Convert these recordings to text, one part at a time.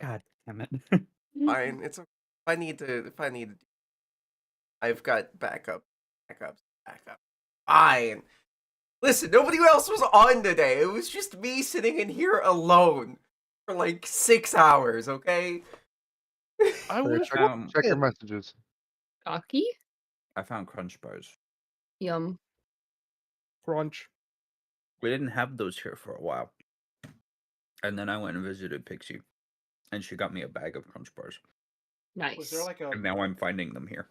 God damn it. Fine. It's okay. If I need to, I've got backup. Fine. Listen, nobody else was on today. It was just me sitting in here alone for like 6 hours. Okay. I But, was Check your working. messages. Cocky? I found crunch bars. Yum. Crunch. We didn't have those here for a while. And then I went and visited Pixie. And she got me a bag of crunch bars. Nice. Was there like a And now I'm finding them here.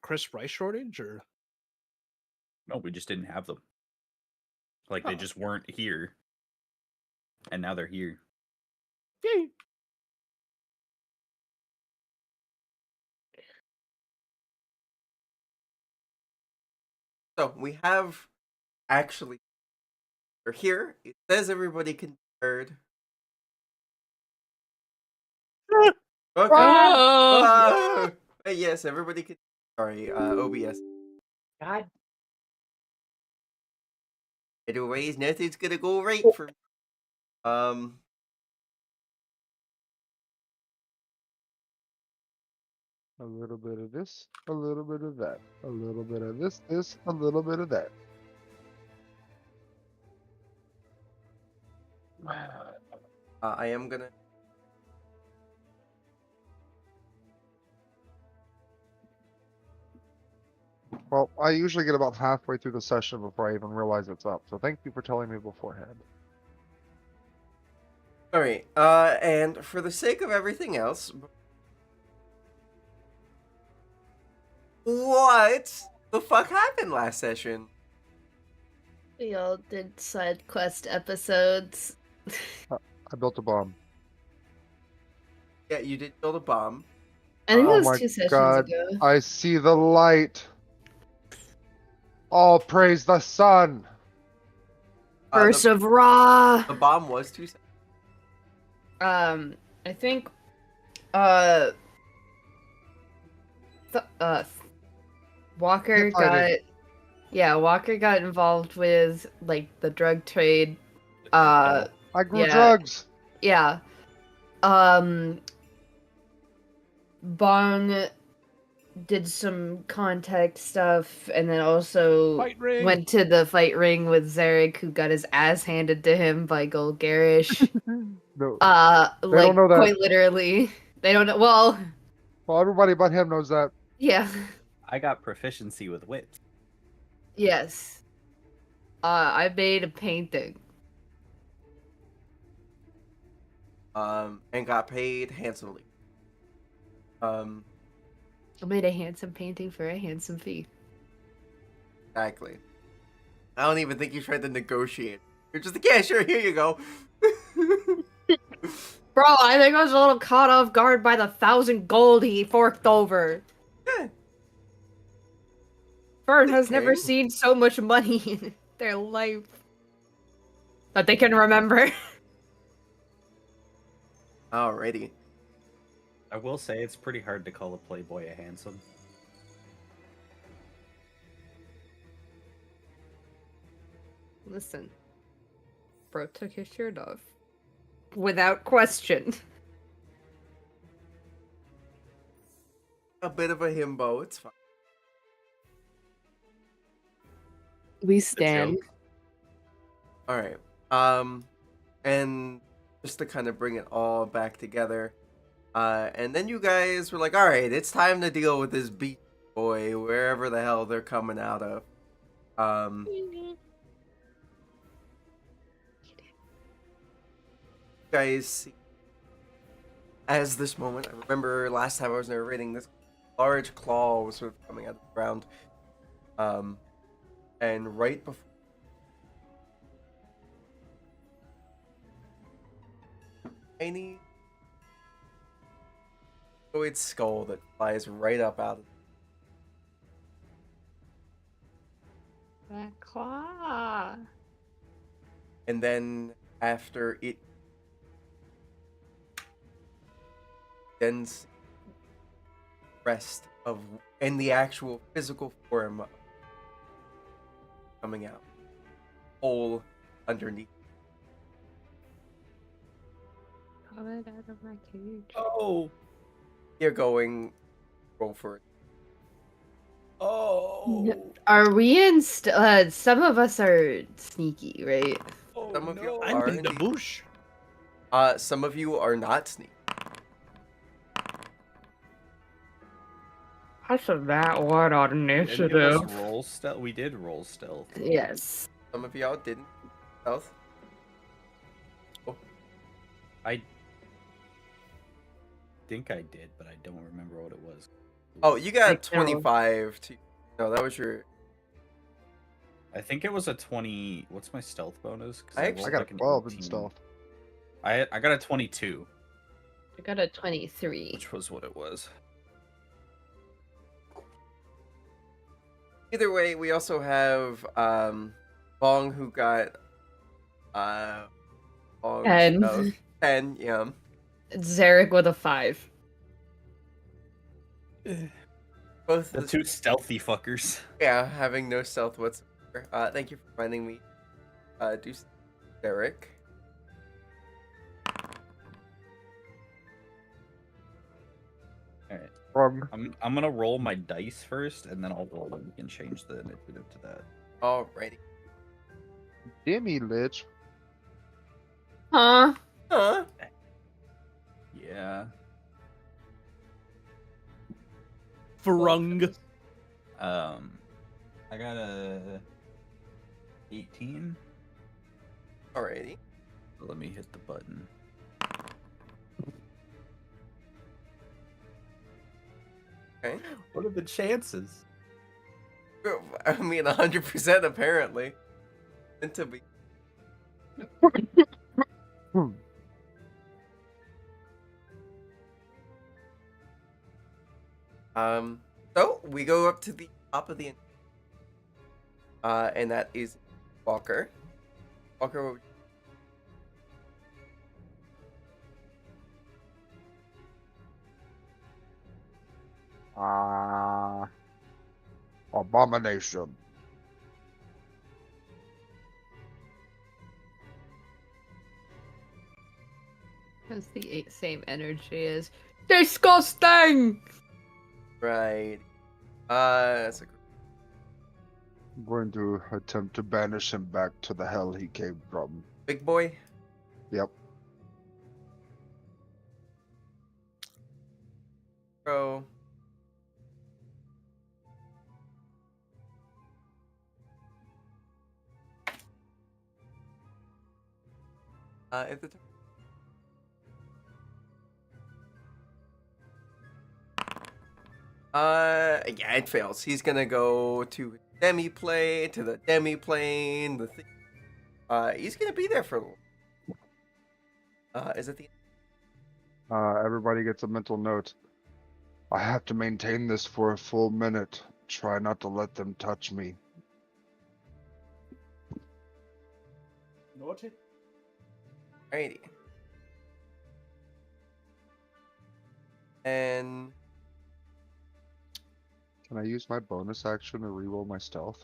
Chris Rice shortage or? No, we just didn't have them. Like, they Oh. just weren't here. And now they're here. Yay. So we have actually. We're here. It says everybody can be heard. Okay. Oh! Yes, everybody can. Sorry, OBS. God. Anyways, nothing's gonna go right for. A little bit of this, a little bit of that, a little bit of this, a little bit of that. I am gonna. Well, I usually get about halfway through the session before I even realize it's up, so thank you for telling me beforehand. Alright, and for the sake of everything else, what the fuck happened last session? We all did side quest episodes. I built a bomb. Yeah, you did build a bomb. I think Oh it my was 2 sessions God. ago. I see the light. All praise the sun. Burst of Ra! The bomb was 2 seconds. I think, Walker You're fighting. Walker got involved with, like, the drug trade. I grew yeah. drugs. Yeah. Bong did some contact stuff, and then also Fight ring. went to the fight ring with Zarek, who got his ass handed to him by Gold Garish. No. Like, don't know that. quite literally. They don't know. Well, Everybody but him knows that. yeah. I got proficiency with wit. Yes. I made a painting. And got paid handsomely. I made a handsome painting for a handsome fee. Exactly. I don't even think you tried to negotiate. You're just like, yeah, sure, here you go. Bro, I think I was a little caught off guard by the 1,000 gold he forked over. Yeah. Fern has never Okay. seen so much money in their life that they can remember. Alrighty. I will say it's pretty hard to call a playboy a handsome. Listen. Bro took his shirt off. Without question. A bit of a himbo, it's fine. We stand. Alright. And just to kind of bring it all back together, and then you guys were like, alright, it's time to deal with this beach boy, wherever the hell they're coming out of. You guys see, as this moment, I remember last time I was narrating, this large claw was sort of coming out of the ground. And right before tiny its skull that flies right up out of That claw. and then after it dense rest of in the actual physical form coming out hole underneath. Vomit out of my cage. Oh. You're going. Roll for it. Oh. Are we in? Some of us are sneaky, right? Oh Some of you no. I'm are in the indeed. bush. Some of you are not sneaky. That's a that one on Did any of us initiative. roll stealth? We did roll stealth. Yes. Some of y'all didn't. Stealth. I think I did, but I don't remember what it was. Oh, you got Like, no. 25 to. No, that was your. I think it was a 20. What's my stealth bonus? 'Cause I rolled I got like a an 12 in 18. stealth. I got a 22, I got a 23. which was what it was. Either way, we also have Bong who got Bong's 10. stealth. 10, yeah. Zarek with a 5. Both The the two stealthy fuckers. yeah, having no stealth whatsoever. Thank you for reminding me. Do Derek. Alright. From I'm gonna roll my dice first, and then I'll roll, and we can change the initiative to that. Alrighty. Dimmy Lich. Huh? Huh? Yeah. Farung. I got a 18. Alrighty. Let me hit the button. Okay. What are the chances? I mean, 100% apparently. Meant to be. Hmm. So we go up to the top of the and that is Walker. Walker, what would Abomination. That's the same energy as disgusting. right? That's a I'm going to attempt to banish him back to the hell he came from. big boy. Yep. Bro. At the yeah, it fails. He's gonna go to demi play to the demi plane. The thing. He's gonna be there for a little. Is it the? Everybody gets a mental note. I have to maintain this for a full minute. Try not to let them touch me. Naughty. Alrighty. And Can I use my bonus action to reroll my stealth?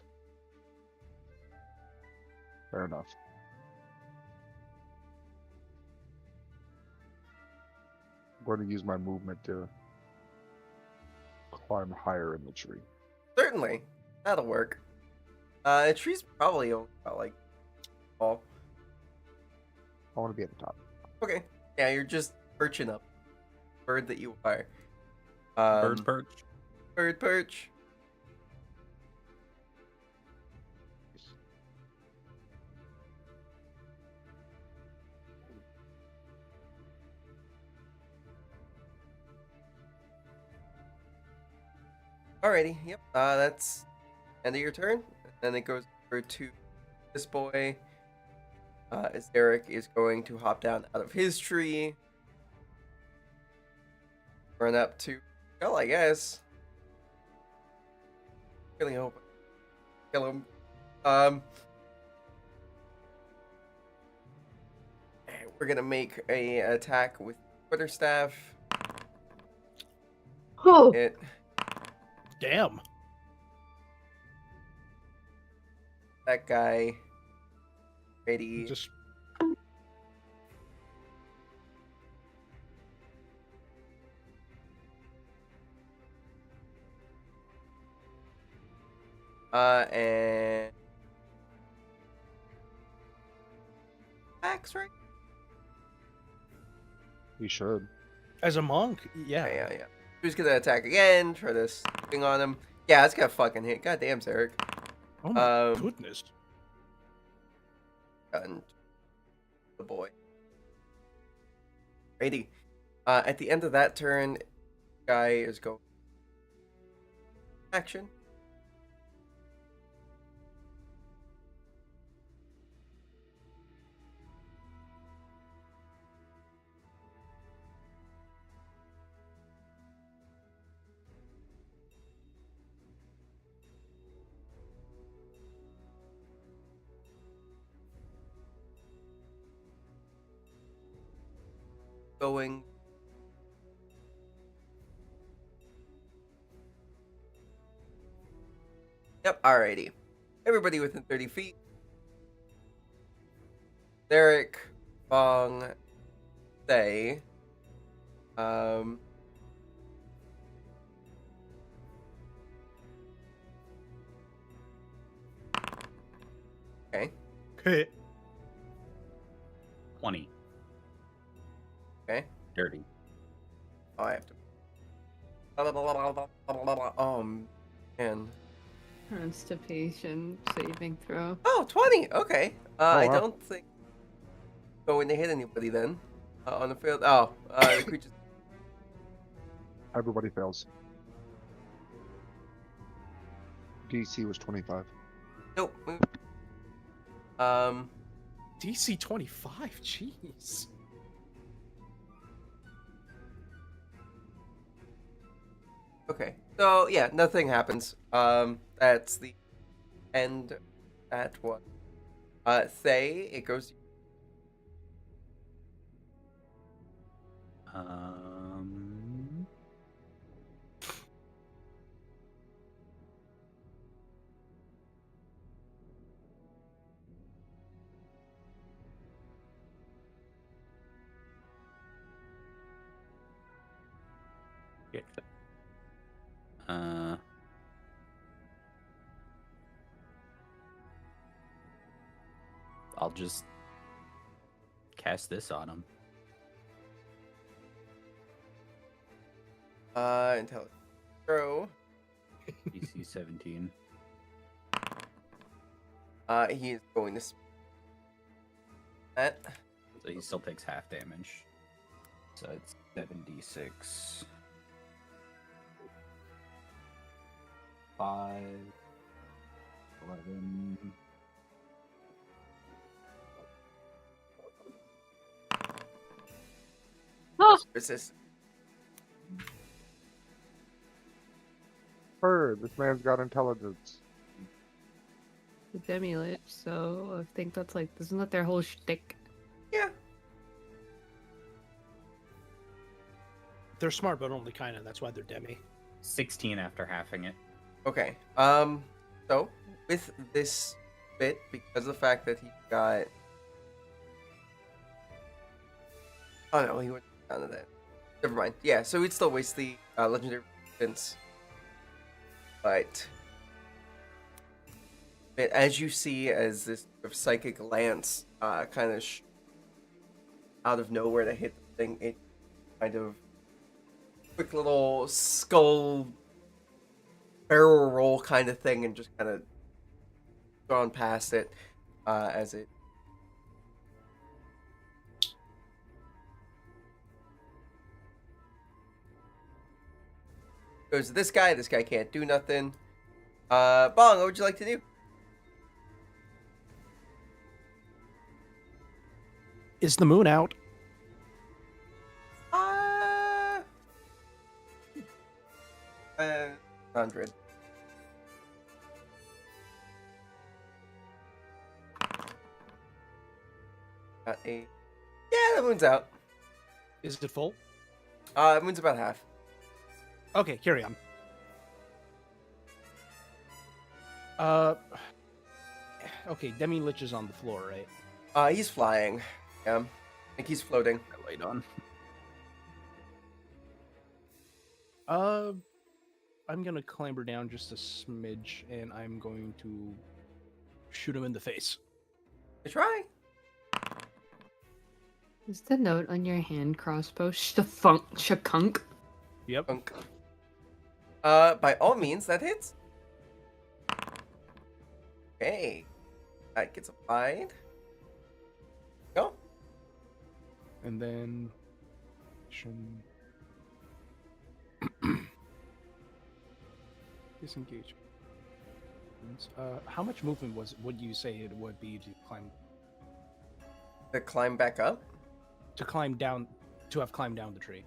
Fair enough. I'm going to use my movement to climb higher in the tree. certainly that'll work. The tree's probably only about like tall. I want to be at the top. Okay. Yeah, you're just perching up. Bird that you are. Bird perch. Bird perch. Alrighty, yep. That's end of your turn. Then it goes over to this boy. As Derek is going to hop down out of his tree. Run up to Well, I guess. Really hope I kill him. We're gonna make a attack with quarterstaff. Oh, It Damn. that guy. Ready. Just And axe, right? He should. As a monk, yeah. Yeah. Who's gonna attack again? Try to swing on him. Yeah, it's gonna fucking hit. Goddamn, Zarek. Oh my goodness. And the boy. Righty. At the end of that turn, guy is going action. Going. Yep, alrighty. Everybody within 30 feet. Derek, Bong, Thay. Okay. Okay. 20. Okay. Dirty. Oh, I have to. Oh, man. Constipation saving throw. Oh, 20. Okay. I wow. don't think going to hit anybody then. On the field. Oh, the creature's. Everybody fails. DC was 25. Nope. DC 25. Jeez. Okay. So yeah, nothing happens. That's the end. At what? Thay, it goes. Um. Yeah. I'll just cast this on him. Intelligence throw. DC 17. He is going to. That. So he still takes half damage. So it's 7d6. 5. 11. Oh, Resist. Bird, this man's got intelligence. the demi-lich, so I think that's like, isn't that their whole shtick? Yeah. They're smart, but only kind of. That's why they're demi. 16 after halving it. Okay. So with this bit, because of the fact that he got. Oh no, he went down to that. Never mind. Yeah, so he'd still waste the legendary resistance. But as you see, as this sort of psychic lance kind of out of nowhere to hit the thing, it kind of quick little skull barrel roll kind of thing, and just kind of gone past it as it. Goes to this guy. This guy can't do nothing. Bong, what would you like to do? Is the moon out? 100. Got a. Yeah, the moon's out. Is it full? The moon's about half. Okay, carry on. Okay, Demi Lich is on the floor, right? He's flying. Yeah, I think he's floating. I laid on. I'm gonna clamber down just a smidge, and I'm going to shoot him in the face. Try. Is the note on your hand crossbow shakunk? Yep. Punk. By all means, that hits. Okay. That gets applied. Go. And then disengage. How much movement would you say it would be to Climb back up. climb down to have climbed down the tree?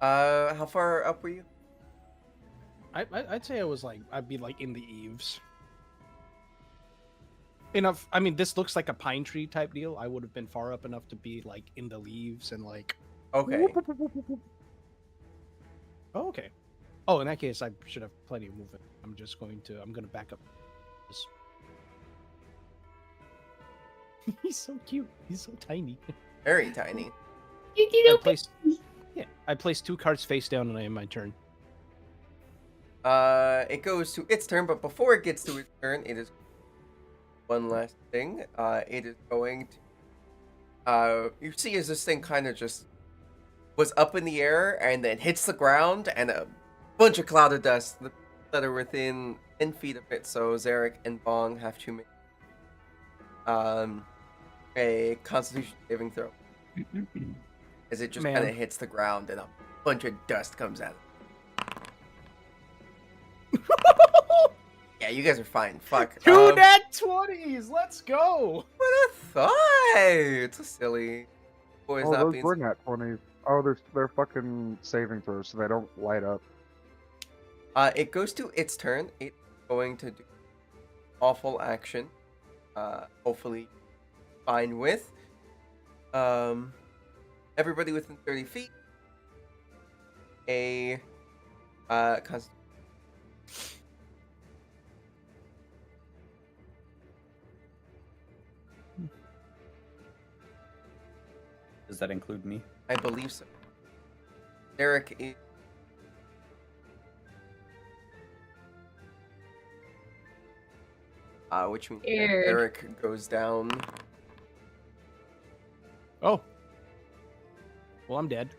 How far up were you? I'd say I'd be like in the eaves. Enough. I mean, this looks like a pine tree type deal. I would have been far up enough to be like in the leaves and like. Okay. Oh, okay. Oh, in that case, I should have plenty of movement. I'm gonna back up. He's so cute. He's so tiny. Very tiny. I placed 2 cards face down, and I end my turn. It goes to its turn, but before it gets to its turn, it is one last thing. It is going to. You see, as this thing kind of just was up in the air and then hits the ground, and a bunch of cloud of dust that are within 10 feet of it. So Zarek and Bong have to make a Constitution saving throw. As it just Man. kind of hits the ground and a bunch of dust comes out. Yeah, you guys are fine. Fuck. 2 nat 20s. Let's go. What a thought! It's so silly. Boys Oh, not those being. were nat 20s. Oh, they're fucking saving throws, so they don't light up. It goes to its turn. It's going to do awful action. Hopefully, fine with. Everybody within 30 feet. A Does that include me? I believe so. Eric is. Which means Scared. Eric goes down. Oh. Well, I'm dead.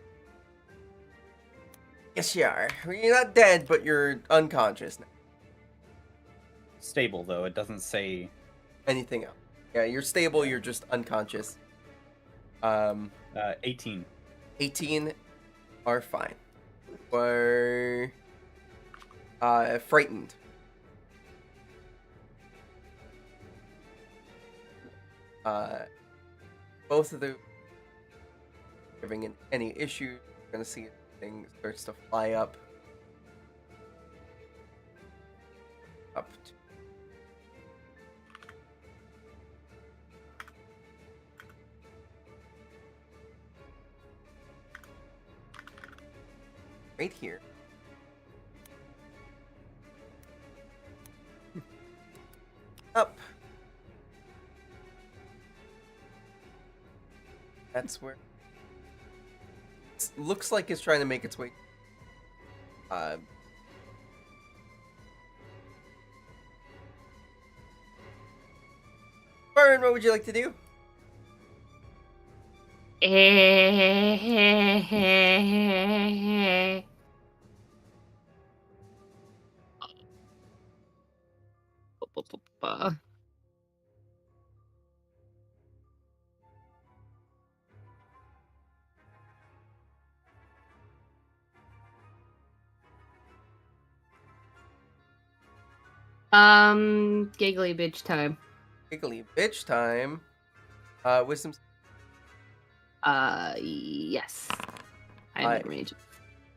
Yes, you are. You're not dead, but you're unconscious now. Stable though. It doesn't say. Anything else? Yeah, you're stable. You're just unconscious. 18. 18 are fine. Were frightened. Both of them having any issue. You're gonna see things starts to fly up. Up to right here. Up. That's where looks like it's trying to make its way. Byron, what would you like to do? Giggly bitch time. Giggly bitch time. Wisdom. Yes. I'm Hi. in range.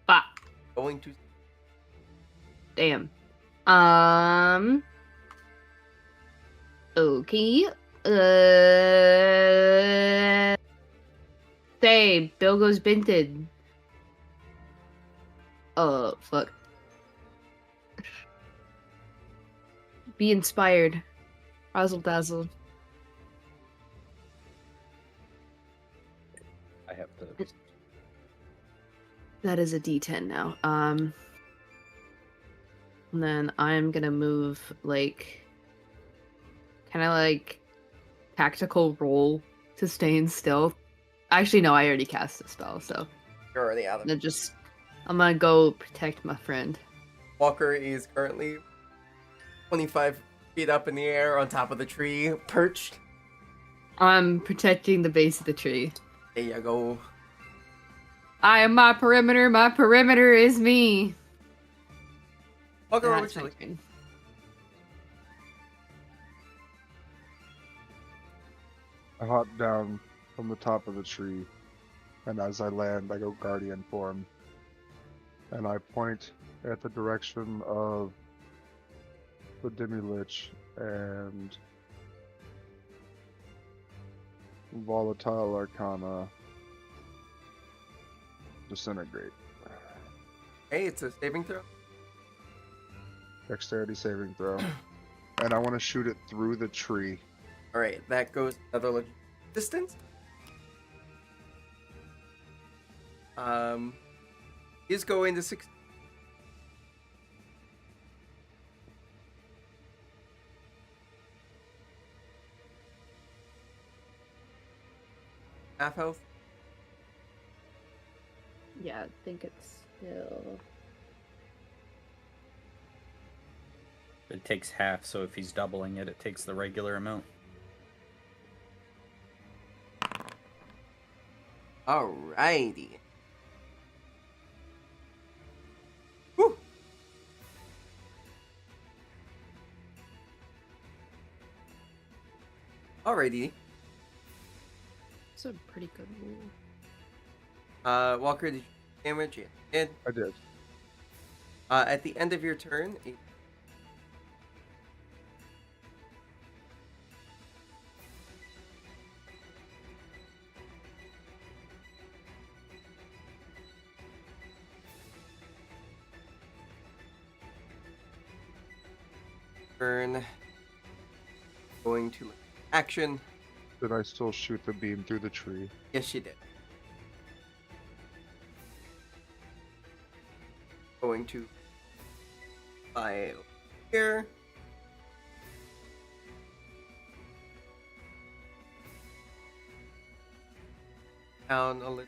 Fuck. Going to. Damn. Okay. Say, Bill goes binted. Oh, fuck. Be inspired. Razzle dazzle. I have to. That is a D10 now. And then I'm gonna move like kind of like tactical roll to stay in stealth. Actually, no, I already cast the spell, so You're already out of it. I'm gonna go protect my friend. Walker is currently 25 feet up in the air on top of the tree, perched. I'm protecting the base of the tree. There you go. I am my perimeter. My perimeter is me. Walker, what would That's you my like? turn. I hop down from the top of the tree, and as I land, I go guardian form, and I point at the direction of the demi-lich and volatile arcana disintegrate. Hey, it's a saving throw. Dexterity saving throw. And I want to shoot it through the tree. All right, that goes another distance. Is going to 6. Half health. Yeah, I think it's still. It takes half, so if he's doubling it, it takes the regular amount. Alrighty. Whew. Alrighty. It's a pretty good rule. Walker, did you damage? Yeah, you did. I did. At the end of your turn, turn. Going to action. Did I still shoot the beam through the tree? Yes, you did. Going to fly over here. Down a little.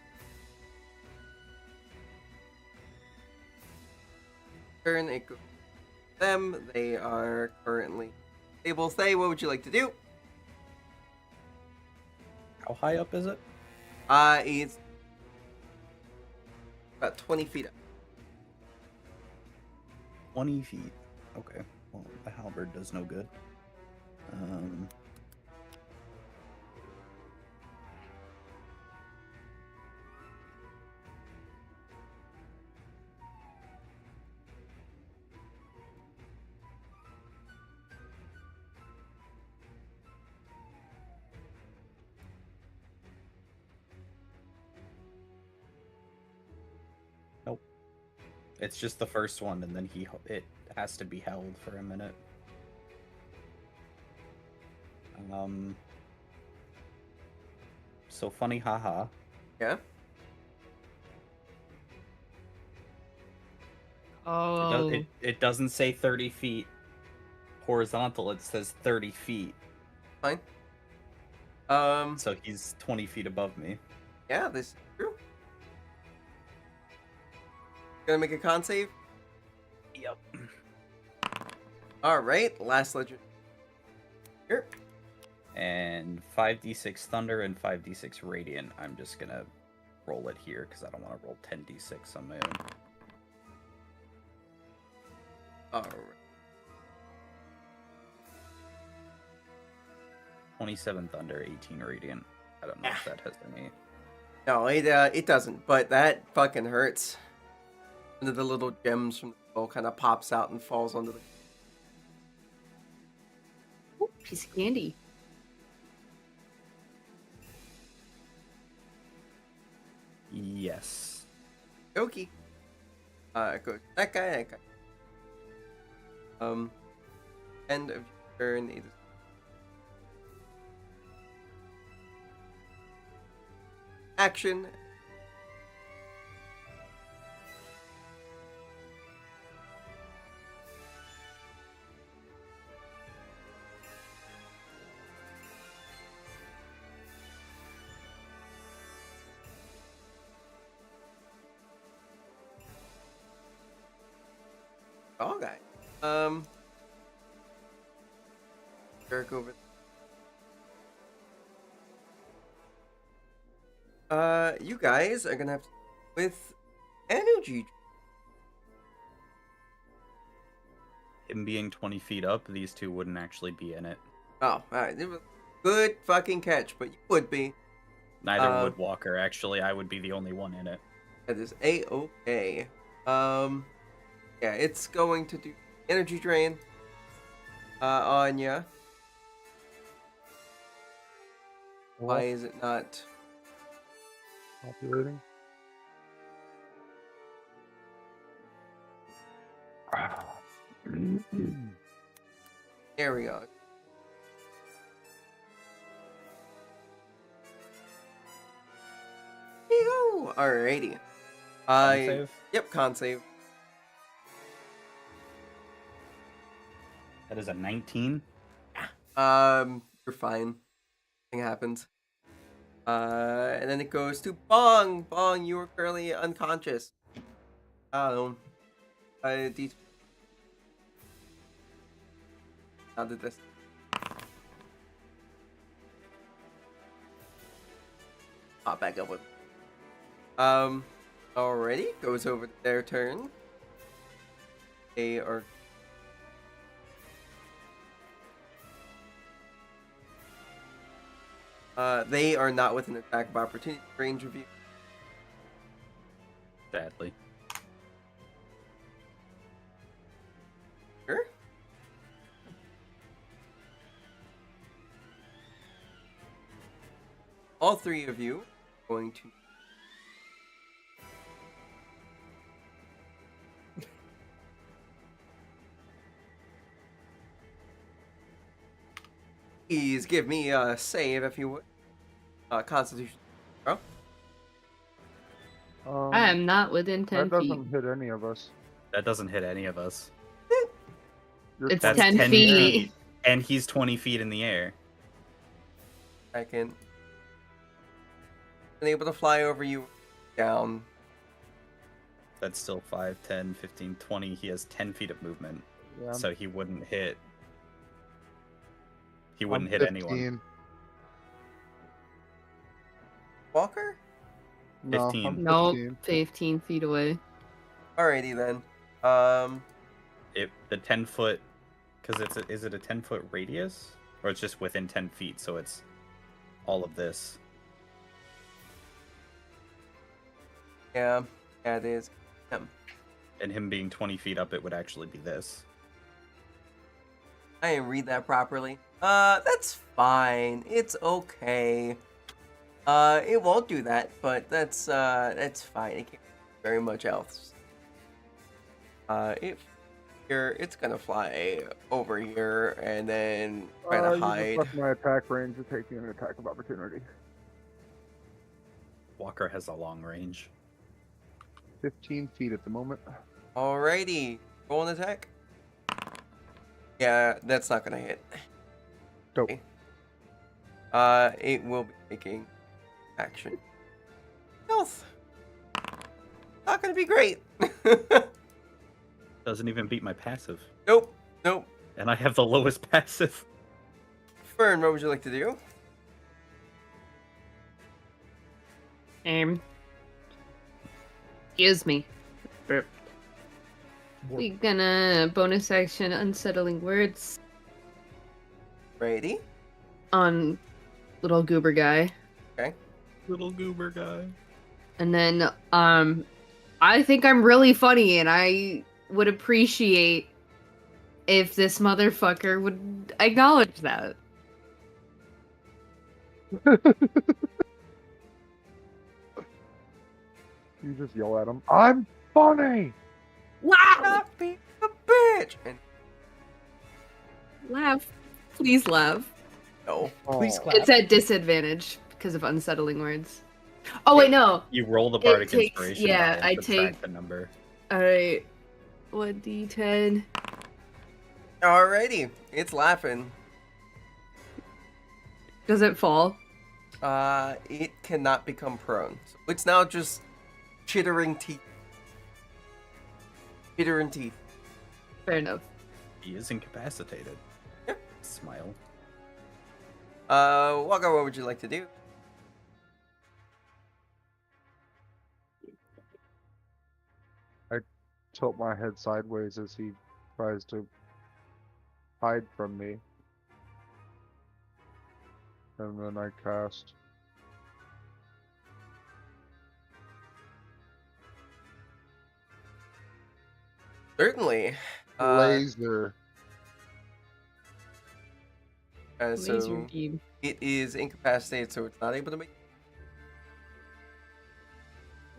Turn it goes to them. They are currently stable. Say, what would you like to do? How high up is it? It's about 20 feet up. 20 feet. Okay. Well, the halberd does no good. Nope. It's just the first one, and then it has to be held for a minute. So funny, haha. Yeah? Oh. It doesn't say 30 feet horizontal, it says 30 feet. Fine. So he's 20 feet above me. Yeah, this is true. Gonna make a con save? Yep. Alright, last legend. Here. And 5d6 thunder and 5d6 radiant. I'm just gonna roll it here because I don't want to roll 10d6 on my own. Alright. 27 thunder, 18 radiant. I don't know if that has any. No, it doesn't, but that fucking hurts. One of the little gems from the skull kind of pops out and falls onto the... Ooh, piece of candy. Yes. Okie. It goes that guy, that guy. End of your turn. It is... Action. All guy. Jerk over. You guys are gonna have to with energy. Him being 20 feet up, these two wouldn't actually be in it. Oh, alright. It was good fucking catch, but you would be. Neither would Walker. Actually, I would be the only one in it. That is A-okay. Yeah, it's going to do energy drain on ya. Why is it not? Populating. There we go. There you go. Alrighty. Save? Yep, con save. That is a 19. You're fine. Nothing happens. And then it goes to Bong. Bong, you are currently unconscious. How did this? Hop back up with. Already goes over to their turn. They are. They are not within attack of opportunity range of you. Sadly. Sure. All three of you are going to. Please give me a save if you would. Constitution. Oh. I am not within 10 That feet. doesn't hit any of us. That doesn't hit any of us. You're It's That's 10 feet. And he's 20 feet in the air. Second. Been able to fly over you down. That's still 5, 10, 15, 20. He has 10 feet of movement. Yeah, So he wouldn't hit. He I'm wouldn't hit anyone. 15. Walker? No, 15. I'm Nope, 15. 15 feet away. Alrighty then. The 10 foot, because is it a 10-foot radius? Or it's just within 10 feet, so it's all of this. Yeah, it is. And him being 20 feet up, it would actually be this. I didn't read that properly. That's fine. It's okay. It won't do that, but that's fine. It can't do very much else. It's gonna fly over here and then try to You hide. just left my attack range to take you an attack of opportunity. Walker has a long range. 15 feet at the moment. Alrighty, roll an attack. Yeah, that's not gonna hit. Dope. It will be taking action. Health. Not gonna be great. Doesn't even beat my passive. Nope. And I have the lowest passive. Fern, what would you like to do? Excuse me. Burp. We gonna bonus action unsettling words Ready? on little goober guy. Little goober guy. And then I think I'm really funny and I would appreciate if this motherfucker would acknowledge that. You just yell at him. I'm funny! Wow! Not be a bitch. And Laugh. Please laugh. no. Please Oh, clap. It's at disadvantage because of unsettling words. Oh wait, no. You roll the bardic takes- inspiration. yeah, die and I subtract take- the number. Alright. 1d10. Alrighty, it's laughing. Does it fall? It cannot become prone. So it's now just chittering teeth. Chittering teeth. Fair enough. He is incapacitated. Yep. Smile. Walker, what would you like to do? Tilt my head sideways as he tries to hide from me. And then I cast Certainly. laser. Laser So beam. it is incapacitated, so it's not able to make.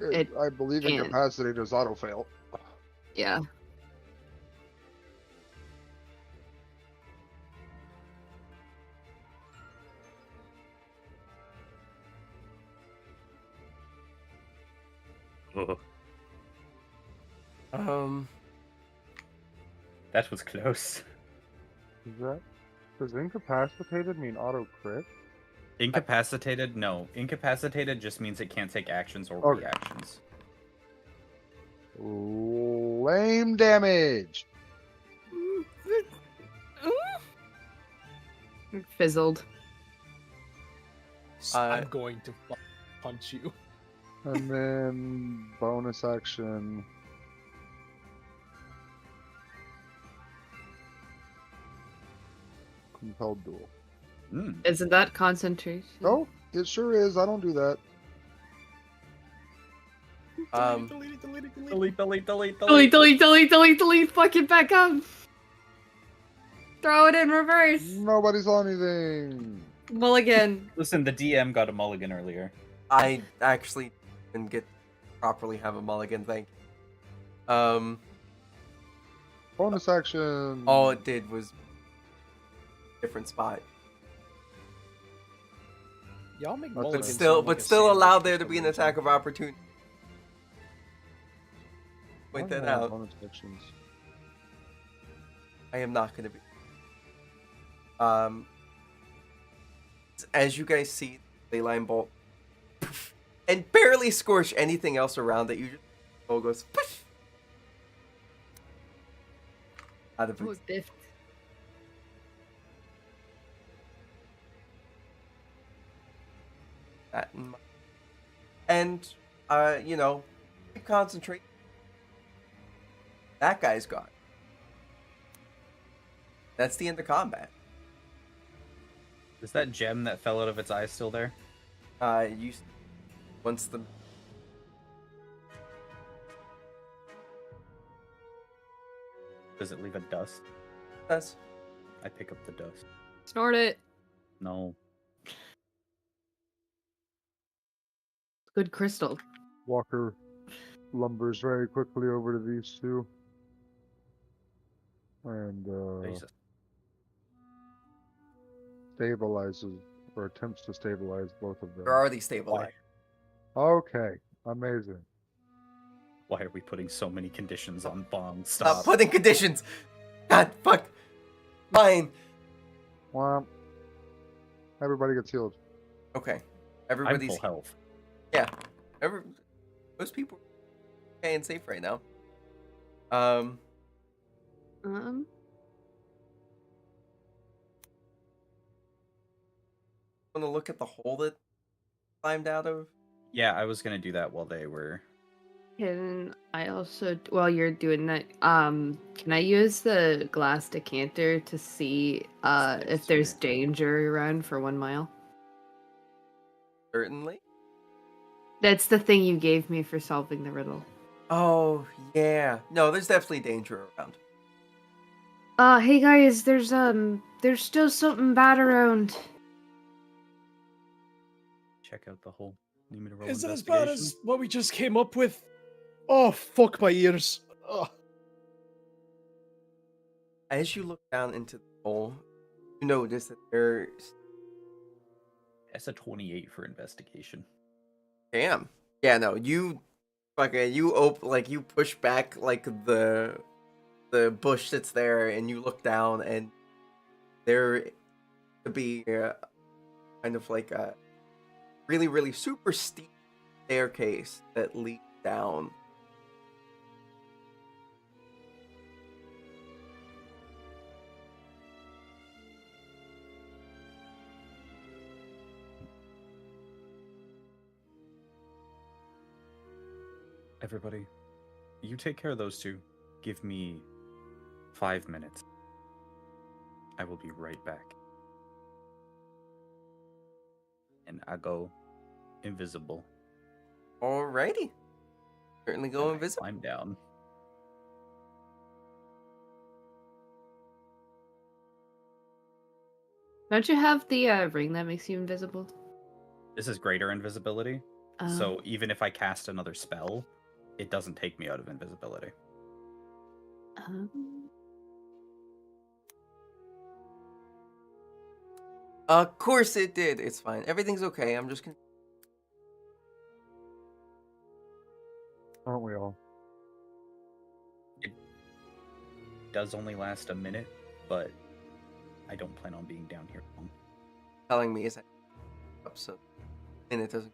I believe can't. incapacitated is auto fail. Yeah. That was close. Does incapacitated mean auto crit? Incapacitated? No. Incapacitated just means it can't take actions or Okay. reactions. Lame damage. Fizzled. I'm going to punch you. And then bonus action. Compelled duel. Isn't that concentration? Oh, it sure is. I don't do that. Delete. Delete, fuck it back up. Throw it in reverse. Nobody saw anything. Mulligan. Listen, the DM got a mulligan earlier. I actually didn't get properly have a mulligan, thank you. Bonus action. All it did was different spot. Y'all make But mulligans Still, sound like but a still sandwich allowed for there to some be an reason. attack of opportunity. Why Point do that I have out. bonus actions? I am not going to be. As you guys see, Leyline Bolt, and barely scorch anything else around it. You just goes out of Oh, its. biffed. That in mind. And you know, concentrate. That guy's gone. That's the end of combat. Is that gem that fell out of its eye still there? You once the Does it leave a dust? that's I pick up the dust. Snort it. No. Good crystal. Walker lumbers very quickly over to these two. And Jesus. stabilizes or attempts to stabilize both of them. they're already stabilized. Okay, amazing. Why are we putting so many conditions on Bong? Stop Stop. putting conditions. God, fuck. Fine. Womp. Everybody gets healed. Okay. I'm Everybody's full health. yeah. Most people are okay and safe right now. Um. Want to look at the hole that climbed out of? Yeah, I was gonna do that while they were. Can I also, while you're doing that, can I use the glass decanter to see if there's danger around for 1 mile? Certainly. That's the thing you gave me for solving the riddle. Oh yeah. No, there's definitely danger around. Hey guys, there's still something bad around. Check out the hole. Need me to roll Is it as investigation? bad as what we just came up with? Oh, fuck my ears. Ugh. As you look down into the hole, you notice that there's That's a 28 for investigation. damn. Yeah, no, you fucking you push back like the bush that's there, and you look down, and there to be kind of like a really, really super steep staircase that leads down. Everybody, you take care of those two. Give me 5 minutes. I will be right back. And I go invisible. Alrighty. Certainly go and I invisible. climb down. Don't you have the ring that makes you invisible? This is greater invisibility. Oh. So even if I cast another spell, it doesn't take me out of invisibility. Of course it did. It's fine. Everything's okay. I'm just gonna. Aren't we all? It does only last a minute, but I don't plan on being down here long. Telling me is that up so, and it doesn't.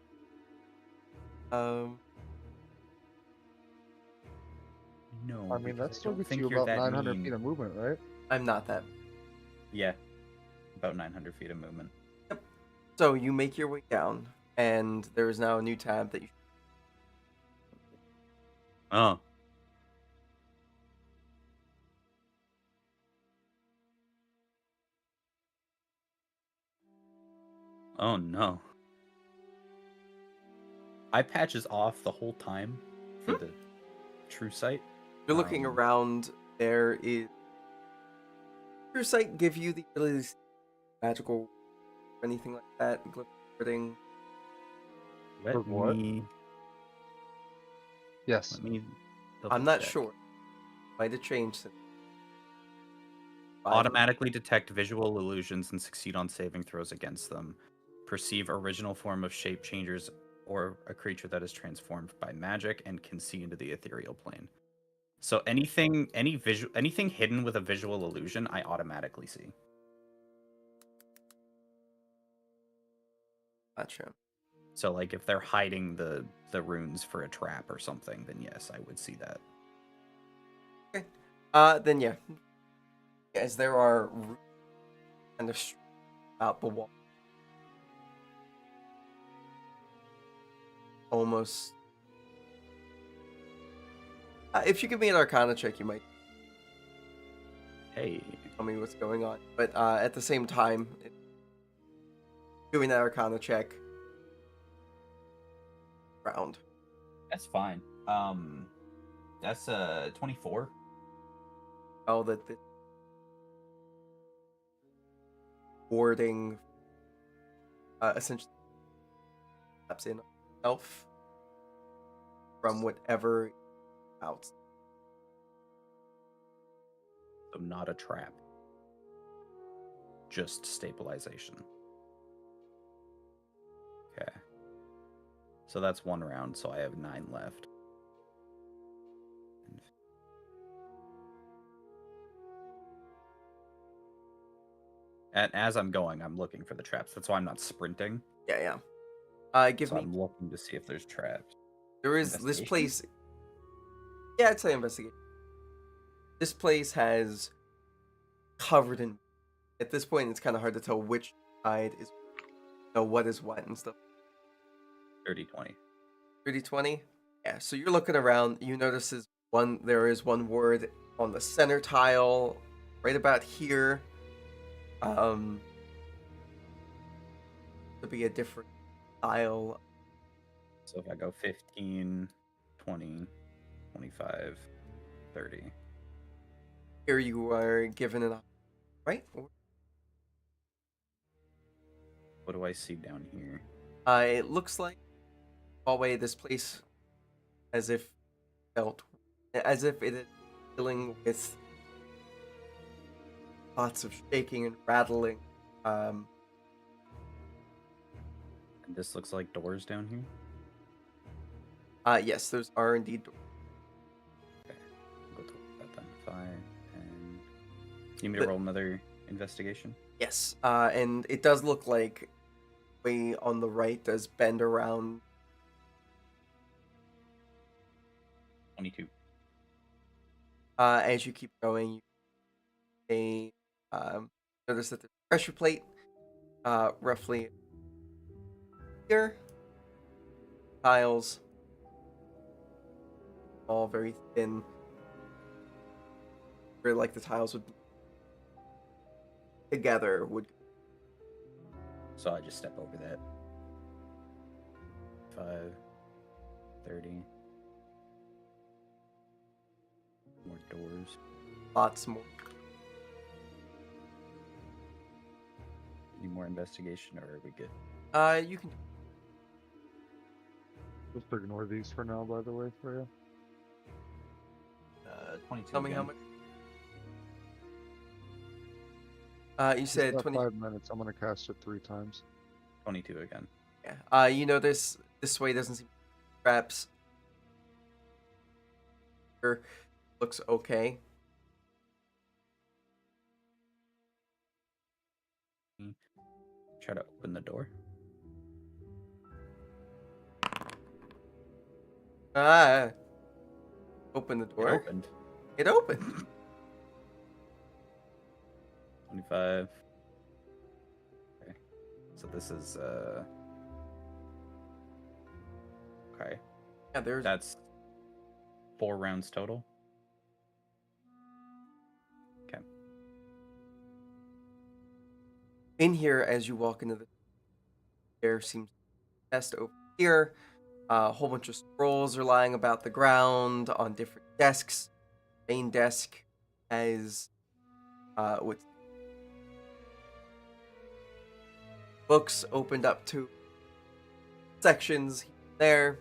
No, I mean, because that still don't gets think you you're about that 900 mean. feet of movement, right? I'm not that. Yeah, about 900 feet of movement. So you make your way down, and there is now a new tab that you. Oh. Oh no. I patches off the whole time for the true sight. You're looking around. There is. Your sight give you the ability to see magical or anything like that. Glyphing. Let For what? me Yes. let me I'm not double-check. sure. Might have changed since. Automatically detect visual illusions and succeed on saving throws against them. Perceive original form of shape changers or a creature that is transformed by magic and can see into the ethereal plane. So anything hidden with a visual illusion, I automatically see. Gotcha. So like if they're hiding the runes for a trap or something, then yes, I would see that. Then yeah. As there are kind of out the wall. Almost. If you give me an Arcana check, you might Hey, tell me what's going on. But at the same time, doing that Arcana check. Round. that's fine. That's 24. Oh, that the warding essentially taps in elf from whatever out. So not a trap. Just stabilization. Okay. So that's one round, so I have 9 left. And as I'm going, I'm looking for the traps. That's why I'm not sprinting. Yeah. Give So me. I'm looking to see if there's traps. There is this Investigation? place. Yeah, I'd say investigate. This place has covered in. At this point, it's kind of hard to tell which side is, what is what and stuff. 30-20. 30-20. Yeah. So you're looking around. You notice there is one word on the center tile, right about here. To be a different style. So if I go 15, 20, 25, 30. Here you are given an right. What do I see down here? It looks like hallway. This place, as if it is dealing with lots of shaking and rattling. And this looks like doors down here. Yes, those are indeed doors. Okay, go to that then. 5 and you need me to roll another investigation? Yes, and it does look like way on the right does bend around. 22. As you keep going, you notice that the pressure plate, roughly here, tiles, small, very thin. Where like the tiles would together would. So I just step over that. 5, 30. More doors. Lots more. Need more investigation, or are we good? You can. Just ignore these for now, by the way, for you. 22 Tell me how again. much. You Just said got 20. 5 minutes. I'm gonna cast it 3 times. 22 again. Yeah. You know this way doesn't seem traps. Looks okay. Try to open the door. Open the It door. opened. It opened. 25. Okay. So this is okay. Yeah, there's. That's 4 rounds total. Okay. In here, as you walk into the there seems chest over here. A whole bunch of scrolls are lying about the ground on different desks. Main desk has with books opened up to sections there.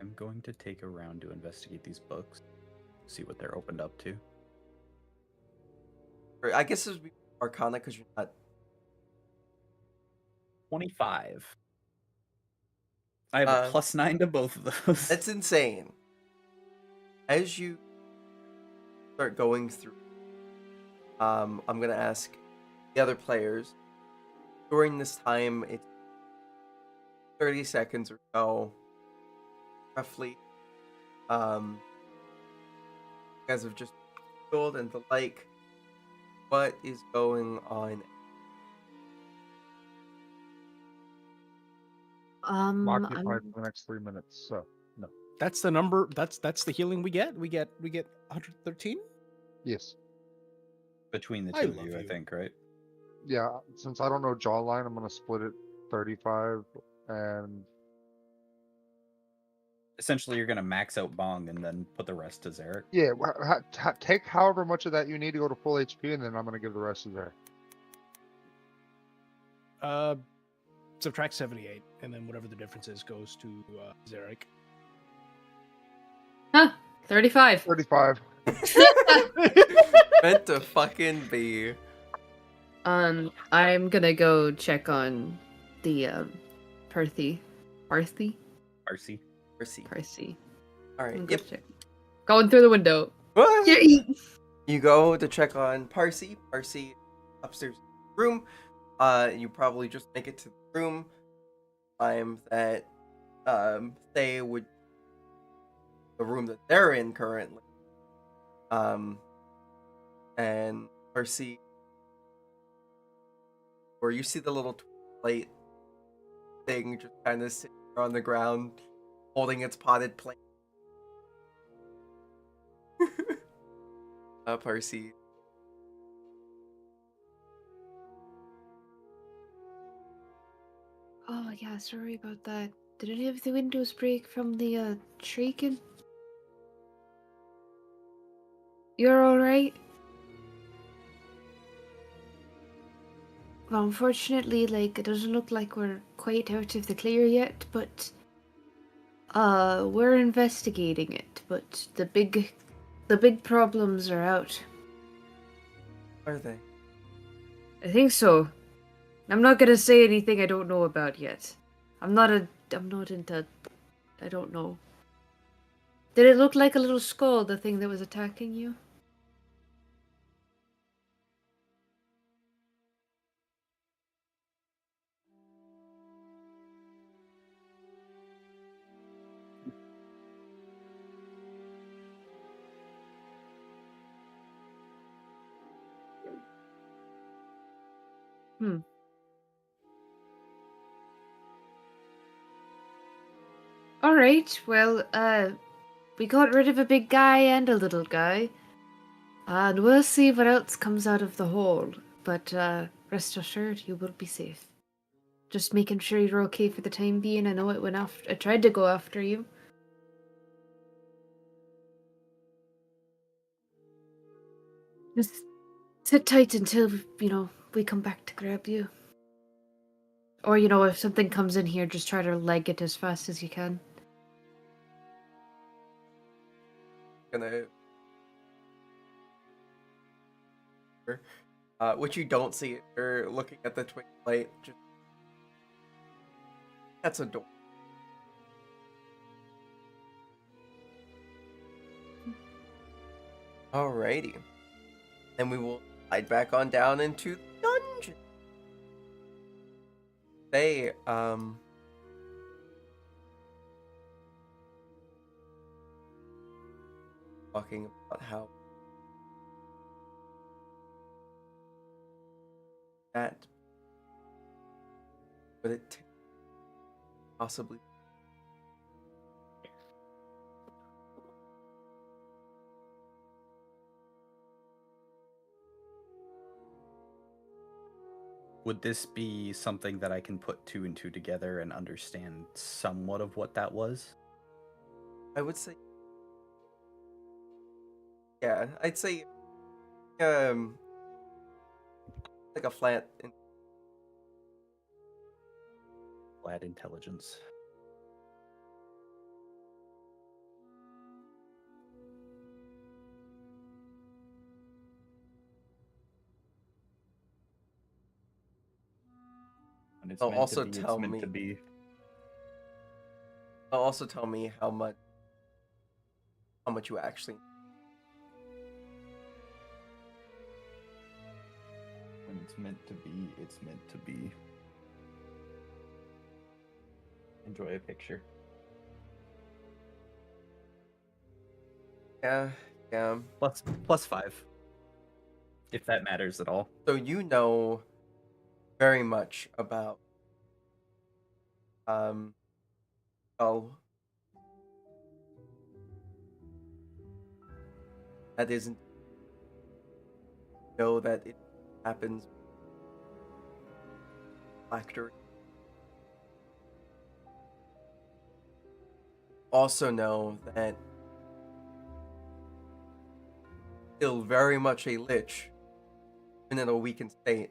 I'm going to take a round to investigate these books, see what they're opened up to. Or I guess this would be Arcana because you're not. 25. I have a Uh, +9 to both of those. That's insane. As you start going through, I'm gonna ask the other players during this time. It's 30 seconds or so, roughly. You guys have just told and the like. What is going on? I'm occupied I'm for the next 3 minutes, so no. That's the number. That's the healing we get. We get 113. Yes. Between the I two of love you, I you. think, right? Yeah, since I don't know jawline, I'm gonna split it 35 and Essentially, you're gonna max out Bong and then put the rest to Zarek. yeah, take however much of that you need to go to full HP, and then I'm gonna give the rest to there. Subtract 78, and then whatever the difference is goes to Zarek. 35. 35. Meant to fucking be. I'm gonna go check on the Percy. RC. Percy. Percy. All right. I'm Yep. gonna check. Going through the window. What? Yay! You go to check on Parsi. Parsi upstairs room. You probably just make it to the room. Time that they would the room that they're in currently. And Parsi, where you see the little plate thing just kind of sitting on the ground, holding its potted plant. Parsi. Oh yeah, sorry about that. Did any of the windows break from the shrieking? You're alright? Well, unfortunately, like, it doesn't look like we're quite out of the clear yet, but we're investigating it, but the big problems are out. Are they? I think so. I'm not gonna say anything I don't know about yet. I'm not into, I don't know. Did it look like a little skull, the thing that was attacking you? All right. Well, we got rid of a big guy and a little guy. And we'll see what else comes out of the hole. But rest assured, you will be safe. Just making sure you're okay for the time being. I know it went after. I tried to go after you. Just sit tight until we come back to grab you. Or if something comes in here, just try to leg it as fast as you can. Gonna. Which you don't see. You're looking at the twin plate. Just... That's a door. Alrighty. And we will slide back on down into the dungeon. They, talking about how that would it possibly Would this be something that I can put two and two together and understand somewhat of what that was? I would say yeah, I'd say um like a flat Flat intelligence. When it's They'll meant also to be, tell it's meant me- to be. also tell me how much you actually When it's meant to be, it's meant to be. Enjoy a picture. yeah. Plus 5. If that matters at all. So you know very much about oh that isn't know that it happens factory. Also know that still very much a lich, even in a weakened state,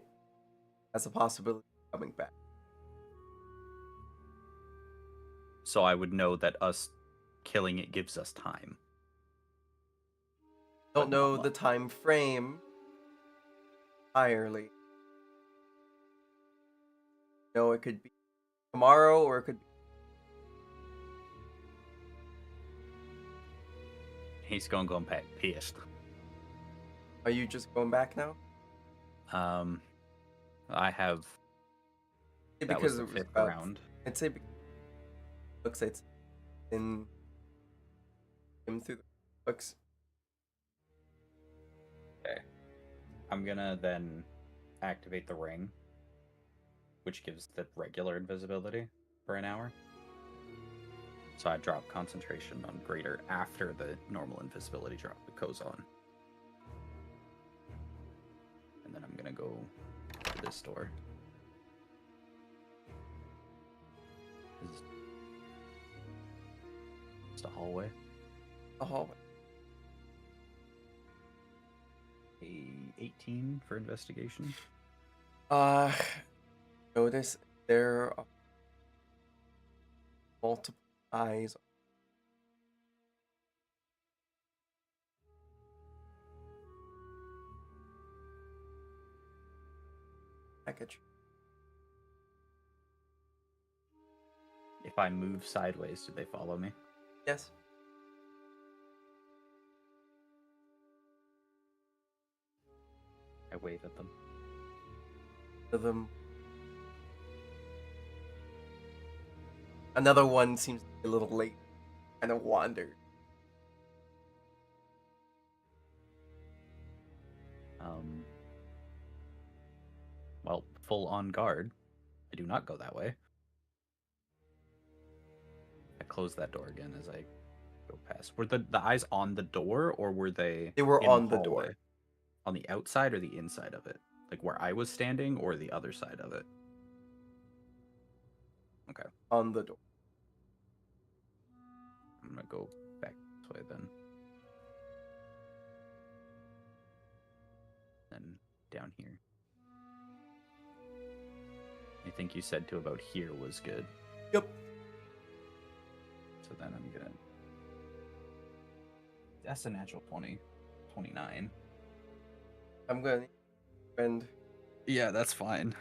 has a possibility of coming back. So I would know that us killing it gives us time. Don't But not know the much. time frame entirely. No, it could be tomorrow or it could be He's going back pissed. are you just going back now? I have. That was the it was 5th about- round. I'd say because looks it's in him through the books. Okay. I'm gonna then activate the ring, which gives the regular invisibility for an hour. So I drop concentration on greater after the normal invisibility drop goes on. And then I'm gonna go to this door. This is just a hallway. The hallway. A 18 for investigation. Notice there are multiple eyes. Package. If I move sideways, do they follow me? Yes. I wave at them. To them. Another one seems to be a little late. Kind of wandered. Well, full on guard. I do not go that way. I close that door again as I go past. Were the eyes on the door, or were they? They were in on the hallway? door. On the outside or the inside of it? Like where I was standing, or the other side of it? Okay, On the door. I'm gonna go back this way then. Then down here. I think you said to about here was good. Yep. So then I'm gonna. That's a natural 20. 29. I'm gonna spend. Yeah, that's fine.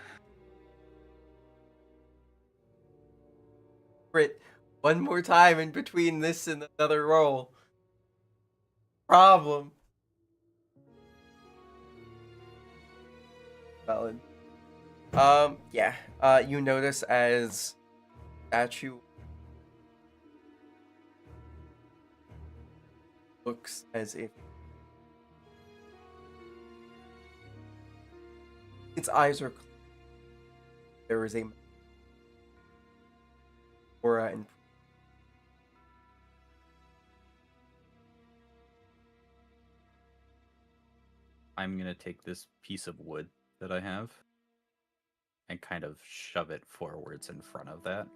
Crit one more time in between this and another roll. Problem. Valid. Yeah. You notice as statue looks as if its eyes are closed. There is a aura and I'm gonna take this piece of wood that I have and kind of shove it forwards in front of that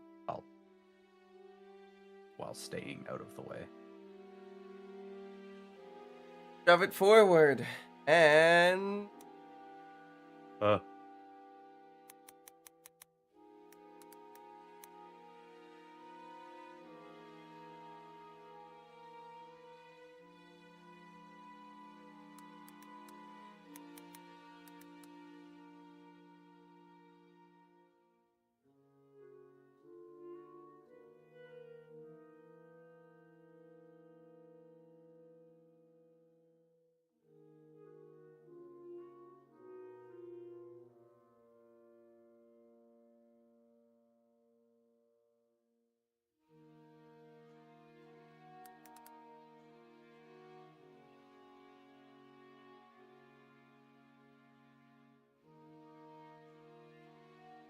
while staying out of the way. shove it forward and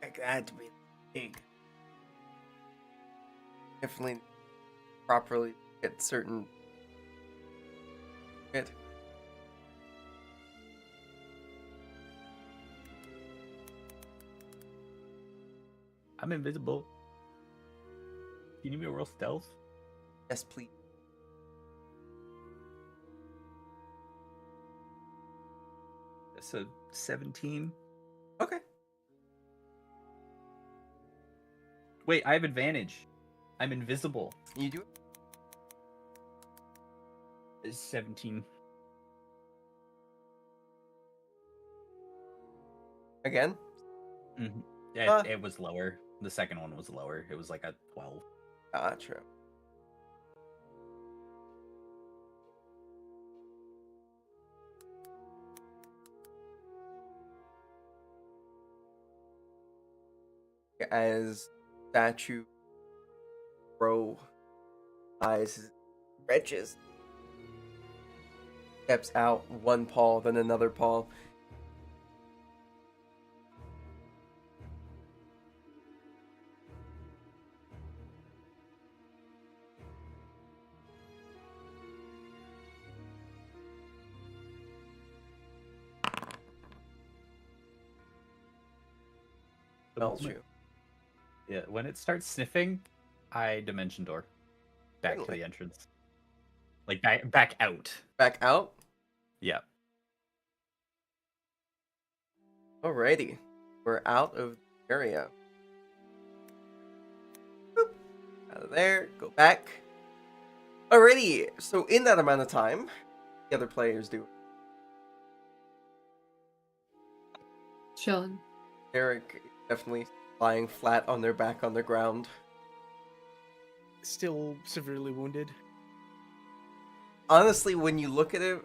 like that to be big. Definitely properly get certain it. I'm invisible. Can you give me a real stealth? Yes, please. That's a 17. Okay. Wait, I have advantage. I'm invisible. You do it. It's 17. Again? Mm-hmm. Yeah, it was lower. The second one was lower. It was like a 12. Gotcha. As statue bro eyes stretches, steps out one paw, then another paw. The Smells moment- you. Yeah, when it starts sniffing, I dimension door back to Certainly. the entrance. Like back out. Back out. Yeah. Alrighty. We're out of the area. Boop. Out of there. Go back. Alrighty. So in that amount of time, the other players do. Sean. Derek is definitely lying flat on their back on the ground. Still severely wounded. Honestly, when you look at it,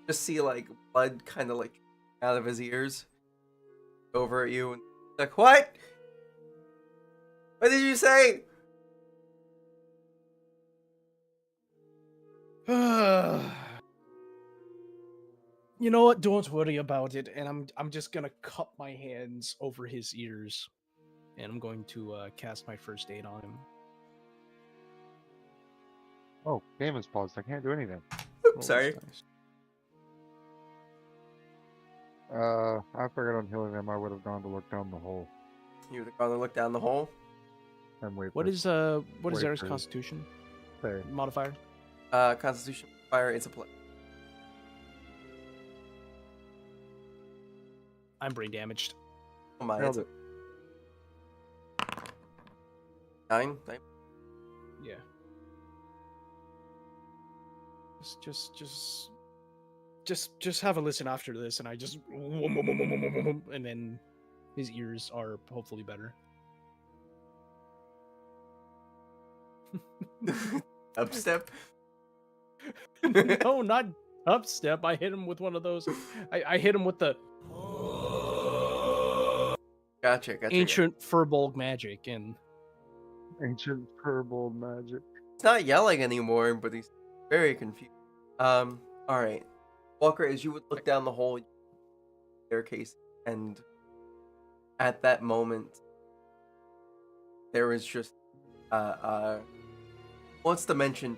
just see like blood kind of like out of his ears over at you and like, what? What did you say? You know what? Don't worry about it. And I'm just gonna cup my hands over his ears, and I'm going to cast my first aid on him. Oh, game is paused. I can't do anything. Oops, sorry. Nice. I figured on healing them, I would have gone to look down the hole You would have gone to look down the hole. and wait. What for is wait Eric's for- constitution Say, modifier? Constitution fire is a plus. I'm brain damaged. Oh my, nailed it's it. 9. Yeah. Just have a listen after this, and I just and then his ears are hopefully better. Upstep. No, not upstep. I hit him with one of those. I hit him with the Gotcha. ancient furbolg magic, and Ancient purple magic. He's not yelling anymore, but he's very confused. All right, Walker, as you would look down the hole staircase, and at that moment, there was just what's the mentioned?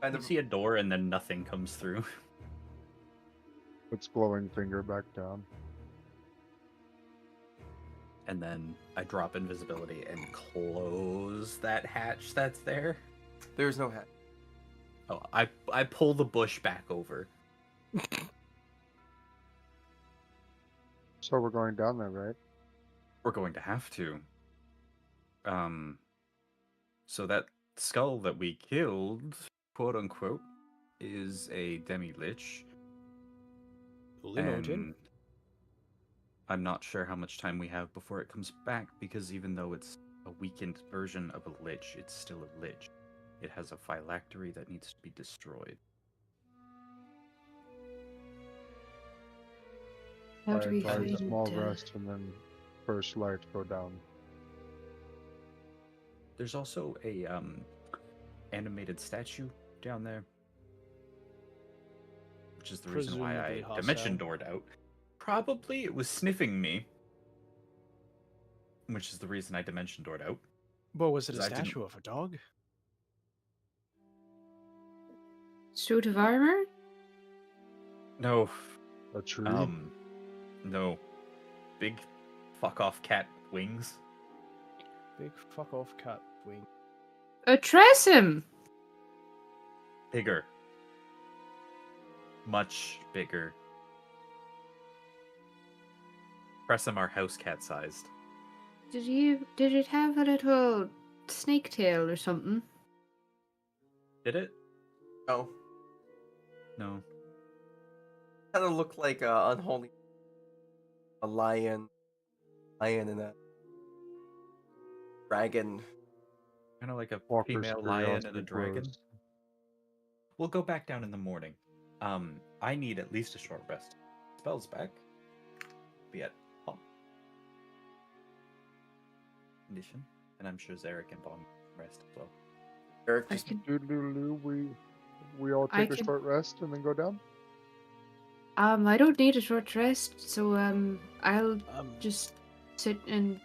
Kind You of see a door and then nothing comes through. Puts glowing finger back down. And then I drop invisibility and close that hatch that's there. there's no hat. Oh, I pull the bush back over. So we're going down there, right? We're going to have to. So that skull that we killed, quote unquote, is a demi-lich. Duly noted. And I'm not sure how much time we have before it comes back, because even though it's a weakened version of a lich, it's still a lich. It has a phylactery that needs to be destroyed. How do we Alright, find small rest and then first light go down. There's also a animated statue down there, which is the reason why Presumably I dimension hostile. doored out. Probably it was sniffing me, which is the reason I dimension doored out. But was it a 'Cause I didn't- statue of a dog? suit of armor? No, A tree? no, big fuck off cat wings. Big fuck off cat wing. Address him! Bigger, much bigger. Pressum are house cat sized. Did it have a little snake tail or something? Did it? No, No. kind of looked like a unholy, a lion and a dragon. Kind of like a Walker's female lion and a curiosity dragon. grows. We'll go back down in the morning. I need at least a short rest. Spells back. Be at home. Condition. And I'm sure Zarek and Bon rest as well. Eric I just can. Doodaloo, we all I take a can- short rest and then go down? I don't need a short rest, so I'll Um, just sit and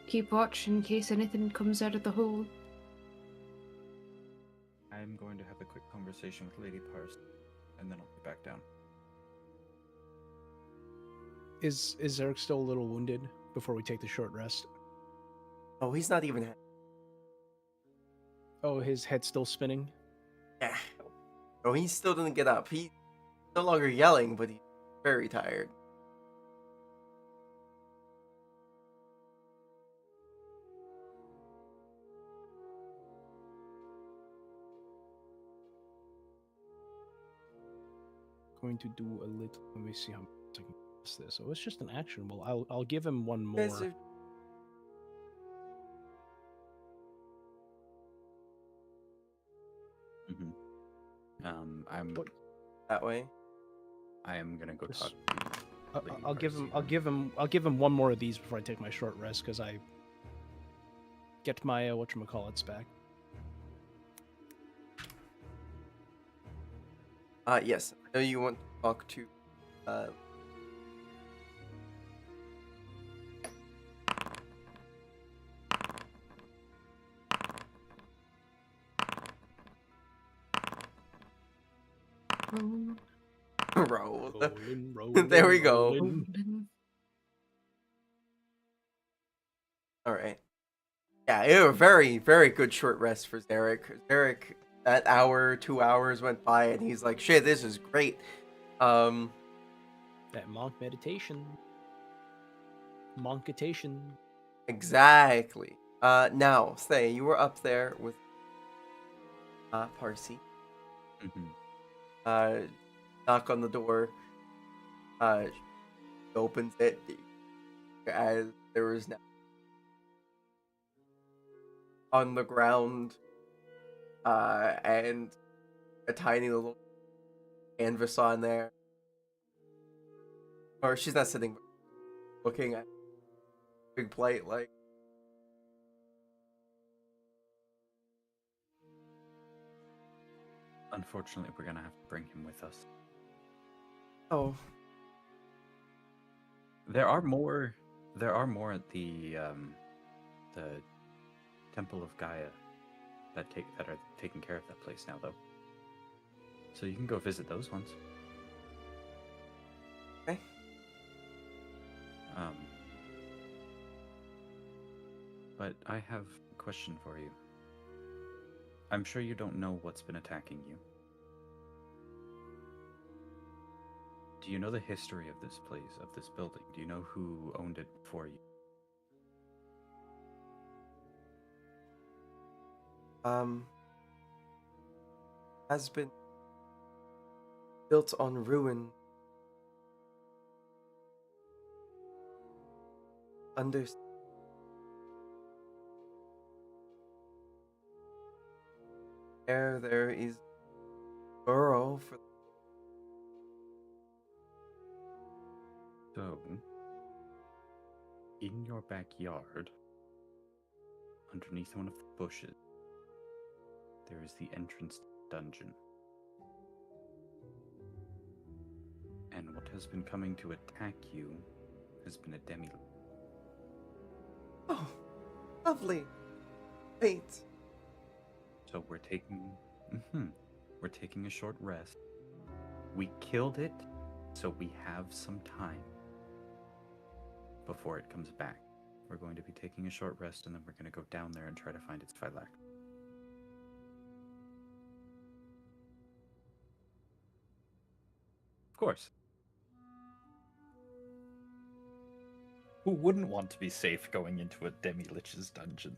keep watch in case anything comes out of the hole. I'm going to have a quick conversation with Lady Pars, and then I'll be back down. is Eric still a little wounded before we take the short rest? oh, he's not even. Oh, his head's still spinning. Yeah. Oh, he still didn't get up. He's no longer yelling, but he's very tired. Going to do a little. Let me see how much I can pass this. Oh, it's just an actionable. I'll give him one more. Guys are- I'm. What? that way. I am gonna go This- talk. to Lady I'll give Pars him. I'll even. give him one more of these before I take my short rest because I get my whatchamacallits back. Yes. I know you want to talk to. Roll. Rolling, rolling, There we go. rolling. All right. Yeah, it was a very, very good short rest for Zarek. Zarek, that hour, 2 hours went by, and he's like, "Shit, this is great." That monk meditation. Monkitation. Exactly. Now, say you were up there with Parsi. Mhm. Knock on the door. She opens it as there is now on the ground, and a tiny little canvas on there. Or she's not sitting, but looking at a big plate like. Unfortunately, we're gonna have to bring him with us. Oh, There are more. There are more at the Temple of Gaia that are taking care of that place now, though. So you can go visit those ones. okay. But I have a question for you. I'm sure you don't know what's been attacking you. Do you know the history of this place, of this building? Do you know who owned it before you? Has been built on ruin. Under. There is burrow for. So, in your backyard, underneath one of the bushes, there is the entrance to the dungeon. And what has been coming to attack you has been a demi. Oh, lovely. Wait. So we're taking a short rest. We killed it, so we have some time before it comes back. We're going to be taking a short rest, and then we're going to go down there and try to find its phylactery. Of course. Who wouldn't want to be safe going into a demi-lich's dungeon?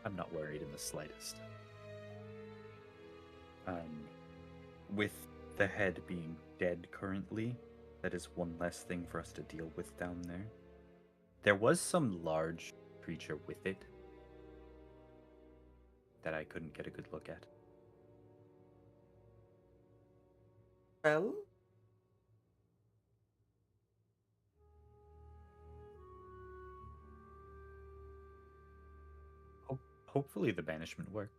I'm not worried in the slightest. With the head being dead currently, that is one less thing for us to deal with down there. There was some large creature with it that I couldn't get a good look at. Well, Hopefully the banishment worked.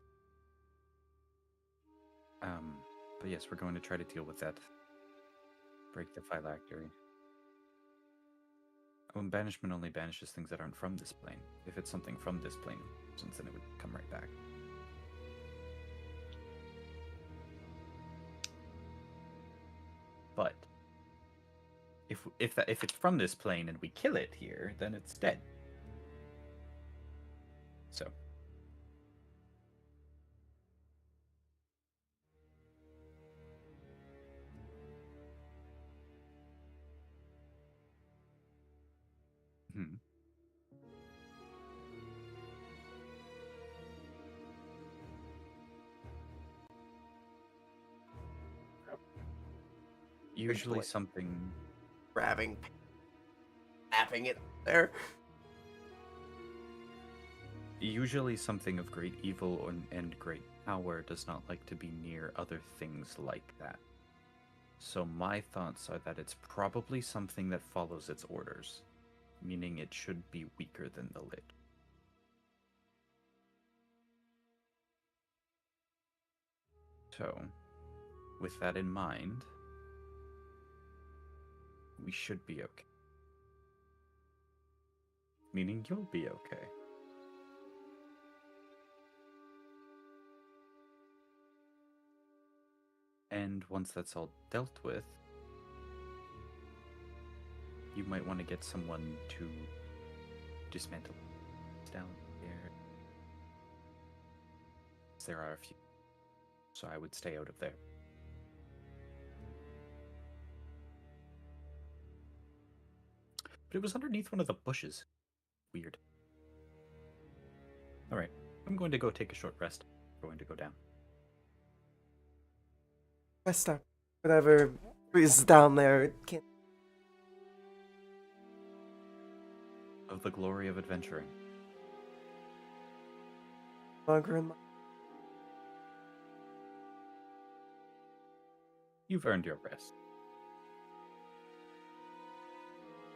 But yes, we're going to try to deal with that. Break the phylactery. Banishment only banishes things that aren't from this plane. If it's something from this plane, then it would come right back. But if it's from this plane and we kill it here, then it's dead. So. Usually something grabbing, snapping it there. Usually something of great evil and great power does not like to be near other things like that. So my thoughts are that it's probably something that follows its orders, meaning it should be weaker than the Lich. So, with that in mind, we should be okay. Meaning you'll be okay. And once that's all dealt with, you might want to get someone to dismantle down here. There are a few, so I would stay out of there. But it was underneath one of the bushes. Weird. Alright, I'm going to go take a short rest. I'm going to go down. Rest up. Whatever is down there, it can't. Of the glory of adventuring. Longer in my... You've earned your rest.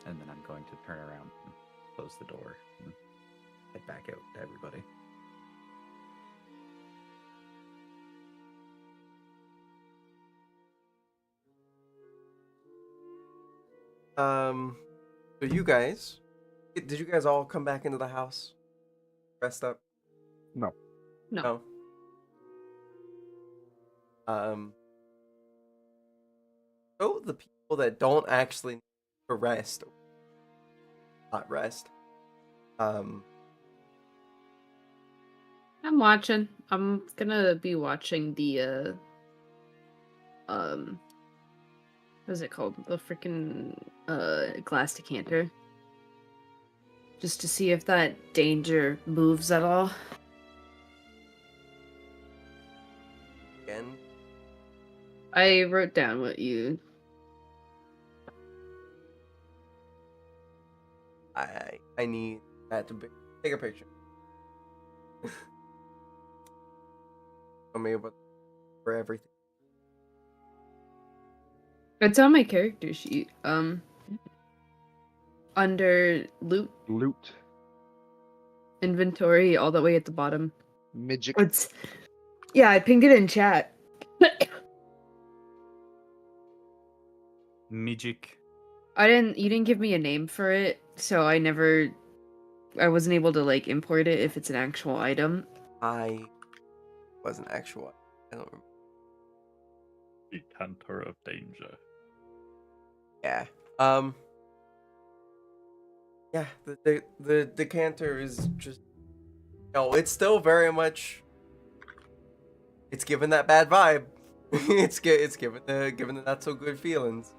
And then I'm going to turn around and close the door and head back out to everybody. So you guys, did you guys all come back into the house? Rest up? No. No. So the people that don't actually need to rest, not rest, I'm watching. I'm gonna be watching the what's it called? The freaking glass decanter. Just to see if that danger moves at all. again, I wrote down what you I need that to take a picture. I'm able for everything. It's on my character sheet. Under loot Loot. inventory, all the way at the bottom. Midget. It's yeah, I pinged it in chat. Magic. You didn't give me a name for it, so I wasn't able to like import it if it's an actual item. I wasn't actual. I don't remember. Decanter of danger. Yeah. Yeah. The decanter is just. No, it's still very much. It's given that bad vibe. it's given the not so good feelings.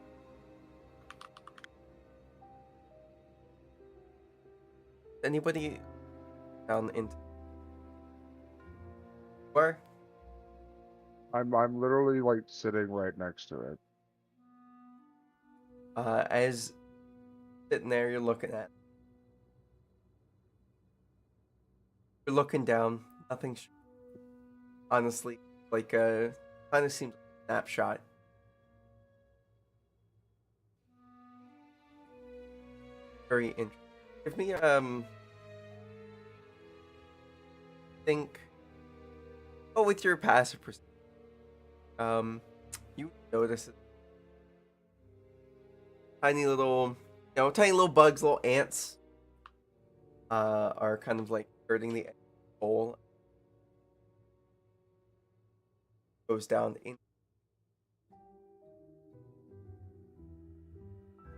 Anybody down into where? I'm literally like sitting right next to it. As sitting there, you're looking at. You're looking down. Nothing. Honestly, like kind of seems like a snapshot. Very interesting. Give me think. Oh, with your passive perception, you notice it. Tiny little bugs, little ants, are kind of like skirting the hole. Goes down in.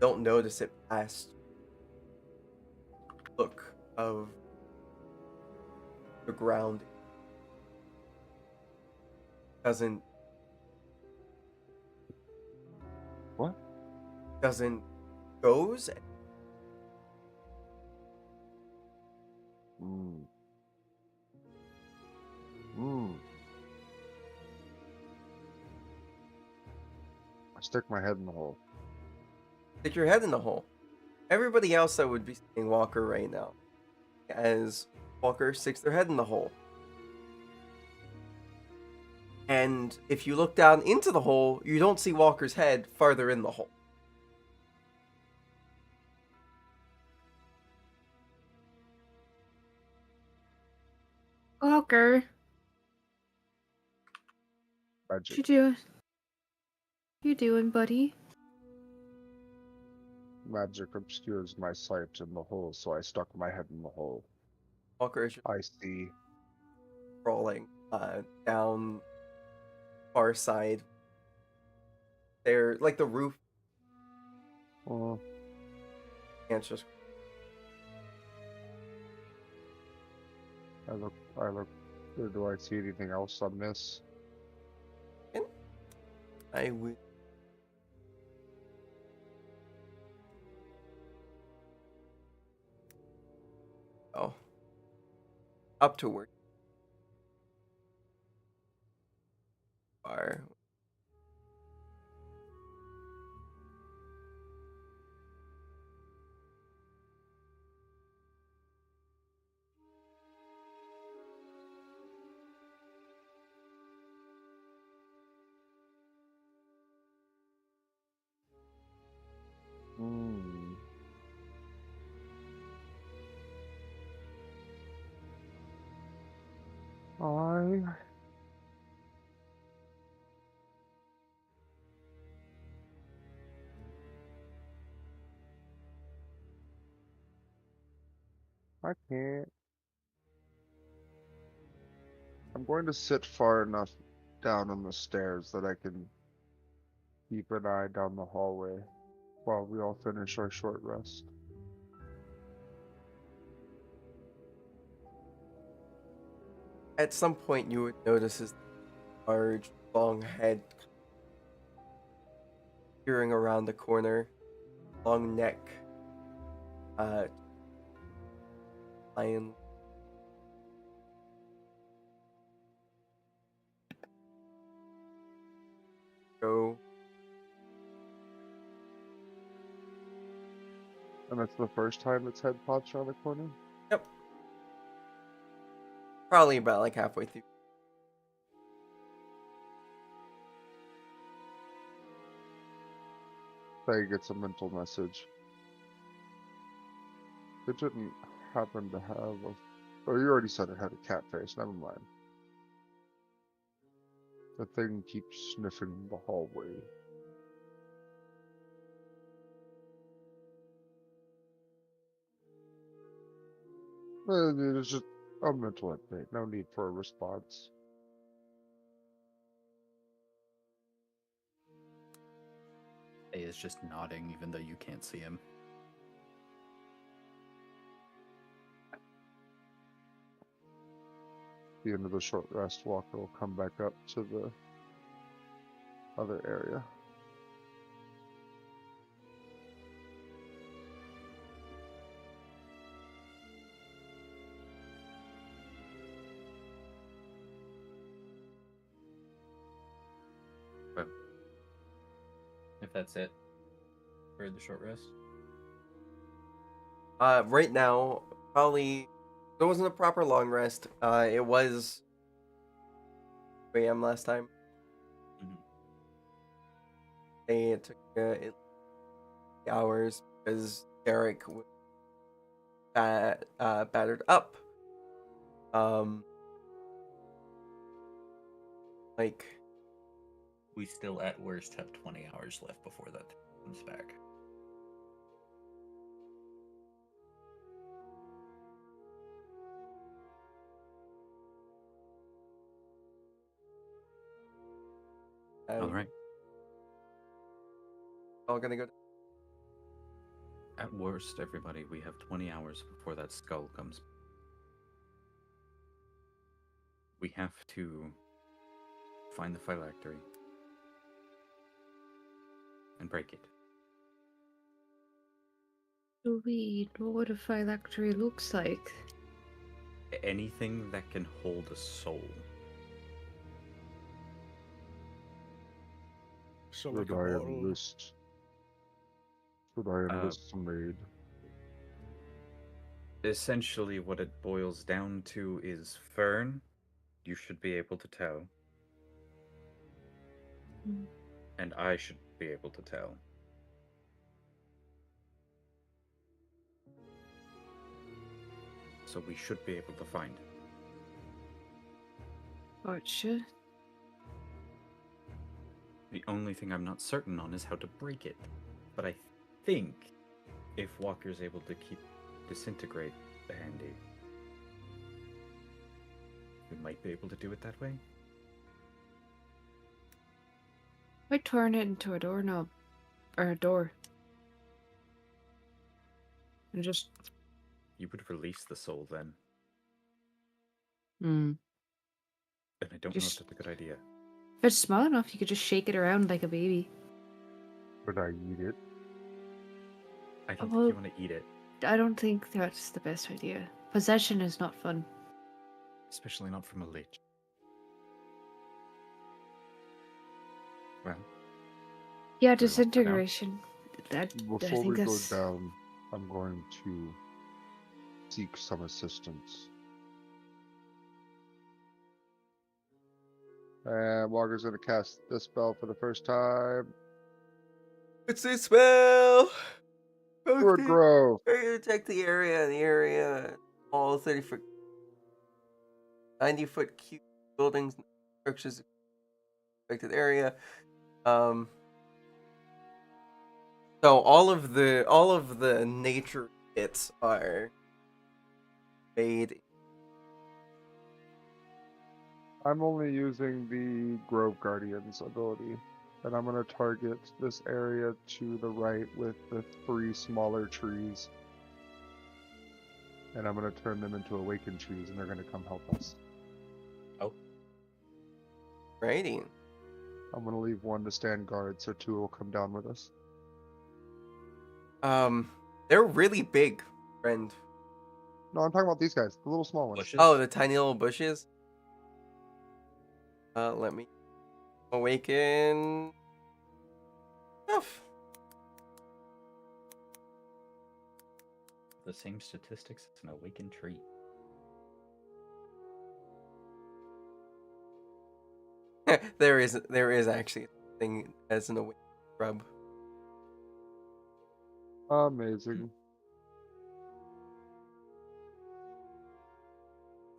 Don't notice it past look of the ground. Doesn't What? Doesn't goes. Mm. Mm. I stick my head in the hole. Stick your head in the hole. Everybody else that would be seeing Walker right now, as Walker sticks their head in the hole. And if you look down into the hole, you don't see Walker's head farther in the hole. Walker, what Magic. you doing? You doing, buddy? Magic obscures my sight in the hole, so I stuck my head in the hole. Walker is I see. crawling down far side, They're like the roof Well, can't just. I look. Do I see anything else on this? I would. Oh. Up to where you are. Hmm. I can't. I'm going to sit far enough down on the stairs that I can keep an eye down the hallway while we all finish our short rest. At some point, you would notice this large, long head peering around the corner, long neck, lion. Go. And that's the first time its head pops around the corner? Yep. Probably about like halfway through. They gets a mental message. It didn't happen to have a... Oh, you already said it had a cat face, never mind. The thing keeps sniffing the hallway. It's just a mental update, no need for a response. He is just nodding, even though you can't see him. The end of the short rest, Walker will come back up to the other area. If that's it for the short rest. Right now, probably there wasn't a proper long rest. It was 3 a.m. last time. Mhm. It took hours because Derek was battered up. Like We still at worst have 20 hours left before that comes back. All right. all gonna go. At worst, everybody, we have 20 hours before that skull comes. We have to find the phylactery and break it. Do we know what a phylactery looks like? Anything that can hold a soul. So Should like a I bottle. enlist? Should I enlist some aid? Essentially, what it boils down to is Fern. You should be able to tell. Mm. And I should be able to tell. So we should be able to find it. Gotcha. The only thing I'm not certain on is how to break it. But I think if Walker's able to keep disintegrate the handy, we might be able to do it that way. I turn it into a doorknob or a door, and just You would release the soul then, mm. and I don't know if Just that's a good idea. if it's small enough, you could just shake it around like a baby. Would I eat it? I don't Well, think you want to eat it, I don't think that's the best idea. Possession is not fun. especially not from a lich. Well, Yeah, we lock that down. disintegration. I Before think we go that's down, I'm going to seek some assistance. And Walker's gonna cast this spell for the first time. It's this spell. Word Okay. Grove. Protect the area. All 30-foot, 90-foot cube buildings, structures affected area. So all of the nature bits are made. I'm only using the Grove Guardian's ability. And I'm gonna target this area to the right with the 3 smaller trees. And I'm gonna turn them into awakened trees and they're gonna come help us. Righty. I'm gonna leave 1 to stand guard so 2 will come down with us. They're really big, friend. No, I'm talking about these guys, the little small ones. Bushes. Oh, the tiny little bushes. Let me awaken. Stuff. The same statistics as an awakened tree. there is actually a thing as an awakened shrub. Amazing.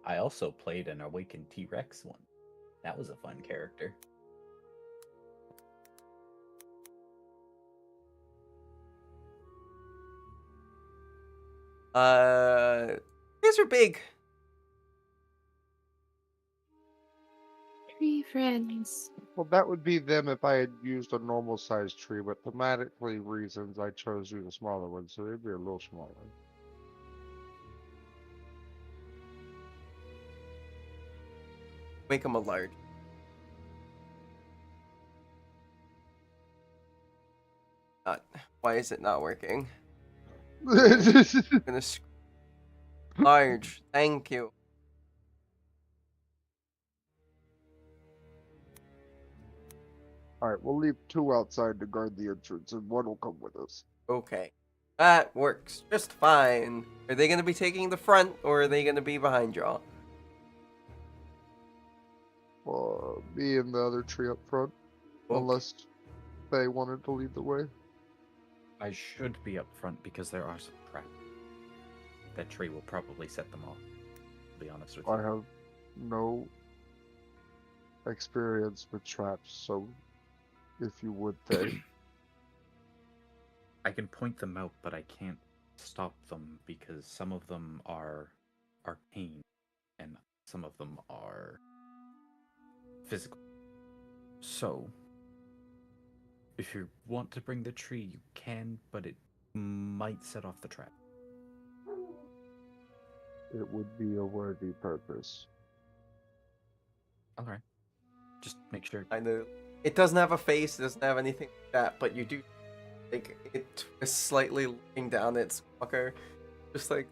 I also played an awakened T-Rex one. That was a fun character. These are big. tree friends. Well, that would be them if I had used a normal sized tree, but thematically reasons I chose to use a smaller one, so they'd be a little smaller. Make them a large. Why is it not working? I'm gonna large. Thank you. Alright, we'll leave 2 outside to guard the entrance, and 1 will come with us. Okay. That works just fine. Are they gonna be taking the front, or are they gonna be behind y'all? Me and the other tree up front, Okay. unless they wanted to lead the way. I should be up front because there are some traps. That tree will probably set them off. To be honest with you. I have no experience with traps, so if you would they. I can point them out, but I can't stop them because some of them are arcane and some of them are physical. So, if you want to bring the tree, you can, but it might set off the trap. It would be a worthy purpose. Alright. Just make sure. I know. It doesn't have a face, it doesn't have anything like that, but you do like it is slightly looking down its walker. Just like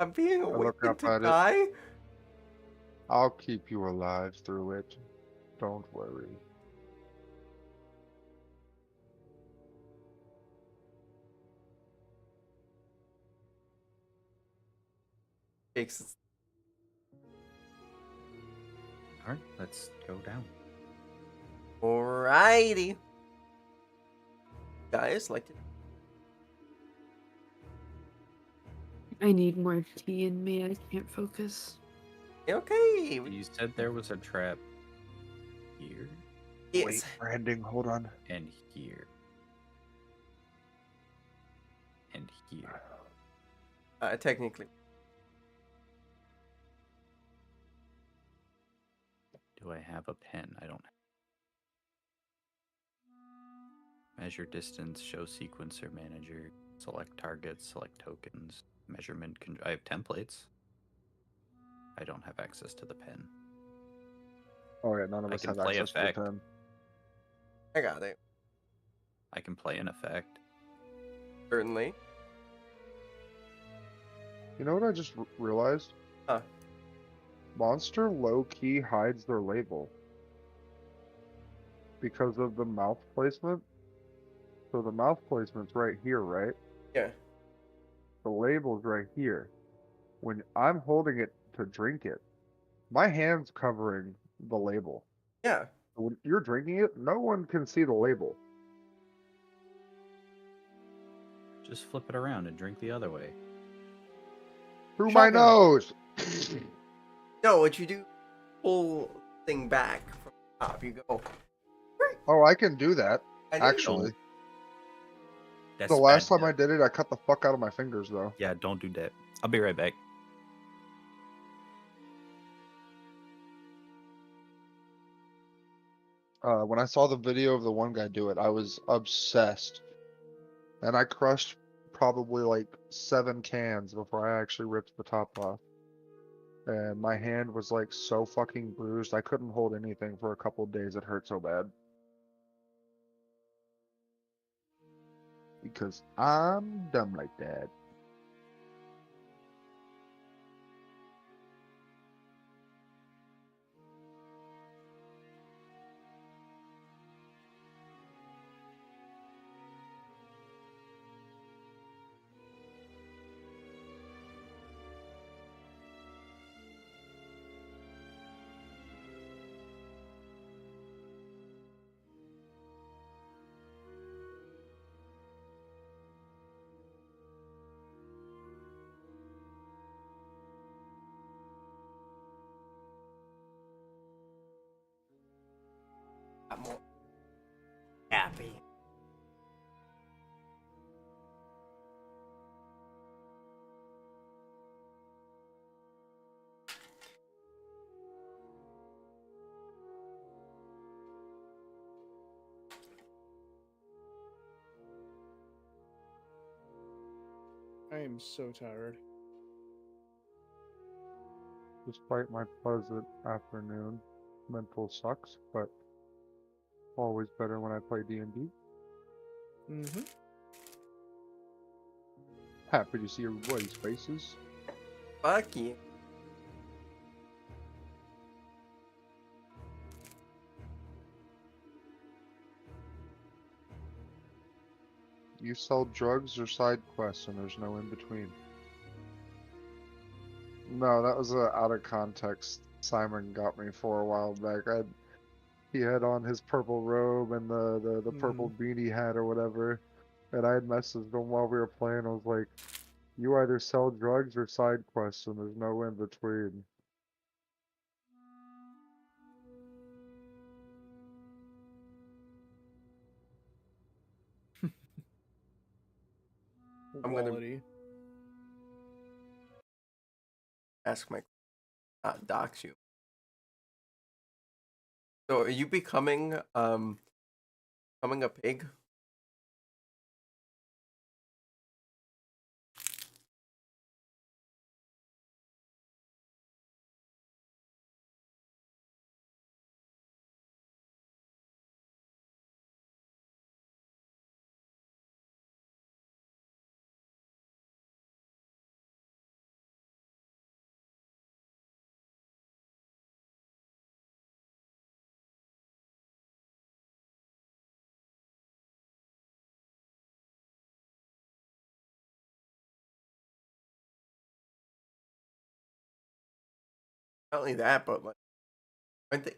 I'm being look awakened up to at it. die. I'll keep you alive through it. Don't worry. Takes Alright, let's go down. Alrighty. Guys, like it. I need more tea in me. I can't focus. Okay. You said there was a trap here Yes. Wait, branding, hold on. and here. And here. Technically. Do I have a pen? I don't. Measure distance, show sequencer manager, select targets, select tokens, measurement. I have templates. I don't have access to the pen. Oh yeah, none of I us can have play access to the effect. pen. I got it. I can play an effect. Certainly. You know what I just realized? Huh. Monster low-key hides their label because of the mouth placement. So the mouth placement's right here, right? Yeah. The label's right here. When I'm holding it to drink it, my hand's covering the label. Yeah. When you're drinking it, no one can see the label. Just flip it around and drink the other way. Through my Shotgun. nose! No, what you do, pull thing back from the top. You go. Oh, I can do that, I didn't actually. Don't. That's The last bad. time I did it, I cut the fuck out of my fingers, though. Yeah, don't do that. I'll be right back. When I saw the video of the one guy do it, I was obsessed. And I crushed probably like 7 cans before I actually ripped the top off. And my hand was like so fucking bruised, I couldn't hold anything for a couple days. It hurt so bad. Because I'm dumb like that. I'm more happy. I am so tired. Despite my pleasant afternoon, mental sucks, but always better when I play D&D. Mm-hmm. Happy to see everybody's faces. Fuck you. You sell drugs or side quests, and there's no in between. No, that was a out of context. Simon got me for a while back. He had on his purple robe and the purple beanie hat or whatever, and I had messaged him while we were playing. I was like, "You either sell drugs or side quests, and there's no in between." I'm gonna Quality. ask my dox you. So are you becoming a pig? Not only that, but like, aren't they?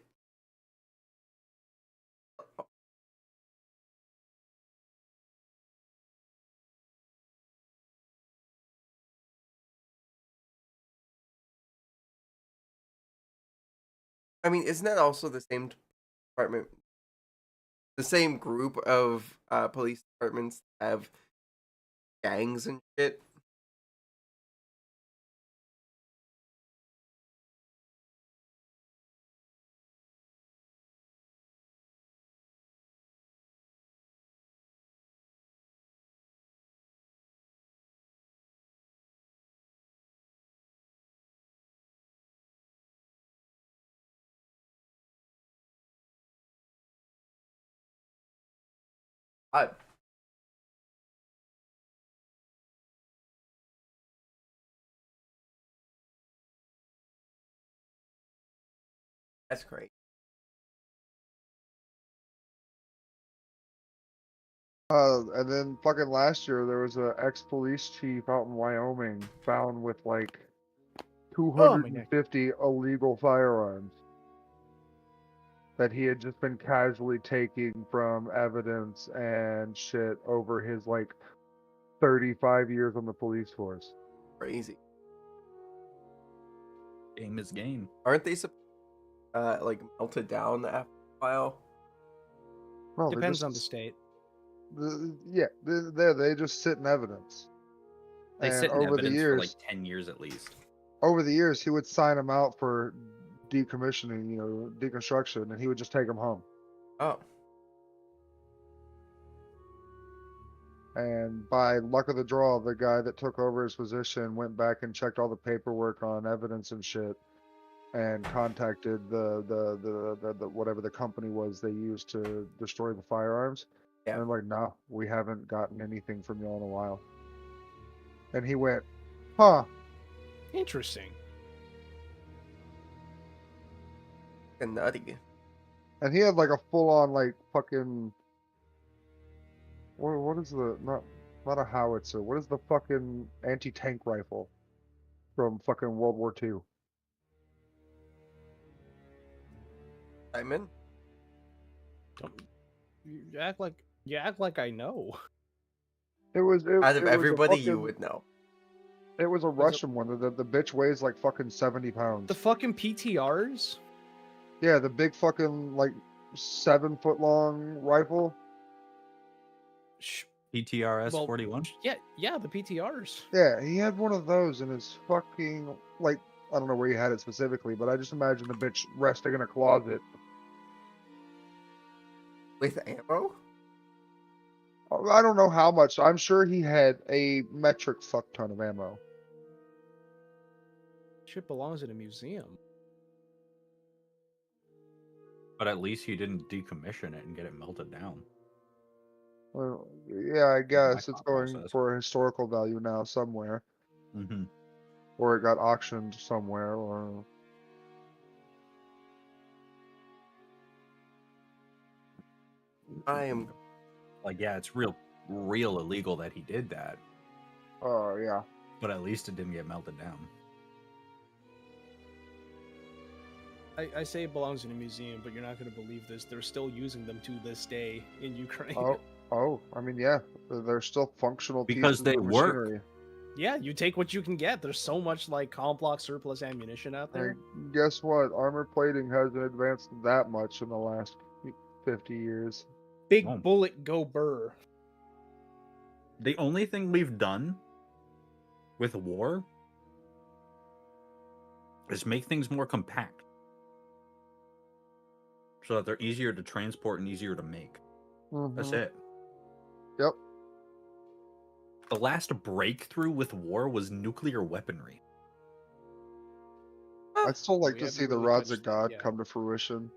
I mean, isn't that also the same department, the same group of police departments that have gangs and shit? I, that's great. And then fucking last year there was a ex-police chief out in Wyoming found with like Oh, my neck. 250 illegal firearms that he had just been casually taking from evidence and shit over his like 35 years on the police force. Crazy. Game is game. Aren't they like melted down after a while? No, Depends on the state. they just sit in evidence. They And sit in evidence for like 10 years at least. over the years, he would sign them out for decommissioning, deconstruction, and he would just take them home. Oh, And by luck of the draw, the guy that took over his position went back and checked all the paperwork on evidence and shit, and contacted the whatever the company was they used to destroy the firearms. Yeah. And they're like, no, we haven't gotten anything from y'all in a while. And he went, huh? Interesting. and nutty. And he had like a full on like fucking what is the not a howitzer? What is the fucking anti-tank rifle from fucking World War II? Simon? You act like I know. It was Out of it was a everybody, you fucking- would know. It was a Russian one. The bitch weighs like fucking 70 pounds. The fucking PTRs? Yeah, the big fucking like 7-foot long rifle. PTRS Well, 41. Yeah, the PTRs. Yeah, he had one of those in his fucking like I don't know where he had it specifically, but I just imagine the bitch resting in a closet. With ammo? I don't know how much. I'm sure he had a metric fuck ton of ammo. Shit belongs in a museum. But at least he didn't decommission it and get it melted down. Well, yeah, I guess it's thought going process. for a historical value now somewhere, Mm-hmm. or it got auctioned somewhere, or I am. Like, yeah, it's real illegal that he did that, oh yeah. but at least it didn't get melted down. I say it belongs in a museum, but you're not going to believe this. They're still using them to this day in Ukraine. Oh, I mean, yeah, they're still functional Because pieces they of work. machinery. Yeah, you take what you can get. There's so much like complex surplus ammunition out there. Like, guess what? Armor plating hasn't advanced that much in the last 50 years. Big Oh. bullet go burr. The only thing we've done with war is make things more compact so that they're easier to transport and easier to make. That's Mhm. it. Yep. The last breakthrough with war was nuclear weaponry. I'd still like We to haven't see the really rods touched of that God yet. come to fruition.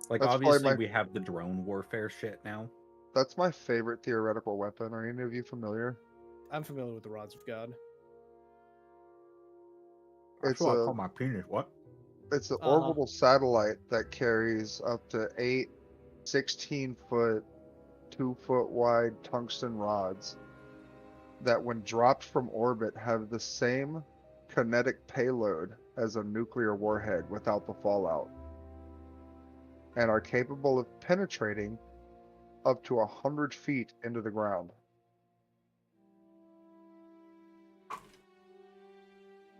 Like, That's probably obviously, my- we have the drone warfare shit now. That's my favorite theoretical weapon. Are any of you familiar? I'm familiar with the rods of God. It's what I a- call my penis. What? It's an Uh-huh. orbital satellite that carries up to 8 16-foot, 2-foot wide tungsten rods that, when dropped from orbit, have the same kinetic payload as a nuclear warhead without the fallout, and are capable of penetrating up to 100 feet into the ground.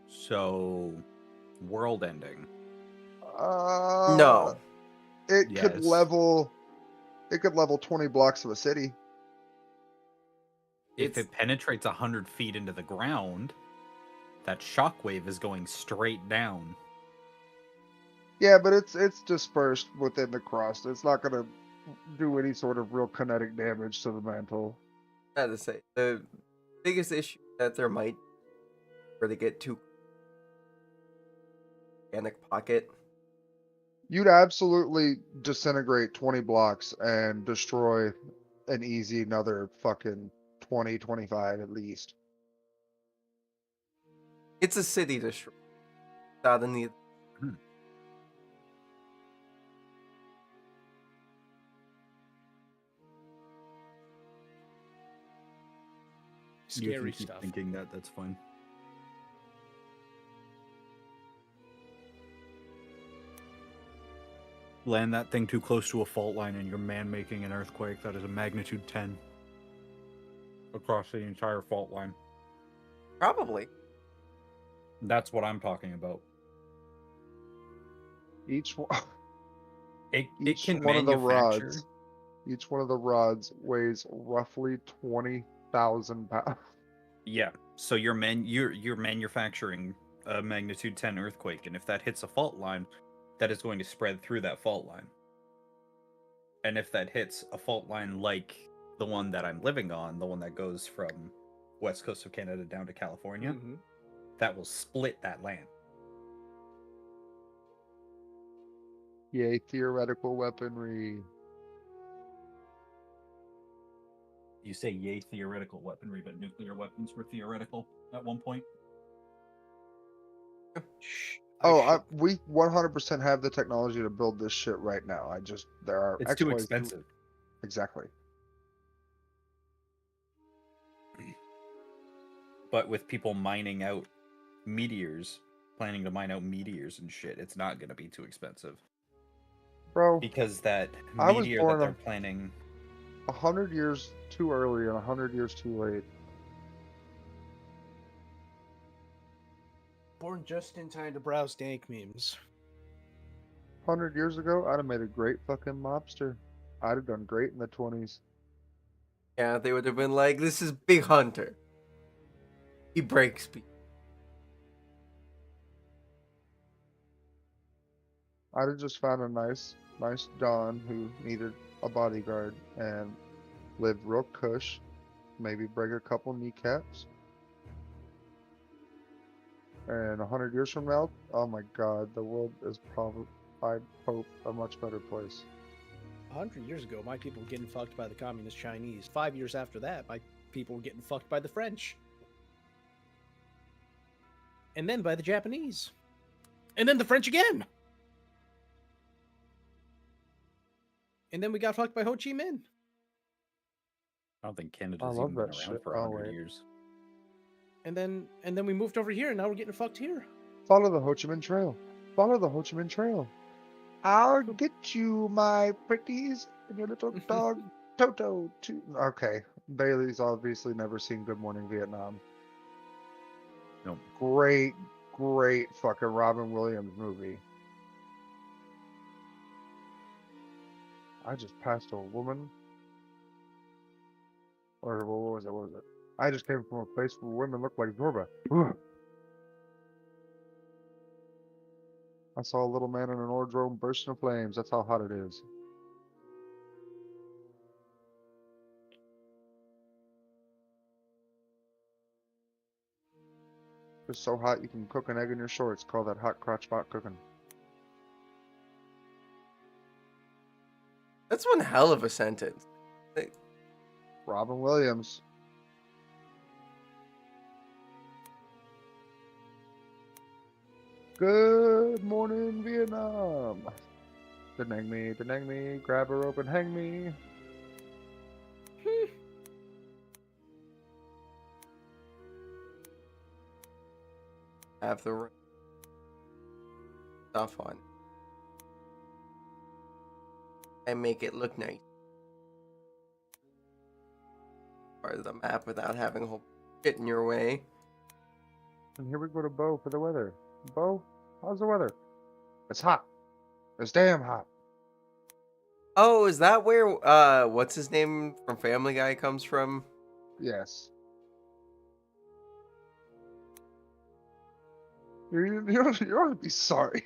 So, world ending. No. It could Yes. level. It could level 20 blocks of a city. If It's- it penetrates 100 feet into the ground, that shockwave is going straight down. Yeah, but it's dispersed within the crust. It's not gonna do any sort of real kinetic damage to the mantle. I had to say, the biggest issue that there might where they get too organic pocket. You'd absolutely disintegrate 20 blocks and destroy an easy another fucking 20, 25 at least. It's a city destroyer. Without any. You can Scary keep stuff. thinking that. That's fine. Land that thing too close to a fault line and you're man-making an earthquake that is a magnitude 10 across the entire fault line. Probably. That's what I'm talking about. Each one, It each can one of the manufacture. rods, each one of the rods weighs roughly 20,000 pounds. Yeah. So you're manufacturing a magnitude 10 earthquake, and if that hits a fault line, that is going to spread through that fault line. And if that hits a fault line like the one that I'm living on, the one that goes from west coast of Canada down to California, Mhm. that will split that land. Yay, theoretical weaponry. You say yay theoretical weaponry, but nuclear weapons were theoretical at one point. Shh, We 100% have the technology to build this shit right now. There are It's too XYZ expensive. Exactly. But with people mining out meteors, planning to mine out meteors and shit, it's not going to be too expensive. Bro, Because that I was meteor born that they're planning... 100 years too early and 100 years too late. Born just in time to browse dank memes. 100 years ago, I'd have made a great fucking mobster. I'd have done great in the 20s. Yeah, they would have been like, "This is Big Hunter. He breaks people." I'd have just found a nice Don who needed a bodyguard and lived real cush. Maybe break a couple kneecaps. And 100 years from now, oh my god, the world is probably, I hope, a much better place. 100 years ago, my people were getting fucked by the communist Chinese. 5 years after that, my people were getting fucked by the French. And then by the Japanese. And then the French again. And then we got fucked by Ho Chi Minh. I don't think I Canada's love even been that around shit. for Oh, 100 wait. years. And then we moved over here, and now we're getting fucked here. Follow the Ho Chi Minh Trail. Follow the Ho Chi Minh Trail. I'll get you, my pretties, and your little dog, Toto, too. Okay, Bailey's obviously never seen Good Morning Vietnam. Nope. Great fucking Robin Williams movie. I just passed a woman. Or what was it? I just came from a place where women look like Zorba. Ugh. I saw a little man in an orodrome burst into flames. That's how hot it is. It's so hot you can cook an egg in your shorts. Call that hot crotch pot cooking. That's one hell of a sentence. Robin Williams. Good morning, Vietnam. Denang me, grab a rope and hang me. Have the stuff on. And make it look nice. Part of the map without having a whole shit in your way. And here we go to Bo for the weather. Bo, how's the weather? It's hot. It's damn hot. Oh, is that where what's his name from Family Guy comes from? Yes. You ought to be sorry.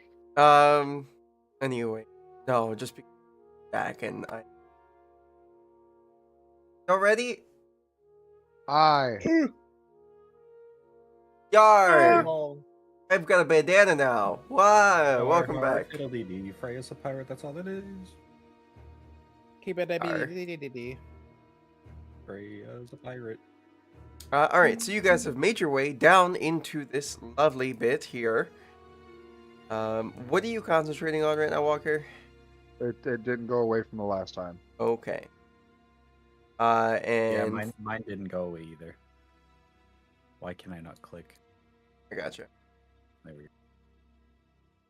Anyway. No, just be back and I already? Yar! Oh, I've got a bandana now. Wow, welcome back. It'll be Freya's a pirate, that's all it is. keep it Arr. baby. Freya's a pirate. Alright, so you guys have made your way down into this lovely bit here. What are you concentrating on right now, Walker? It didn't go away from the last time. Okay. Yeah, And mine didn't go away either. Why can I not click? I gotcha. There we go.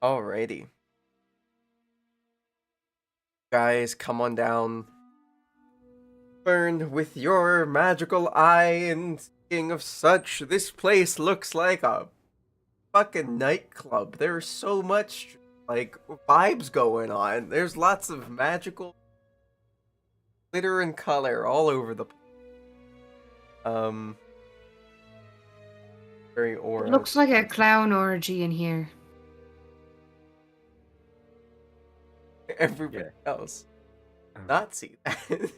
Alrighty. Guys, come on down. Burn with your magical eye, and speaking of such, this place looks like a fucking nightclub. There's so much, like, vibes going on. There's lots of magical glitter and color all over the place. Very aura. It looks like a clown orgy in here. Everybody else not see that.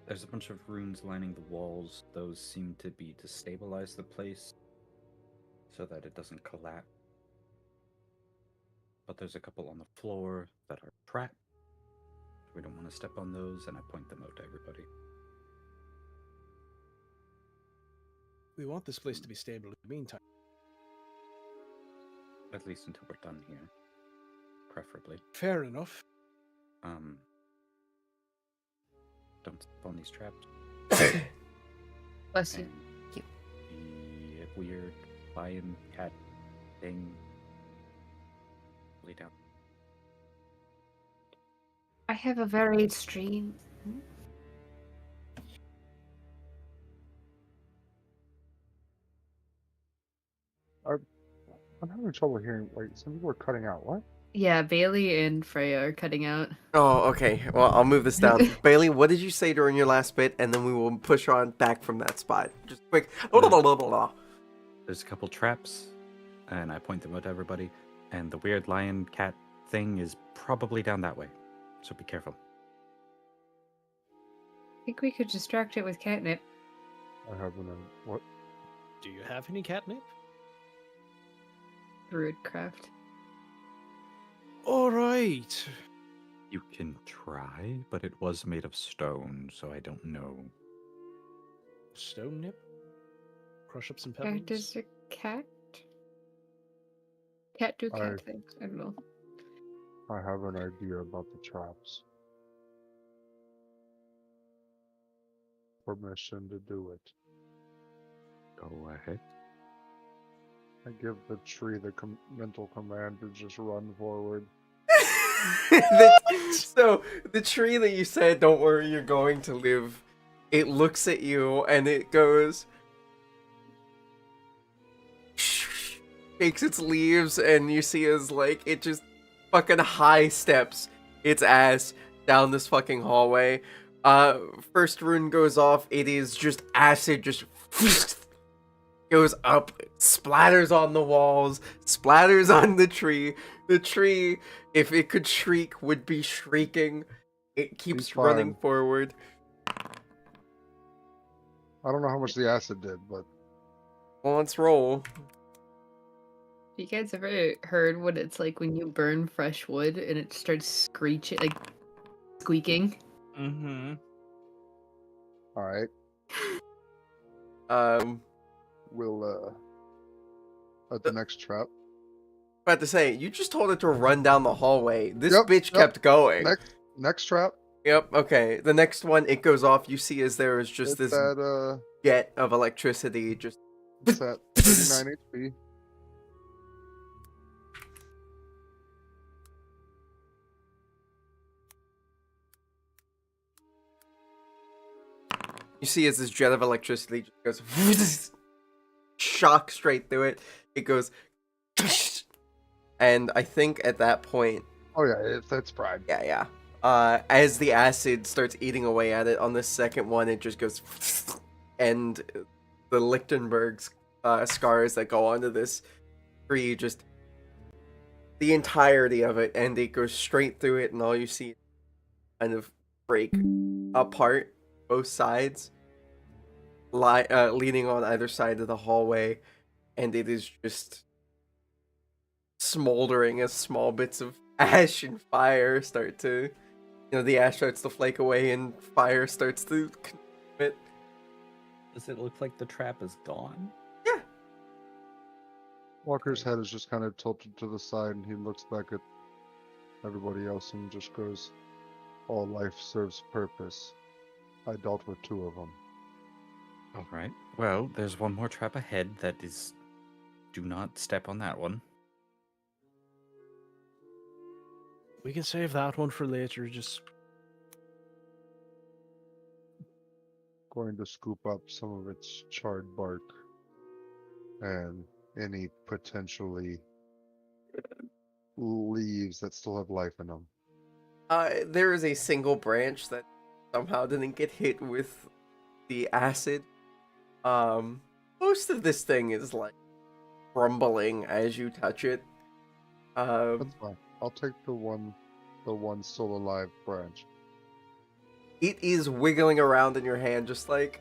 There's a bunch of runes lining the walls. Those seem to be to stabilize the place so that it doesn't collapse. But there's a couple on the floor that are trapped. We don't want to step on those, and I point them out to everybody. We want this place to be stable in the meantime. At least until we're done here. Preferably. Fair enough. Don't step on these traps. Bless you. And the weird lion cat thing lay down. I have a varied stream. I'm having trouble hearing. Like, some people are cutting out. What? Yeah, Bailey and Freya are cutting out. Oh, okay. Well, I'll move this down. Bailey, what did you say during your last bit? And then we will push on back from that spot. Just quick. There's a couple traps, and I point them out to everybody. And the weird lion cat thing is probably down that way, so be careful. I think we could distract it with catnip. I have an. What? Do you have any catnip? Druidcraft. All right. You can try, but it was made of stone, so I don't know. Stone nip? Crush up some pebbles? And does a cat? Cat do cat things? I don't know. I have an idea about the traps. Permission to do it. Go ahead. I give the tree the mental command to just run forward. So, the tree that you said, don't worry, you're going to live, it looks at you and it goes, shakes its leaves, and you see as, like, it just fucking high steps its ass down this fucking hallway. First rune goes off, it is just acid, just goes up, splatters on the walls, splatters on the tree. The tree, if it could shriek, would be shrieking. It keeps running forward. I don't know how much the acid did, but... Well, let's roll. You guys ever heard what it's like when you burn fresh wood and it starts screeching, like squeaking? Mm-hmm. Alright. We'll, at the next trap. About to say, you just told it to run down the hallway. This bitch kept going. Next trap. Yep, okay. The next one, it goes off. You see as there is just It's this at, jet of electricity just... it's at 39 HP. You see as this jet of electricity just goes... shock straight through it. It goes... And I think at that point... Oh yeah, it's pride. Yeah. As the acid starts eating away at it, on the second one, it just goes... And the Lichtenberg's scars that go onto this tree, just... The entirety of it, and it goes straight through it, and all you see kind of break apart, both sides, leaning on either side of the hallway, and it is just smoldering as small bits of ash and fire start to, the ash starts to flake away and fire starts to Does it look like the trap is gone? Yeah. Walker's head is just kind of tilted to the side, and he looks back at everybody else and just goes, "All life serves purpose. I dealt with 2 of them." All right. Well, there's one more trap ahead that is. Do not step on that one. We can save that one for later. Just Going to scoop up some of its charred bark and any potentially leaves that still have life in them. There is a single branch that somehow didn't get hit with the acid. Most of this thing is like crumbling as you touch it. That's fine. I'll take the one still alive branch. It is wiggling around in your hand, just like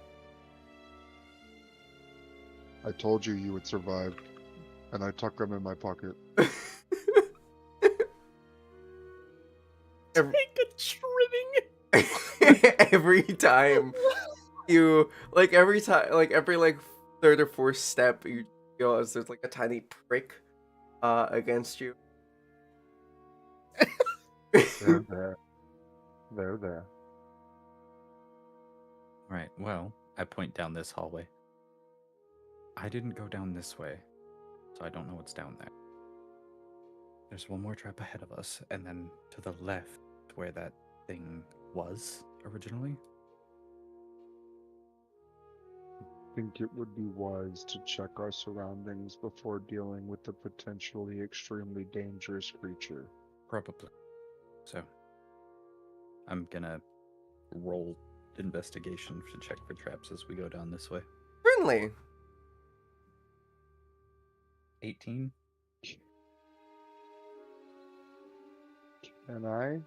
I told you you would survive, and I tuck them in my pocket. every, take a trimming. every time you every third or fourth step you realize there's like a tiny prick against you. They're there. They're there. Right. Well, I point down this hallway. I didn't go down this way, so I don't know what's down there. There's one more trap ahead of us, and then to the left, where that thing was originally. I think it would be wise to check our surroundings before dealing with the potentially extremely dangerous creature. Probably. So, I'm gonna roll investigation to check for traps as we go down this way. Certainly. 18. Can I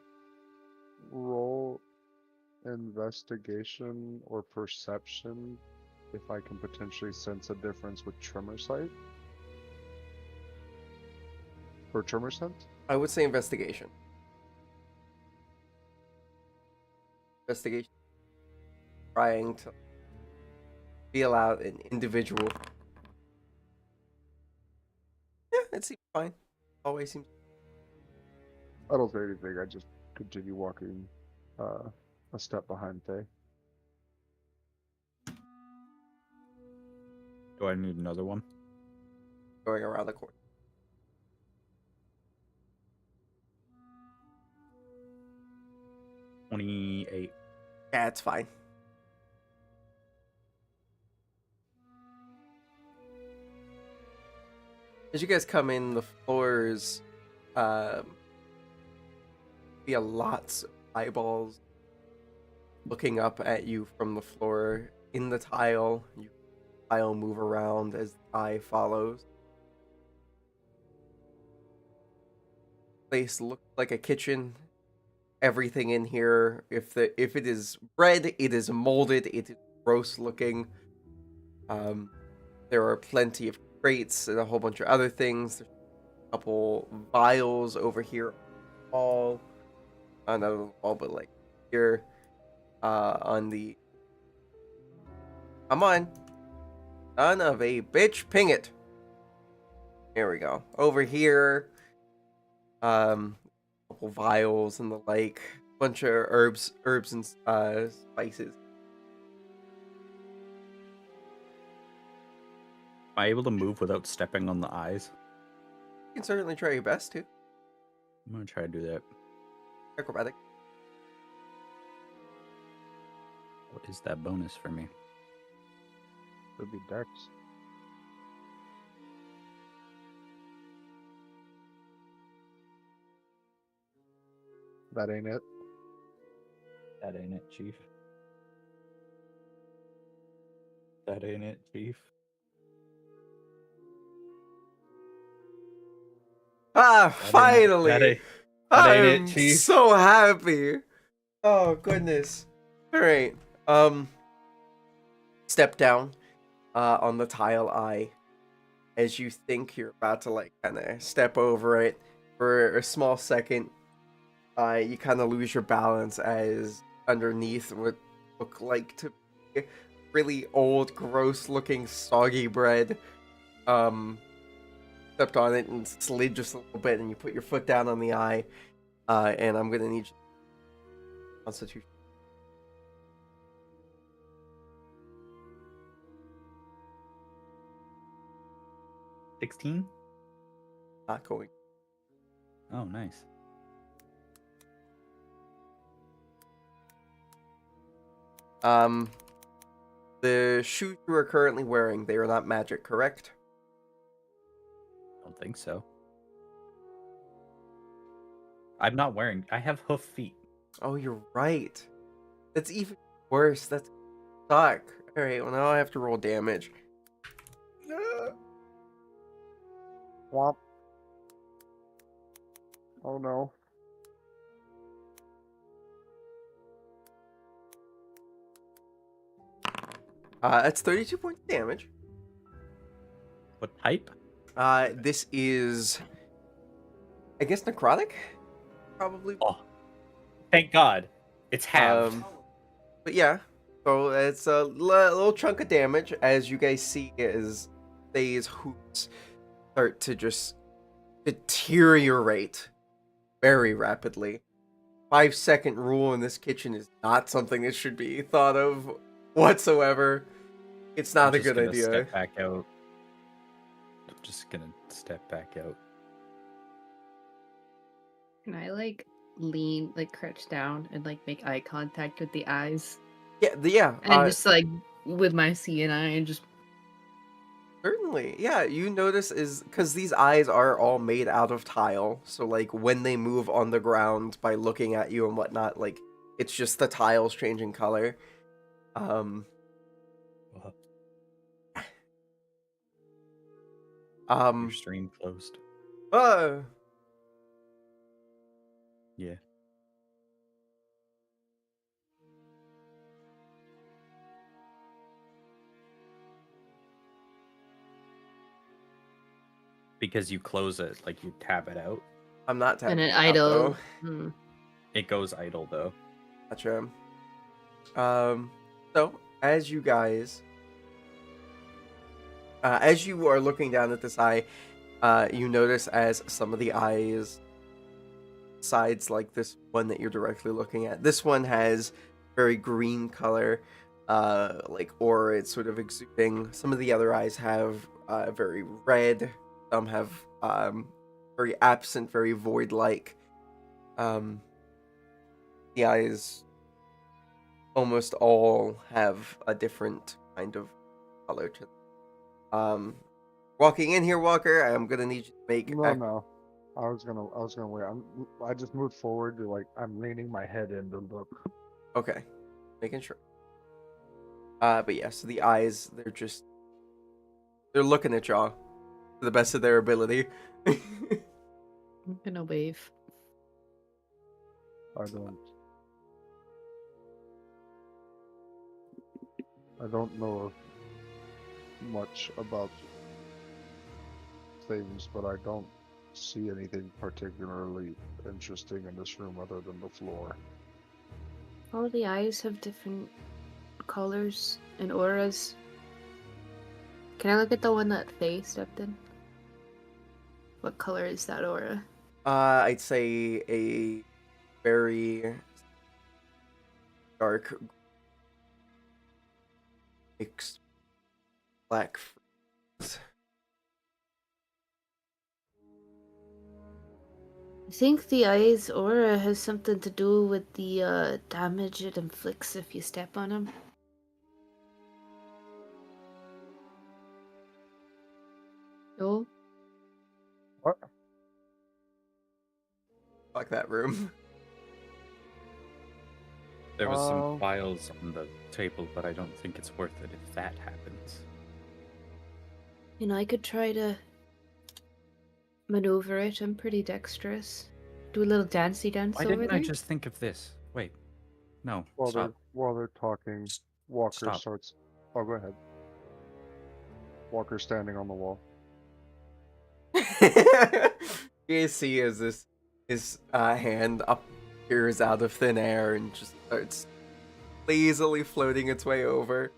roll investigation or perception if I can potentially sense a difference with tremor sight? Or tremor sense? I would say investigation. Investigation. Trying to feel out an individual. Yeah, it seems fine. Always seems. I don't say anything, I just continue walking a step behind Faye. Do I need another one? Going around the corner. $28. Yeah, it's fine. As you guys come in, the floors feel lots of eyeballs looking up at you from the floor. In the tile, tile move around as the eye follows. Place looks like a kitchen. Everything in here, if it is bread, it is molded. It is gross looking. There are plenty of crates and a whole bunch of other things. There's a couple vials over here, all not on the wall, but like here, on the. Come on, son of a bitch, ping it. Here we go. Over here, couple vials and the like, bunch of herbs and spices. Am I able to move without stepping on the eyes? You can certainly try your best to. I'm gonna try to do that. Acrobatic. What is that bonus for me? Could be Dex. That ain't it. That ain't it, Chief. That ain't it, Chief. Ah, finally! That ain't I'm it, Chief. so happy. Oh goodness. All right. Step down on the tile eye as you think you're about to like kind of step over it for a small second. You kind of lose your balance as underneath what look like to be really old, gross-looking, soggy bread. Stepped on it and slid just a little bit, and you put your foot down on the eye. And I'm gonna need you. Constitution. 16? Not going. Oh, nice. The shoes you are currently wearing, they are not magic, correct? Don't think so. I'm not wearing. I have hoof feet. Oh, you're right. That's even worse. That's suck. Alright, well now I have to roll damage. Womp. Oh no. That's 32 points of damage. What type? This is, I guess, necrotic? Probably. Oh, thank God. It's halved. But yeah, so it's a little chunk of damage, as you guys see as Thay's hoops start to just deteriorate very rapidly. 5-second rule in this kitchen is not something that should be thought of whatsoever. It's not a good idea. Step back out. I'm just gonna step back out. Can I like lean, like crouch down and like make eye contact with the eyes? Yeah. And just like with my seeing eye and just Certainly. Yeah, you notice is because these eyes are all made out of tile. So, like, when they move on the ground by looking at you and whatnot, like, it's just the tiles changing color. Uh, Your stream closed. Uh, Yeah. Because you close it, like you tab it out. I'm not and tapping an it out, idol. though. Hmm. It goes idle though. Gotcha. So, as you guys... as you are looking down at this eye, you notice as some of the eyes... sides like this one that you're directly looking at. This one has very green color, like aura. It's sort of exuding. Some of the other eyes have very red. Some have very absent, very void-like. The eyes almost all have a different kind of color to them. Walking in here, Walker, I'm gonna need you to make. No. I was gonna wait. I just moved forward to like I'm leaning my head in to look. Okay, making sure. But yeah, so the eyes, they're looking at y'all to the best of their ability. I'm gonna wave. I don't know much about things, but I don't see anything particularly interesting in this room other than the floor. All the eyes have different colors and auras. Can I look at the one that Faye stepped in? What color is that aura? I'd say a very dark mixed black. I think the eye's aura has something to do with the damage it inflicts if you step on him. No? What? Fuck that room. There was some files on the table, but I don't think it's worth it if that happens. You know, I could try to maneuver it. I'm pretty dexterous. Do a little dancey dance Why over didn't there. I just think of this? Wait. No. While Stop. they're talking, Walker Stop. starts. Oh, go ahead. Walker's standing on the wall. You see as his hand appears out of thin air and just starts lazily floating its way over.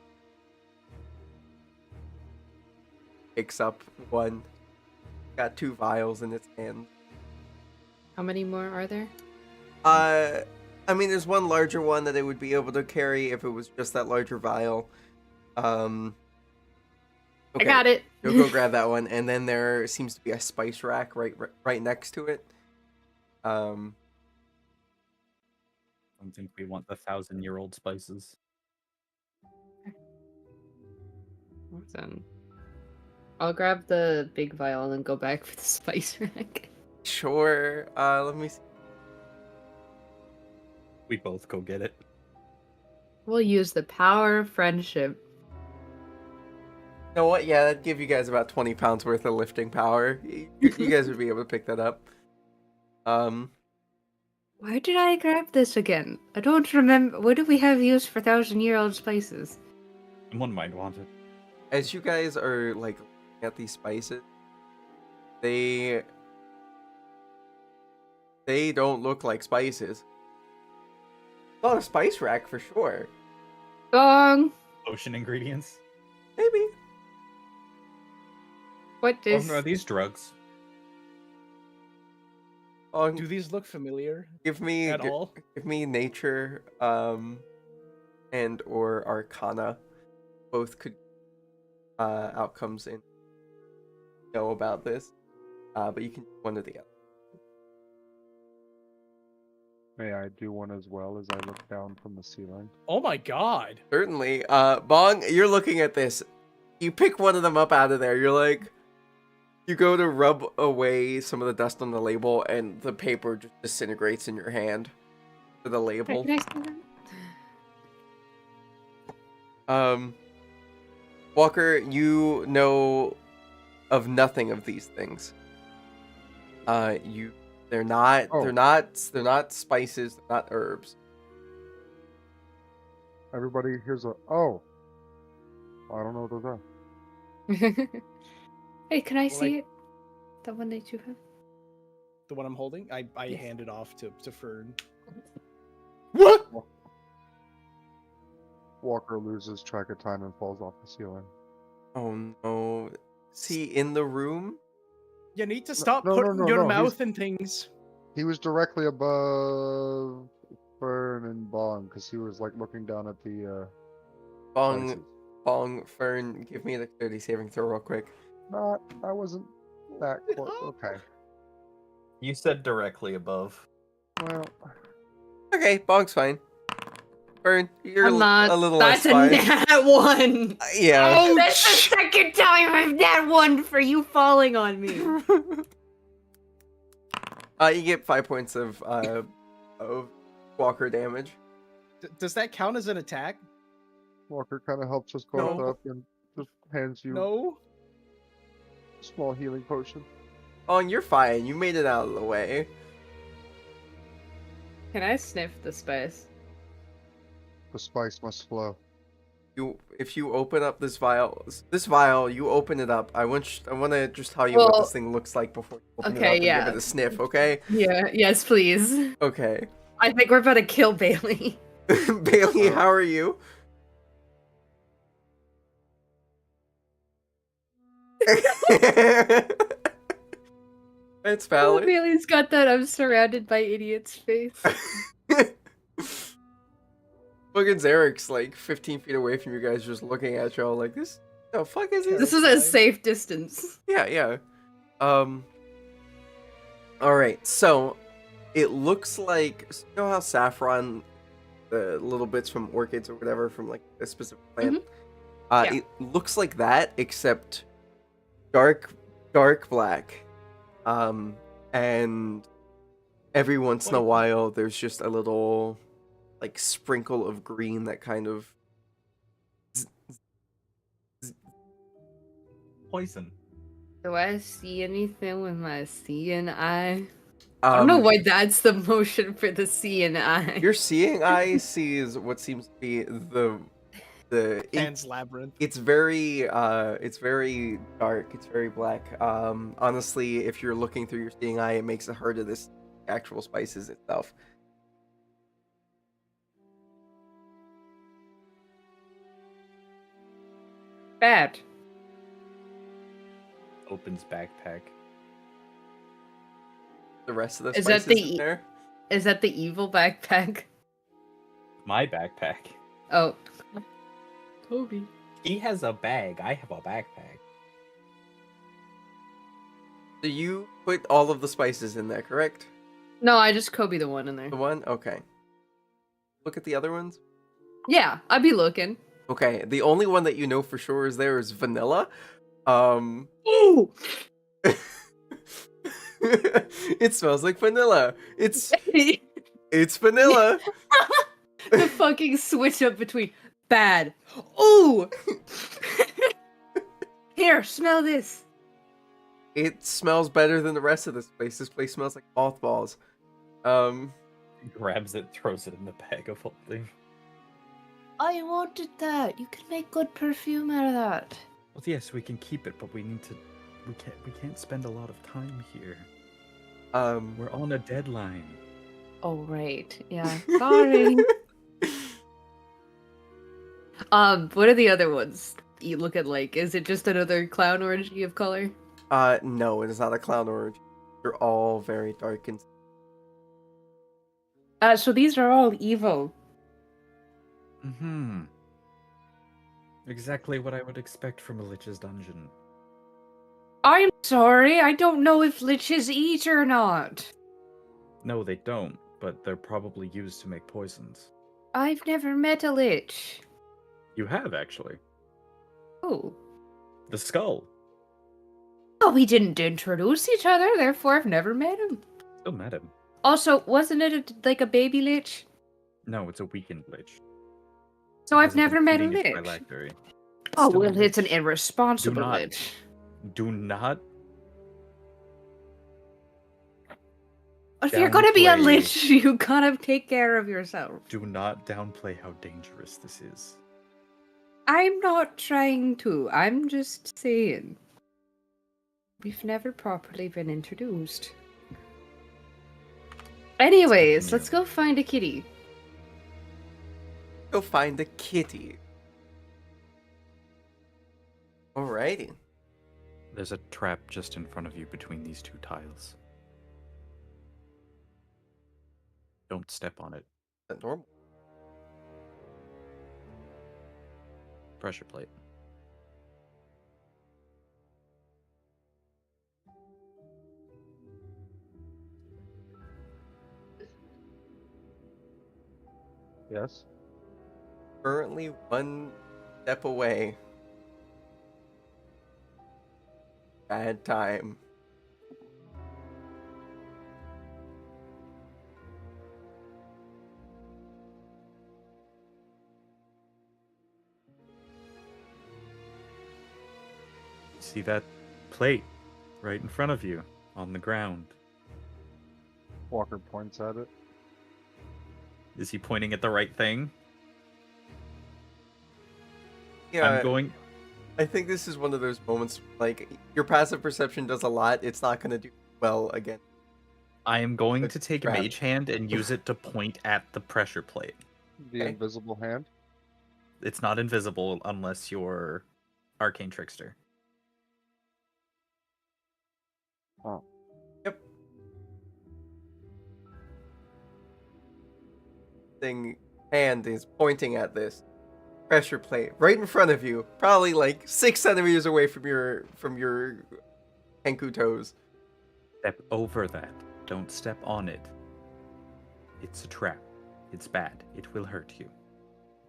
picks up one. Got 2 vials in its hand. How many more are there? I mean, there's one larger one that it would be able to carry if it was just that larger vial. Okay. I got it. You'll go grab that one, and then there seems to be a spice rack right next to it. I don't think we want the 1,000-year-old spices. Awesome. I'll grab the big vial and then go back for the spice rack. Sure. Let me see. We both go get it. We'll use the power of friendship. You know what? Yeah, that'd give you guys about 20 pounds worth of lifting power. You guys would be able to pick that up. Why did I grab this again? I don't remember. What do we have used for 1,000-year-old spices? Someone might want it. As you guys are like looking at these spices, they don't look like spices. Not a spice rack for sure. Bong! Ocean ingredients? Maybe. What is... Oh, no, are these drugs? Do these look familiar Give me at all? Give me nature, and or arcana. Both could outcomes in know about this. But you can do one or the other. May I do one as well as I look down from the ceiling? Oh my god. Certainly. Bong, you're looking at this. You pick one of them up out of there. You're like, you go to rub away some of the dust on the label, and the paper just disintegrates in your hand for the label. Can I see that? Walker, you know of nothing of these things. They're not spices, they're not herbs. Everybody, here's a... Oh! I don't know what those are. Hey, can I Well, see it? The one that you have? The one I'm holding? I Yes. hand it off to Fern. What? Walker loses track of time and falls off the ceiling. Oh no. Is he in the room? You need to stop no, putting no, your no, mouth in things. He was directly above Fern and Bong because he was like looking down at the Bong, spices. Bong, Fern, give me the 30 saving throw real quick. I wasn't that close. Okay. You said directly above. Well, Okay, Bong's fine. Fern, you're I'm not. a little That's less a fine. nat one! Yeah. That's the second time I've nat one for you falling on me. You get 5 points of Walker damage. Does that count as an attack? Walker kind of helps us both No. up and just hands you No? a small healing potion. Oh, and you're fine. You made it out of the way. Can I sniff the spice? The spice must flow. If you open up this vial, you open it up. I want to just tell you what Well, this thing looks like before you open it okay, up and yeah. give it a sniff, okay? Yeah, yes, please. Okay. I think we're about to kill Bailey. Bailey, how are you? It's Oh, valid. Bailey's got that I'm surrounded by idiots face. Fucking Zarek's like 15 feet away from you guys, just looking at y'all like this. The fuck is this? This is a safe distance. Yeah. All right. So it looks like, so you know how saffron, the little bits from orchids or whatever from like a specific plant. Yeah. It looks like that, except dark black. And every once in a while, there's just a little like sprinkle of green that kind of. Poison. Do I see anything with my seeing eye? I don't know Um, why that's the motion for the seeing eye. Your seeing eye sees what seems to be the Pan's Labyrinth. it's very dark, it's very black. Honestly, if you're looking through your seeing eye, it makes it harder this actual spices itself. Bad. opens backpack. The rest of the Is that spices the in there. Is that the evil backpack? My backpack. Oh. Toby. He has a bag. I have a backpack. So you put all of the spices in there, correct? No, I just Kobe the one in there. The one? Okay. Look at the other ones. Yeah, I'd be looking. Okay, the only one that you know for sure is there is vanilla. Ooh! It smells like vanilla. It's vanilla. The fucking switch up between bad. Ooh! Here, smell this. It smells better than the rest of this place. This place smells like mothballs. He grabs it, throws it in the bag of holding. I wanted that. You can make good perfume out of that. Well, yes, we can keep it, but we need to. We can't spend a lot of time here. We're on a deadline. Oh right, yeah. Sorry. What are the other ones you look at like? Is it just another clown orgy of color? No, it is not a clown orange. They're all very dark and So these are all evil. Mm-hmm. Exactly what I would expect from a Lich's dungeon. I'm sorry, I don't know if liches eat or not. No, they don't, but they're probably used to make poisons. I've never met a lich. You have, actually. Oh. The skull. Oh, we didn't introduce each other, therefore I've never met him. Still met him. Also, wasn't it like a baby lich? No, it's a weakened Lich. So It I've hasn't never been met a feeding its lich. phylactery. Oh, Still a well, it's an lich. irresponsible Do not- lich. Do not. If you're gonna be a downplay- lich, you gotta take care of yourself. Do not downplay how dangerous this is. I'm not trying to. I'm just saying. We've never properly been introduced. Anyways, let's go find a kitty. go find a kitty. Alrighty. There's a trap just in front of you between these two tiles. Don't step on it. Is that normal? Pressure plate. Yes. Currently one step away. Bad time. See that plate right in front of you on the ground? Walker points at it. Is he pointing at the right thing? Yeah, I'm going. I think this is one of those moments, like, your passive perception does a lot, it's not going to do well again. I am going The to take a trap. mage hand and use it to point at the pressure plate. The Okay. invisible hand. It's not invisible unless you're arcane trickster. Oh. Yep. Thing hand is pointing at this pressure plate right in front of you, probably like 6 centimeters away from your Henku toes. Step over that. Don't step on it. It's a trap. It's bad. It will hurt you.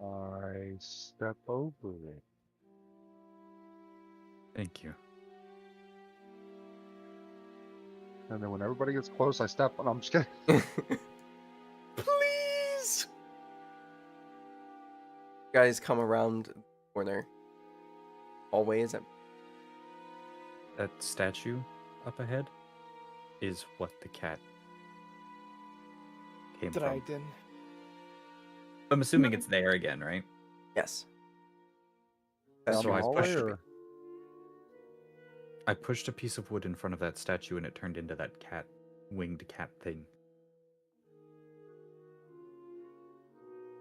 I step over it. Thank you. And then when everybody gets close, I step on. I'm just kidding. Please. Guys come around the corner. Always. That statue up ahead is what the cat came from. Dragon. I'm assuming it's there again, right? Yes. Down So the I hallway, pushed or- I pushed a piece of wood in front of that statue and it turned into that cat, winged cat thing.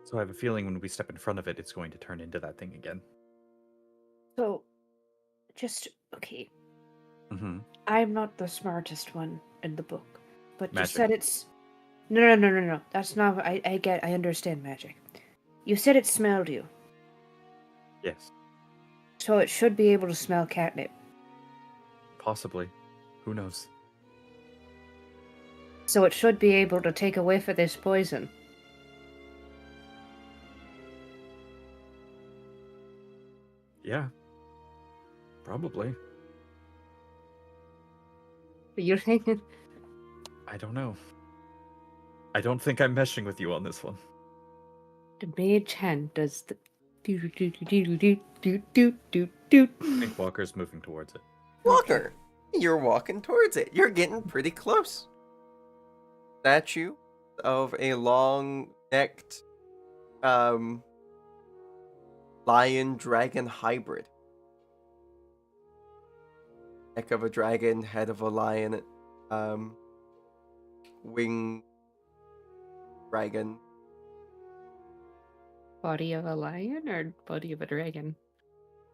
So I have a feeling when we step in front of it, it's going to turn into that thing again. So, just okay. Mm-hmm. I'm not the smartest one in the book, but Magic. you said it's. No. That's not. I understand magic. You said it smelled you, Yes, so it should be able to smell catnip. possibly. Who knows? So it should be able to take a whiff of this poison. Yeah, probably. But you're thinking. I don't know. I don't think I'm meshing with you on this one. The mage hand does the. Do. I think Walker's moving towards it. Walker, you're walking towards it. You're getting pretty close. Statue of a long-necked lion dragon hybrid. Neck of a dragon, head of a lion, wing dragon. Body of a lion or body of a dragon?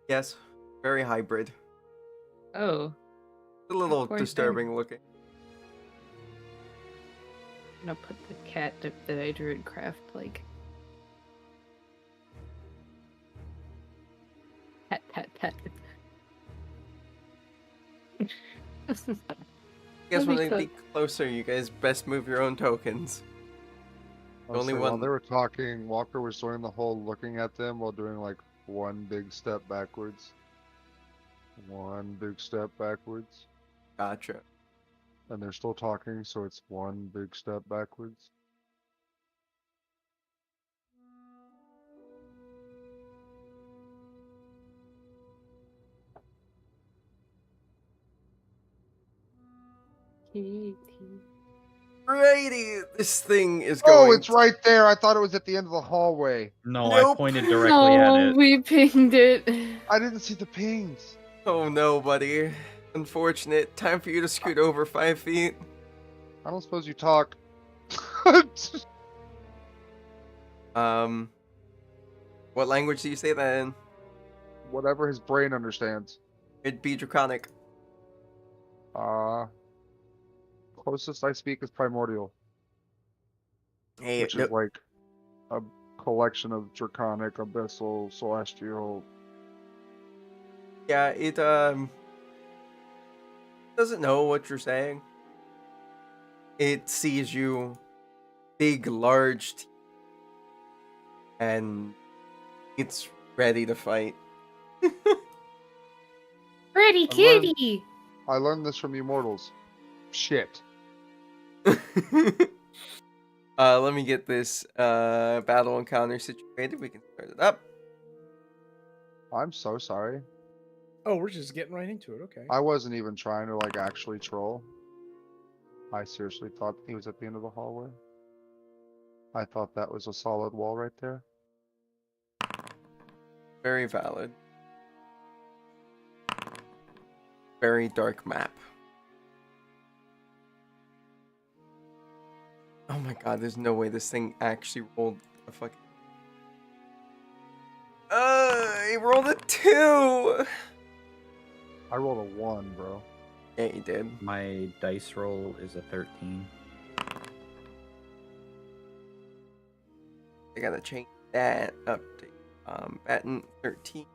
Yes, very hybrid. Oh. A little Of course, disturbing looking. I'm gonna put the cat that I drew in craft like. Pat. I guess when they Let me be closer, you guys best move your own tokens. Only Honestly, while one- they were talking, Walker was doing the whole looking at them while doing like one big step backwards. One big step backwards. Gotcha. And they're still talking, so it's one big step backwards. Righty, this thing is going. Oh, it's right there. I thought it was at the end of the hallway. No, Nope. I pointed directly at No, it. we pinged it. I didn't see the pings. Oh no, buddy. Unfortunate. Time for you to scoot over 5 feet. I don't suppose you talk. What language do you say that in? Whatever his brain understands. It'd be Draconic. Closest I speak is Primordial, Hey, which is like a collection of Draconic, Abyssal, Celestial. yeah, it doesn't know what you're saying. It sees you, big, large, and it's ready to fight. Pretty kitty. I learned this from you mortals. Shit. Let me get this battle encounter situated. We can start it up. I'm so sorry. Oh, we're just getting right into it. Okay. I wasn't even trying to like actually troll. I seriously thought he was at the end of the hallway. I thought that was a solid wall right there. Very valid. Very dark map. Oh my god, there's no way this thing actually rolled a fucking... he rolled a 2! I rolled a 1, bro. Yeah, he did. My dice roll is a 13. I gotta change that up to batten 13.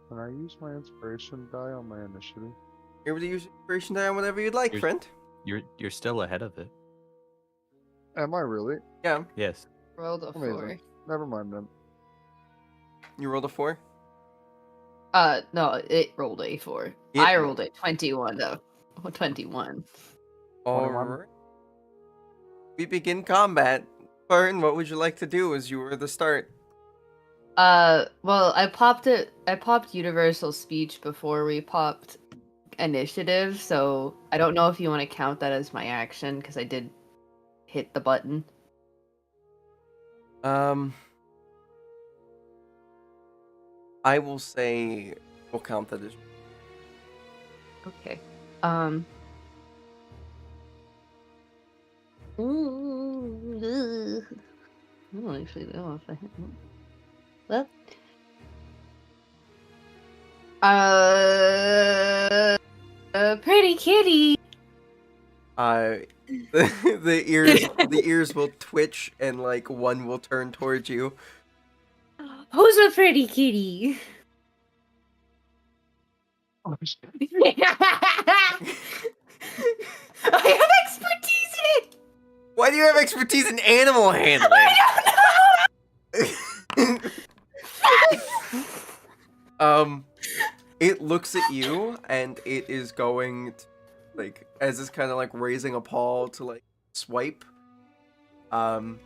Can I use my inspiration die on my initiative? You're able to use inspiration die on whatever you'd like, Here's- friend. You're still ahead of it. Am I really? Yeah, Yes. Rolled a 4. Amazing. Never mind then. you rolled a 4. No, it rolled a 4. It I rolled- rolled a 21 though. 21. Alright. We begin combat. Burn, what would you like to do as you were the start? Well, I popped universal speech before we popped initiative, so I don't know if you want to count that as my action because I did hit the button. I will say we'll count that as... Okay. I don't actually know if I hit one. Well. Pretty kitty. The ears will twitch and like one will turn towards you. Who's a pretty kitty? Oh, shit. I have expertise in it. Why do you have expertise in animal handling? I It looks at you and it is going to, like, as it's kind of like raising a paw to like swipe. You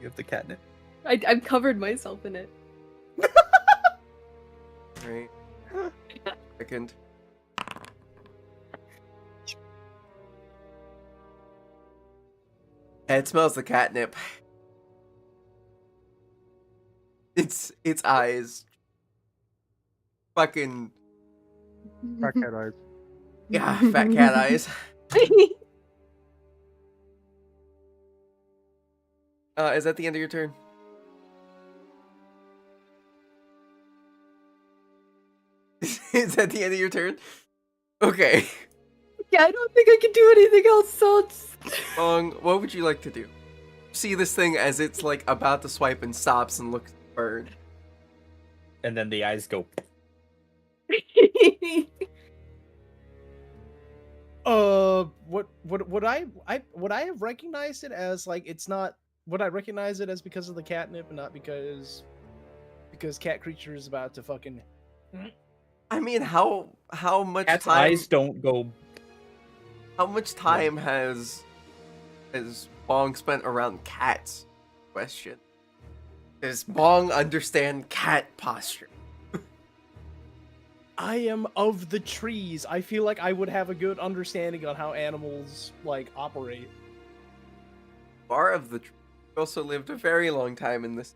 have the catnip. I've covered myself in it. Right. Second. It smells the catnip. Its eyes. Fucking Fat cat eyes. yeah, fat cat eyes. Is that the end of your turn? Is that the end of your turn? Okay. Yeah, I don't think I can do anything else, so it's... What would you like to do? See this thing as it's like about to swipe and stops and looks at the bird. And then the eyes go. Would I have recognized it as like it's not? Would I recognize it as because of the catnip and not because cat creature is about to fucking? I mean, how much Cat's time? eyes don't go. How much time has Bong spent around cats? Question. Does Bong understand cat posture? I am of the trees. I feel like I would have a good understanding on how animals like operate. Bar of the tree. Also lived a very long time in this.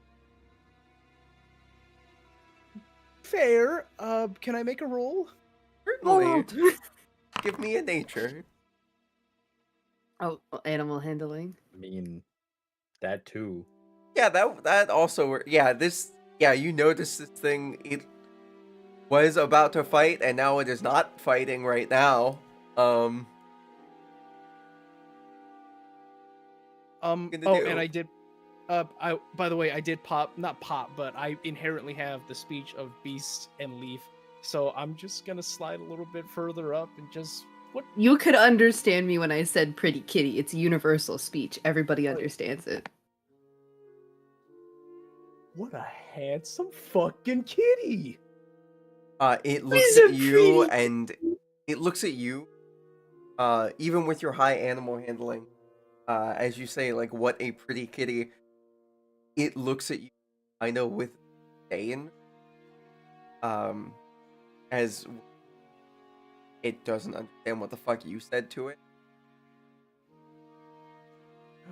Fair. Can I make a roll? Certainly. Give me a nature. Oh, animal handling. I mean, that too. Yeah, that also. Yeah, you notice this thing. It was about to fight, and now it is not fighting right now. Oh, do? and I did. By the way, I did not pop, but I inherently have the speech of beast and leaf. So I'm just gonna slide a little bit further up and just what? You could understand me when I said pretty kitty. It's universal speech. Everybody understands it. What a handsome fucking kitty! It looks He's a at you, pretty- and it looks at you. Even with your high animal handling, as you say, like, what a pretty kitty. It looks at you, I know, with disdain. As it doesn't understand what the fuck you said to it.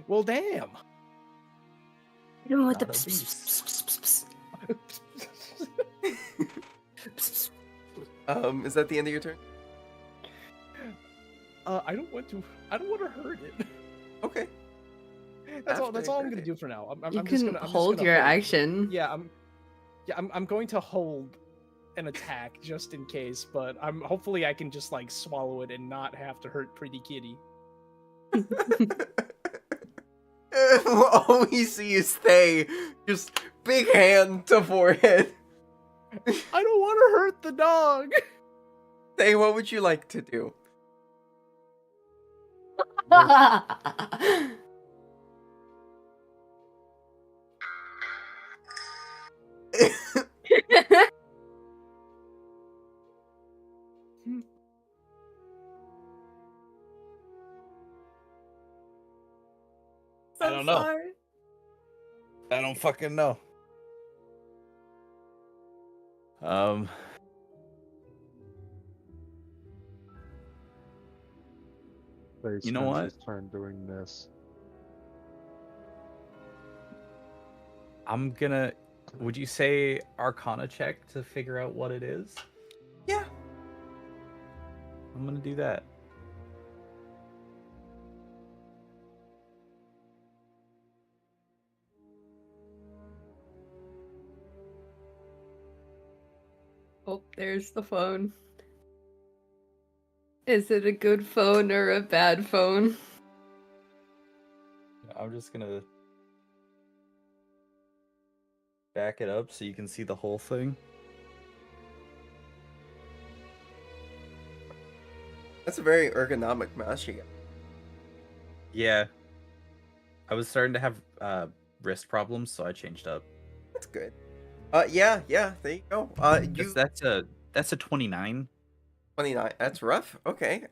Well, damn. You don't want Not the a pss, pss, Is that the end of your turn? I don't want to. I don't want to hurt it. Okay. That's all. That's all I'm After gonna do for now. You I'm can just gonna hold your action. Yeah, I'm going to hold an attack just in case, but hopefully I can just like swallow it and not have to hurt Pretty Kitty. All we see is Thay, just big hand to forehead. I don't want to hurt the dog. Thay, what would you like to do? I don't know. I don't fucking know. They You know spent what? his turn doing this. I'm gonna. Would you say Arcana check to figure out what it is? Yeah. I'm gonna do that. there's the phone. Is it a good phone or a bad phone? I'm just gonna back it up so you can see the whole thing. That's a very ergonomic mouse you got. Yeah. I was starting to have wrist problems, so I changed up. That's good. Yeah, there you go. That's a 29. 29. That's rough. Okay.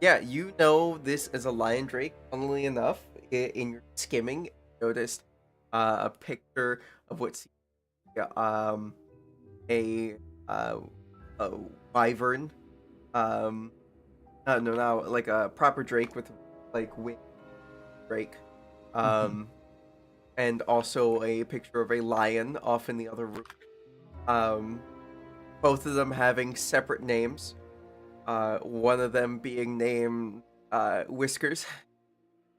Yeah, you know this is a lion drake. Funnily enough, in your skimming, you noticed a picture of what's a wyvern. No, like a proper drake with like wing drake. And also a picture of a lion off in the other room. Both of them having separate names. One of them being named Whiskers.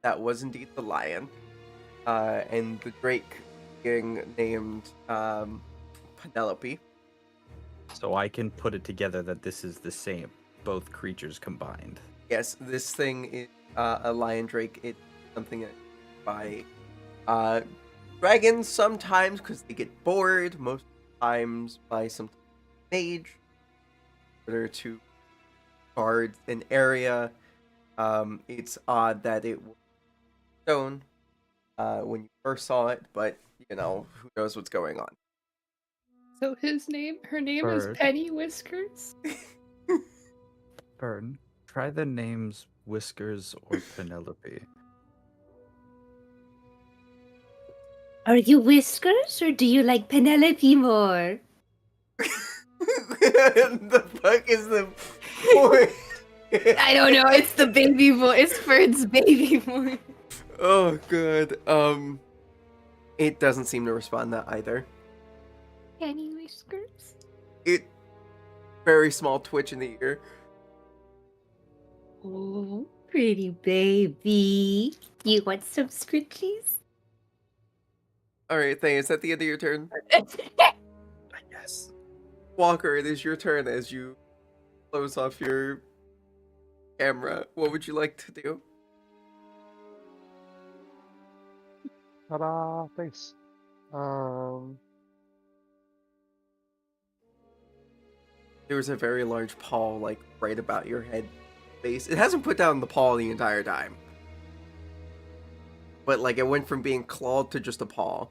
That was indeed the lion. And the drake being named Penelope. So I can put it together that this is the same, both creatures combined. Yes, this thing is a lion drake. It's something that by dragons sometimes because they get bored. Most times by some mage in order to guard an area. It's odd that it was stone when you first saw it, but you know, who knows what's going on. So her name is Bird. Penny Whiskers? Burn, try the names Whiskers or Penelope. Are you Whiskers or do you like Penelope more? The fuck is the point? I don't know, it's the baby voice. It's Ferd's baby voice. Oh good. It doesn't seem to respond to either. Penny Whiskers? It very small twitch in the ear. Oh, pretty baby. You want some scritchies? Alright, Thane, is that the end of your turn? Yes. Walker, it is your turn as you close off your camera. What would you like to do? Ta-da! Thanks. There was a very large paw, like, right about your head base. It hasn't put down the paw the entire time. But, like, it went from being clawed to just a paw.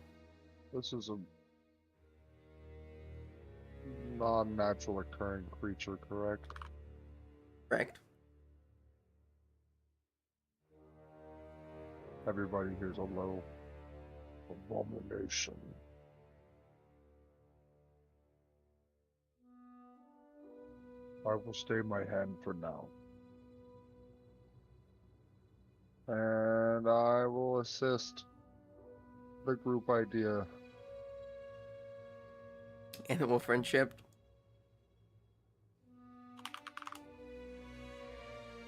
This is a non-natural occurring creature, correct? Correct? Everybody hears a low abomination. I will stay my hand for now. And I will assist the group idea. Animal friendship.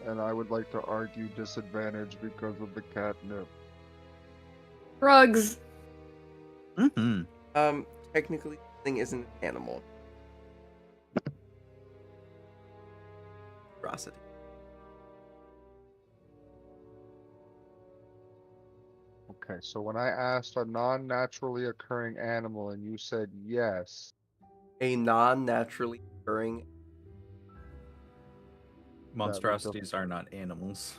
And I would like to argue disadvantage because of the catnip. Rugs. Mm-hmm. Technically, the thing isn't an animal. Ferocity. Okay, so when I asked a non-naturally occurring animal and you said yes, A non-naturally occurring. Monstrosities are not animals.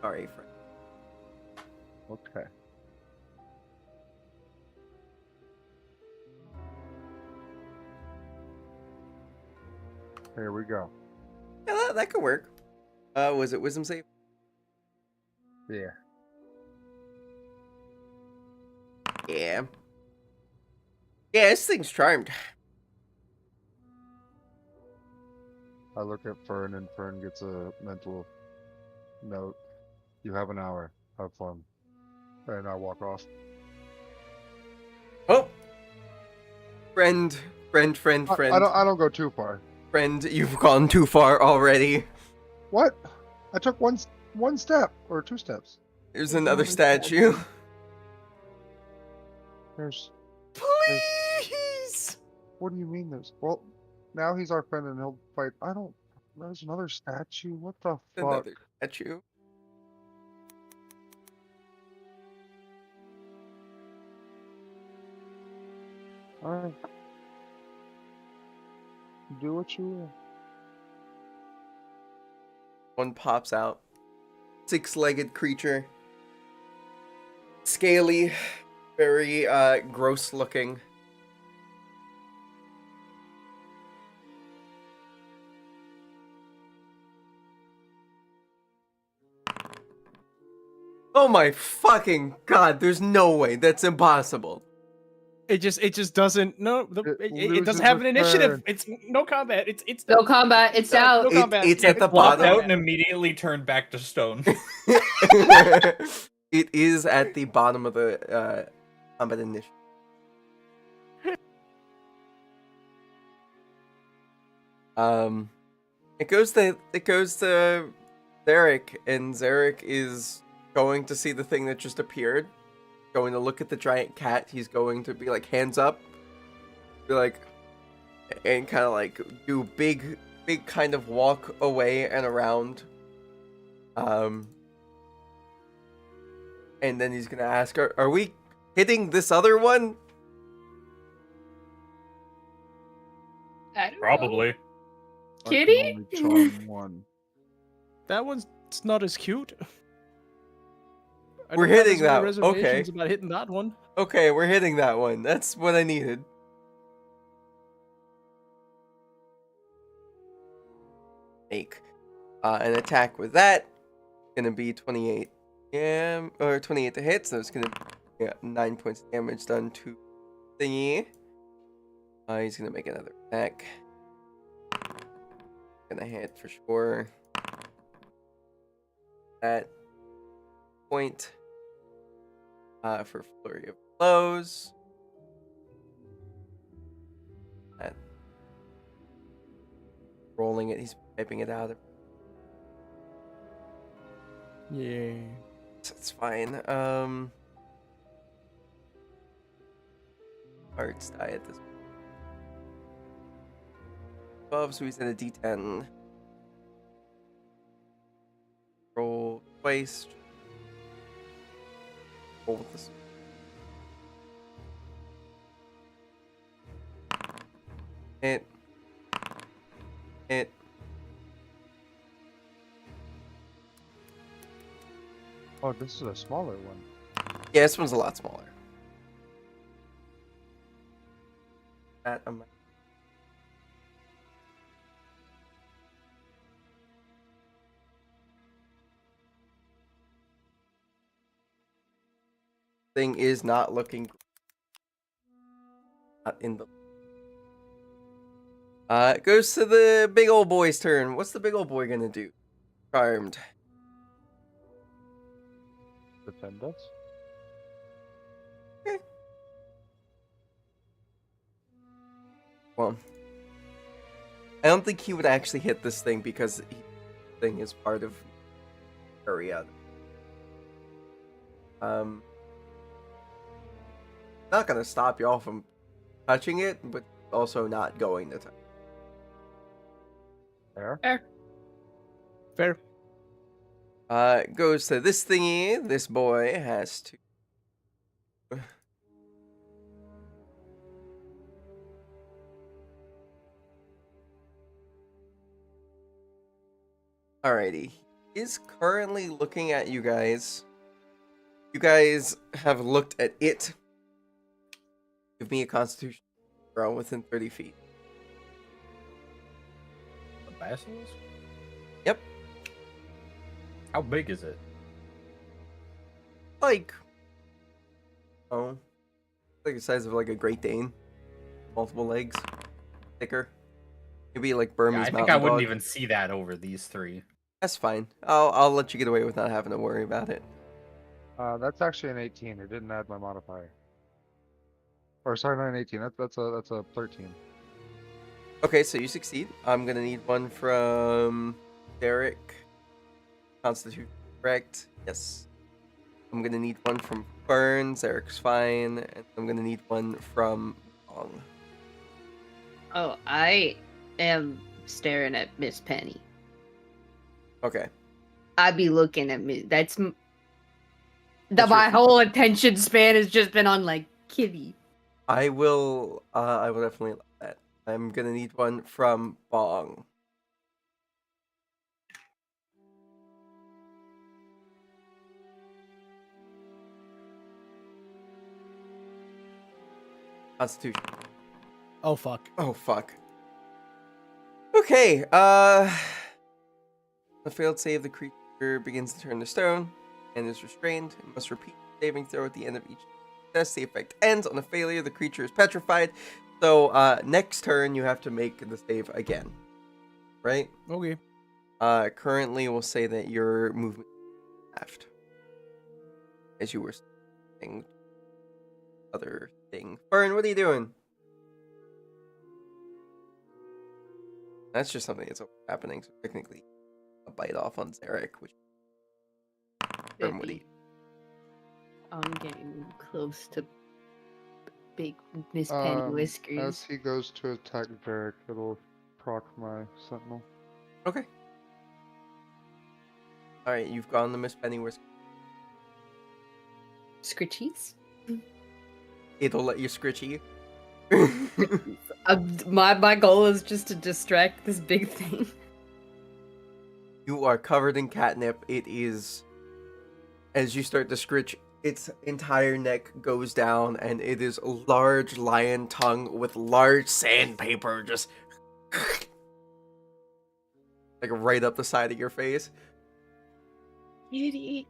Sorry, friend. okay. Here we go. Yeah, that could work. Was it wisdom save? Yeah. Yeah. Yeah, this thing's charmed. I look at Fern and Fern gets a mental note. You have an hour. Have fun. And I walk off. Oh! Friend. I don't go too far. Friend, you've gone too far already. What? I took one step or 2 steps. There's another statue. There's Please! What do you mean there's... Well, now he's our friend and he'll fight. I don't... There's another statue? What the fuck? Another statue. Alright. Do what you will. One pops out. 6-legged creature. Scaly. Very gross looking. Oh my fucking god, there's no way. That's impossible. It just doesn't. No, it loses doesn't have an its initiative. turn. It's no combat. It's No combat. It's out. No combat. It's at the Blocked bottom. out and immediately turned back to stone. It is at the bottom of the combat initiative. It goes to Zarek, and Zarek is going to see the thing that just appeared. Going to look at the giant cat. He's going to be like hands up, be like, and kind of like do big kind of walk away and around. And then he's gonna ask, "Are we hitting this other one?" I don't know. Probably. I can Kitty? only charm one. That one's not as cute. I We're don't have hitting as many that, reservations okay. about hitting that one. Okay, we're hitting that one. That's what I needed. Make an attack with that. Gonna be 28. Yeah, or 28 to hit. So it's gonna be 9 points of damage done to thingy. He's gonna make another attack. Gonna hit for sure. That point. For flurry of blows. That. Rolling it, he's typing it out. Yeah. So it's fine. Hearts die at this point. 12, so he's in a D10. Roll twice. Roll with this. Hit. Hit. Oh, this is a smaller one. Yeah, this one's a lot smaller. That amount. Thing is not looking not in the it goes to the big old boy's turn. What's the big old boy gonna do? Charmed. Defend us? Well, I don't think he would actually hit this thing because this thing is part of area. Not gonna stop y'all from touching it, but also not going to touch. There? Fair. It goes to this thingy. This boy has to. Alrighty. He is currently looking at you guys. You guys have looked at it. Give me a constitution throw within 30 feet. The basilisk? Yep. How big is it? Like, oh, like the size of like a Great Dane, multiple legs, thicker. Maybe like Yeah, Burmese I think mountain I wouldn't dog. even see that over these three. That's fine. I'll let you get away with not having to worry about it. That's actually an 18. It didn't add my modifier. Or sorry, not an 18. That's a 13. Okay, so you succeed. I'm gonna need one from Derek. Constitution correct. Yes. I'm gonna need one from Burns. Eric's fine. And I'm gonna need one from Bong. Oh, I am staring at Miss Penny. Okay. I be looking at me. That's What's my your- whole attention span has just been on like Kitty. I will definitely let that. I'm gonna need one from Bong. Constitution. Oh fuck. Oh fuck. Okay, the failed save, the creature begins to turn to stone and is restrained. It must repeat the saving throw at the end of each success. The effect ends on a failure. The creature is petrified. So next turn you have to make the save again. Right? Okay. Currently we'll say that your movement left. As you were saying other thing. Fern, what are you doing? That's just something that's happening. So technically a bite off on Zarek, which Fern would eat. I'm getting close to big Miss Penny As Whiskers. he goes to attack Varric, it'll proc my sentinel. Okay. Alright, you've gone to Miss Pennyworth. Scritchies? It'll let you scritchy. My goal is just to distract this big thing. You are covered in catnip. It is, as you start to scritch, its entire neck goes down, and it is a large lion tongue with large sandpaper just like right up the side of your face. Kitty.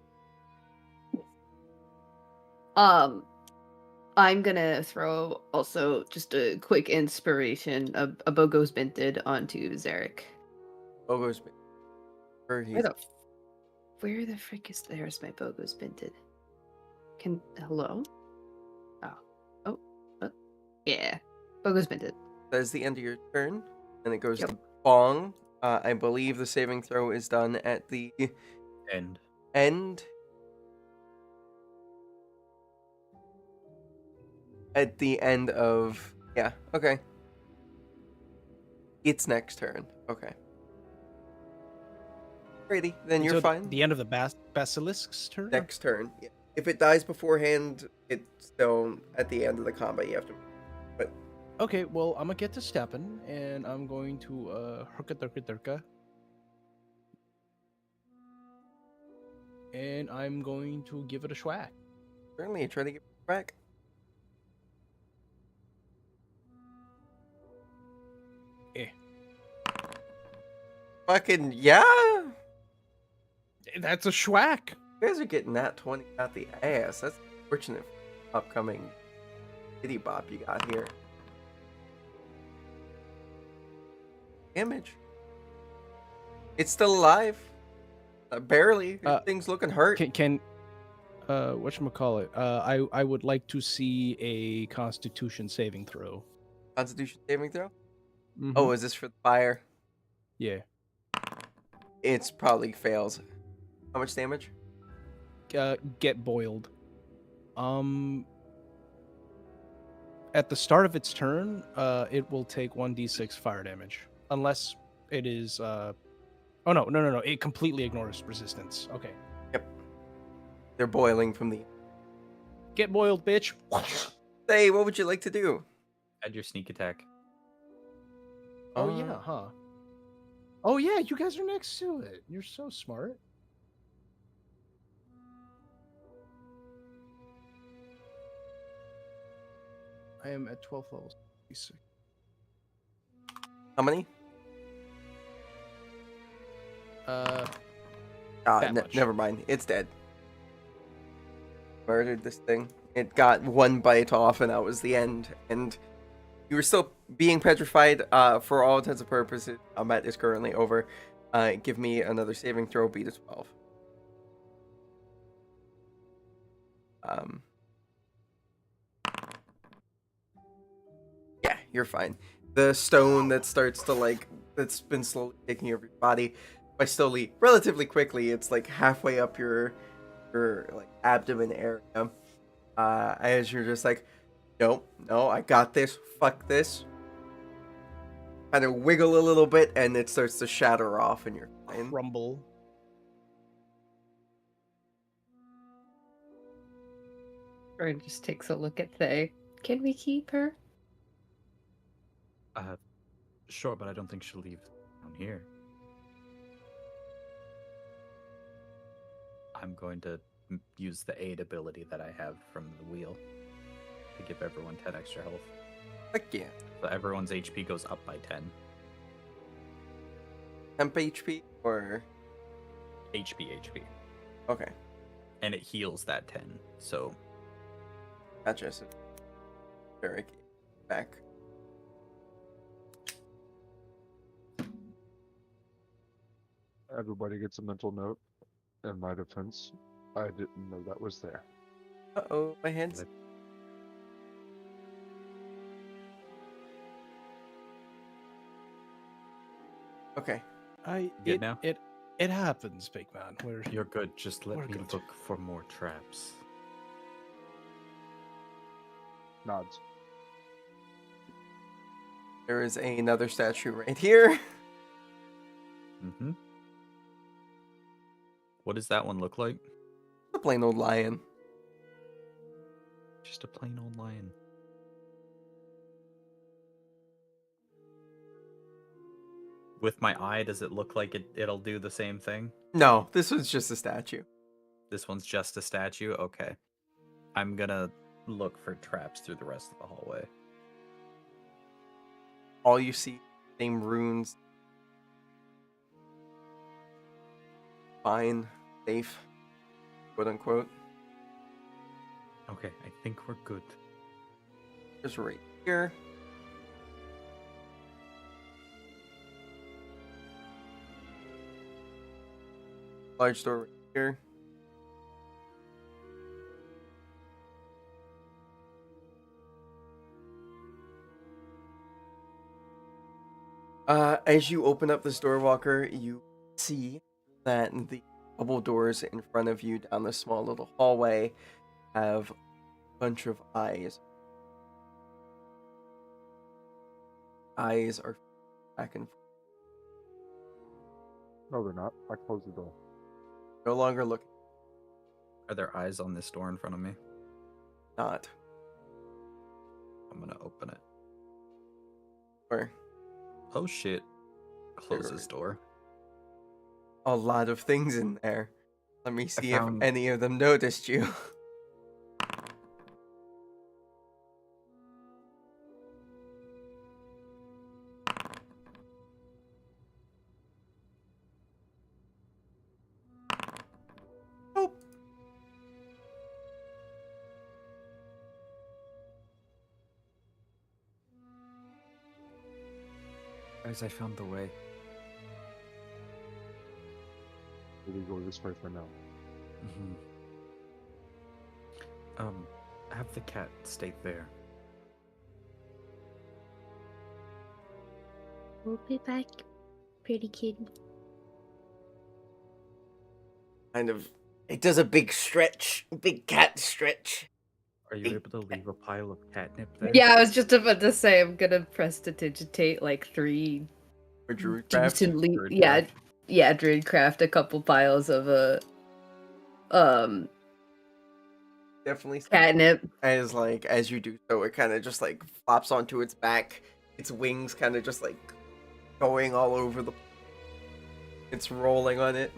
I'm gonna throw also just a quick inspiration, a Bogo's Binted onto Zarek. Bogo's Where the frick is there's my Bogo's Binted? Hello? Oh, yeah. Bogo's Binted. That is the end of your turn, and it goes Yep. to Bong. I believe the saving throw is done at the End. end. At the end of... Yeah, okay. It's next turn. Okay. Alrighty, then you're So fine. The end of the basilisk's turn. Next turn. Yeah. If it dies beforehand, it's still at the end of the combat. You have to... Okay, well, I'm gonna get to stepping, and I'm going to herka. And I'm going to give it a schwack. Certainly, try to get back. Eh. Fucking yeah! That's a schwack. You guys are getting that 20 out the ass. That's fortunate for upcoming kitty bop you got here. Damage. It's still alive. Barely. Thing's looking hurt. Can whatchamacallit? I would like to see a Constitution saving throw. Constitution saving throw? Mhm. Oh, is this for the fire? Yeah. It's probably fails. How much damage? Get boiled. At the start of its turn, it will take 1d6 fire damage, unless it is. Oh no! It completely ignores resistance. Okay. Yep. They're boiling from the... Get boiled, bitch. Hey, what would you like to do? Add your sneak attack. Oh yeah, huh? Oh yeah, you guys are next to it. You're so smart. I am at 12th level. How many? That much. Never mind. It's dead. Murdered this thing. It got one bite off, and that was the end. And you were still being petrified. For all intents and purposes, combat is currently over. Give me another saving throw. Beat a 12. Yeah, you're fine. The stone that starts to that's been slowly taking over your body, by slowly, relatively quickly, it's like halfway up your like abdomen area. As you're just like, no, I got this. Fuck this. kind of wiggle a little bit, and it starts to shatter off, and you're fine. Rumble. Aaron just takes a look at Faye. Can we keep her? Sure, but I don't think she'll leave down here. I'm going to use the aid ability that I have from the wheel to give everyone 10 extra health. Heck yeah. So everyone's HP goes up by 10. Temp HP or HP. okay, And it heals that 10. So gotcha. So, Derek, back. Everybody gets a mental note. In my defense, I didn't know that was there. Uh-oh, my hands. Okay. Good now? It happens, big man. you're good. Just let We're me good. look for more traps. Nods. There is another statue right here. Mm-hmm. What does that one look like? A plain old lion. Just a plain old lion. With my eye, does it look like it'll do the same thing? No, this was just a statue. This one's just a statue? Okay. I'm gonna look for traps through the rest of the hallway. All you see, same runes. Fine, safe, quote unquote. Okay, I think we're good. Just right here. Large door right here. As you open up this door, Walker, you see that the double doors in front of you down this small little hallway have a bunch of eyes. Eyes are back and forth. No, they're not. I closed the door. No longer looking. Are there eyes on this door in front of me? Not. I'm gonna open it. Or Oh shit. Closes door. a lot of things in there. Let me see if found- any of them noticed you. Nope. Guys, I found the way. We go this way for now. Mm-hmm. Have the cat stay there. We'll be back, pretty kitty. Kind of. It does a big stretch. Big cat stretch. Are you able to leave a pile of catnip there? Yeah, I was just about to say I'm gonna prestidigitate like 3 For Druidcraft. decently, Druidcraft. yeah, Druidcraft a couple piles of Definitely. catnip. As you do so, it kind of just like flops onto its back. Its wings kind of just like going all over the. It's rolling on it.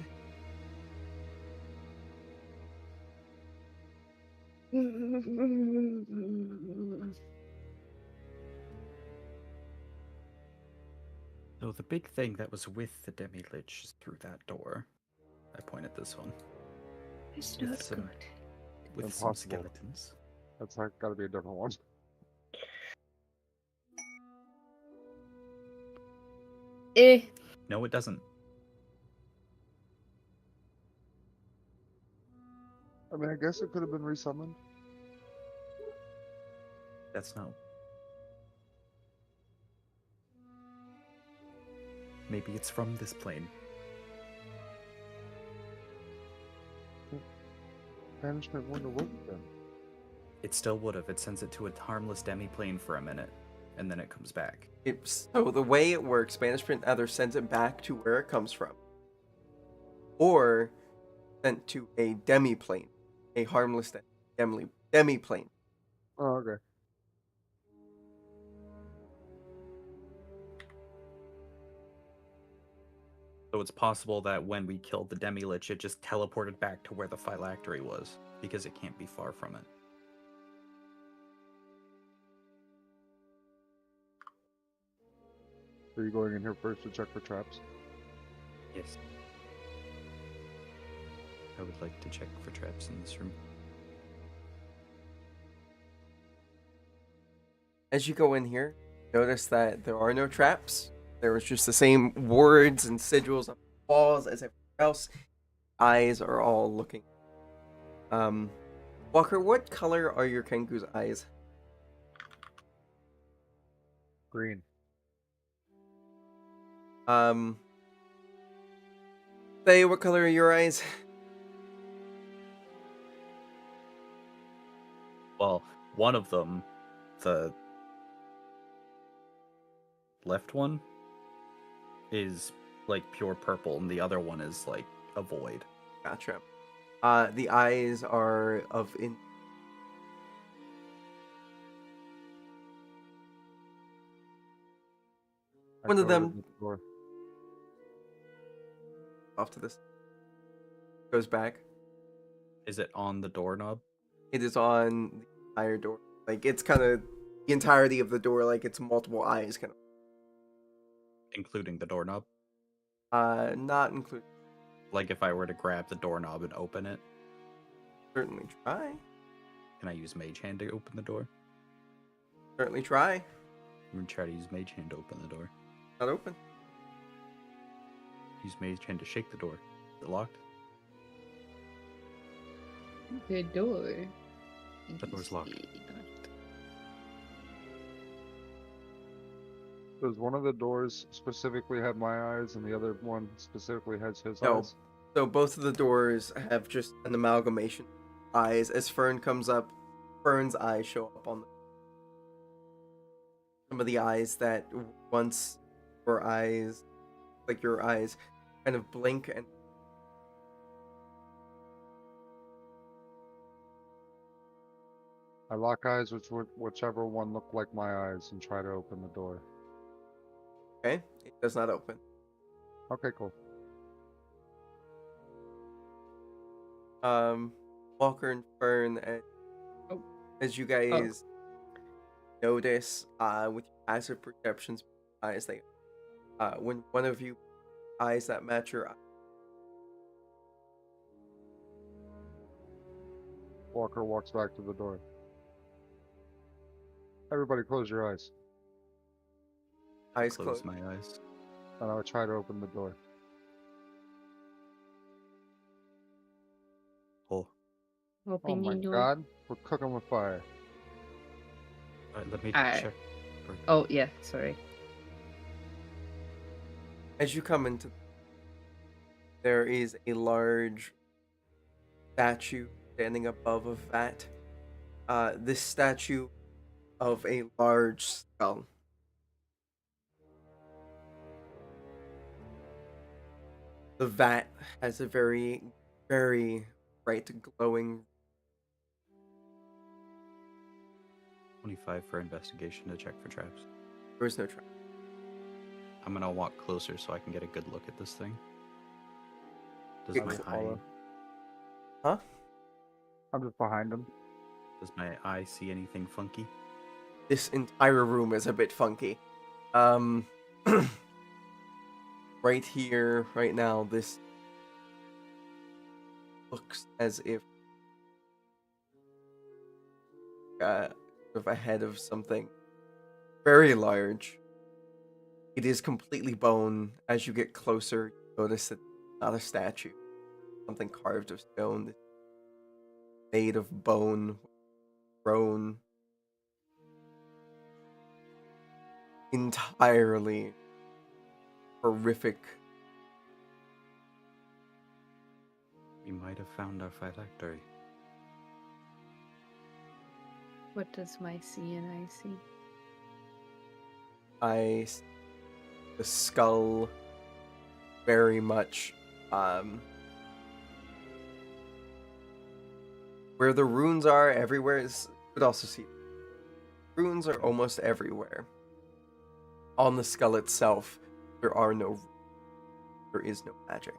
So the big thing that was with the demi-lich is through that door. I point at this one. It's With not some- good. With some Impossible. skeletons. That's gotta be a different one. Eh. No, it doesn't. I mean, I guess it could have been resummoned. That's not. Maybe it's from this plane. Banishment wouldn't have worked then. It still would have. It sends it to a harmless demi-plane for a minute. and then it comes back. So the way it works, banishment either sends it back to where it comes from, or sent to a demi-plane, a harmless demi-plane. Oh, okay. So it's possible that when we killed the Demi-Lich, it just teleported back to where the phylactery was, because it can't be far from it. Are you going in here first to check for traps? Yes. I would like to check for traps in this room. As you go in here, notice that there are no traps. There was just the same words and sigils on the walls as everything else. Eyes are all looking. Walker, what color are your Kengu's eyes? Green. Say, what color are your eyes? Well, one of them, the left one, is like pure purple, and the other one is like a void. Gotcha. The eyes are of in. One of them off to this. Goes back. Is it on the doorknob? It is on the entire door. Like, it's kind of the entirety of the door, like it's multiple eyes, kind Including the doorknob? of. Not included. Like if I were to grab the doorknob and open it, Certainly try. can I use Mage Hand to open the door? Certainly try. I'm gonna try to use Mage Hand to open the door. Not open. Use Mage Hand to shake the door. Is it locked? The door. The door's locked. Does one of the doors specifically have my eyes and the other one specifically has his No. eyes? So both of the doors have just an amalgamation of eyes. As Fern comes up, Fern's eyes show up on some of the eyes that once your eyes, like your eyes, kind of blink and I lock eyes with whichever one look like my eyes and try to open the door. okay, it does not open. Okay, cool. Walker and Fern, as you guys notice, with your passive perceptions eyes, they, when one of you eyes that match your eye, Walker walks back to the door. Everybody close your eyes. eyes Close closed. my eyes. And I'll try to open the door. Oh, Oh Open my your door. god, we're cooking with fire. alright, let me Alright. check. Oh, yeah, sorry. As you come into, there is a large statue standing above a vat. This statue of a large skull. The vat has a very, very bright glowing. 25 for investigation to check for traps. There is no trap. I'm gonna walk closer so I can get a good look at this thing. Does Get my cl- eye Huh? I'm just behind him. does my eye see anything funky? This entire room is a bit funky. Right here, right now, this looks as if sort of ahead of something very large. It is completely bone. As you get closer, you notice that it's not a statue. Something carved of stone, made of bone, grown entirely horrific. We might have found our phylactery. What does my see and I see? see the skull very much where the runes are everywhere is. You could also see runes are almost everywhere. On the skull itself, there is no magic.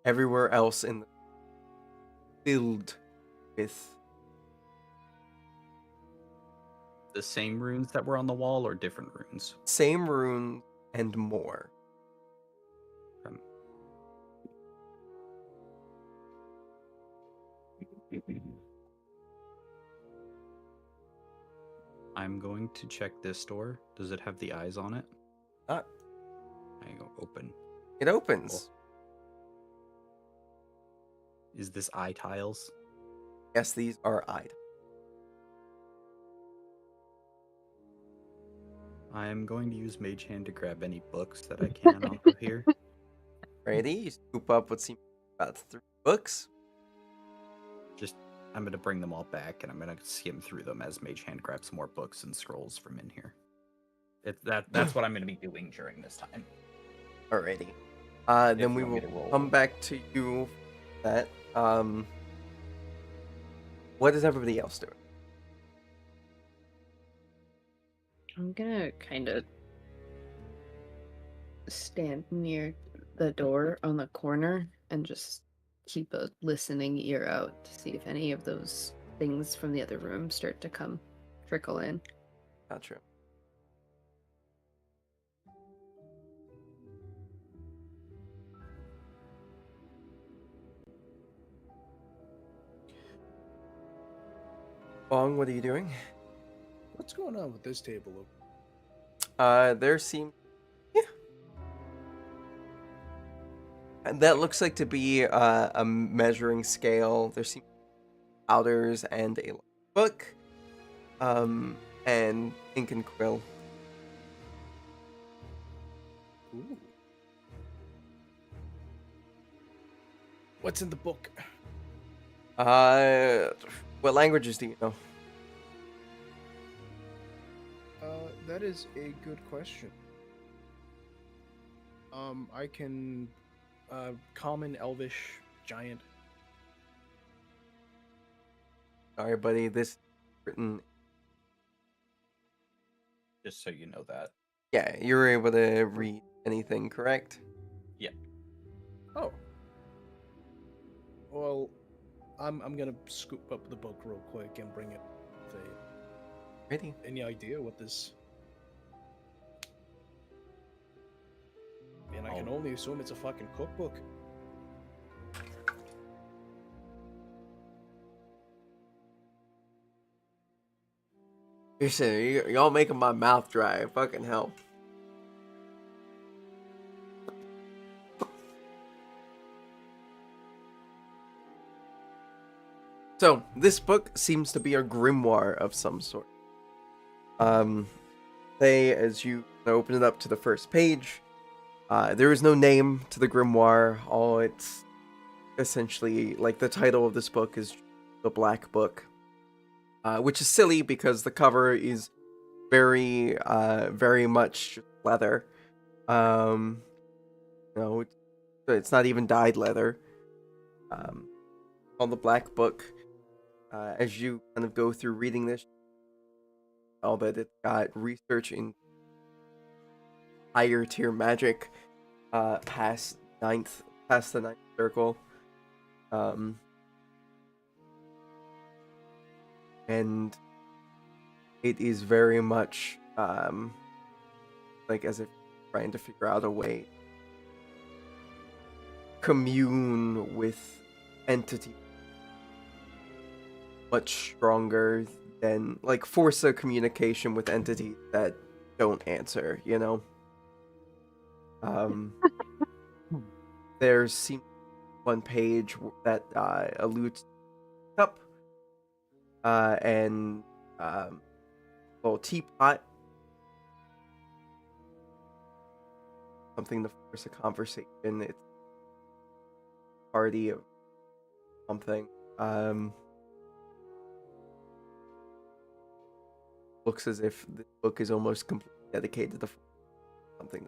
Everywhere else in the filled with The same runes that were on the wall or different runes? same runes and more. Um, I'm going to check this door. Does it have the eyes on it? Ah, I go open. it opens. Is this eye tiles? Yes, these are items. I'm going to use Mage Hand to grab any books that I can off of here. Ready? You scoop up what seems about 3 books. I'm going to bring them all back, and I'm going to skim through them as Mage Hand grabs more books and scrolls from in here. That's what I'm going to be doing during this time. Alrighty. If Then you we want me will to roll. come back to you. That. What is everybody else doing? I'm gonna kind of stand near the door on the corner and just keep a listening ear out to see if any of those things from the other room start to trickle in. Gotcha. Bong, what are you doing? What's going on with this table? There seems. Yeah. And that looks like to be a measuring scale. There seems powders and a book. And ink and quill. Ooh. What's in the book? What languages do you know? That is a good question. I can, common, elvish, giant. Sorry, buddy. This is written. Just so you know that. Yeah, you were able to read anything, correct? Oh. Well, I'm gonna scoop up the book real quick and bring it. Ready? Any idea what this? And I can only assume it's a fucking cookbook. Y'all making my mouth dry. Fucking hell. So, this book seems to be a grimoire of some sort. As you open it up to the first page, there is no name to the grimoire. All it's essentially, like, the title of this book is The Black Book. Which is silly because the cover is very, very much leather. It's not even dyed leather. On the Black Book, as you kind of go through reading this, all that it's got research in higher tier magic, past the ninth circle, and it is very much like as if trying to figure out a way commune with entity much stronger than, like, force a communication with entities that don't answer, you know? There's one page that alludes to cup and little teapot. Something to force a conversation. It's a party of something. looks as if the book is almost completely dedicated to something.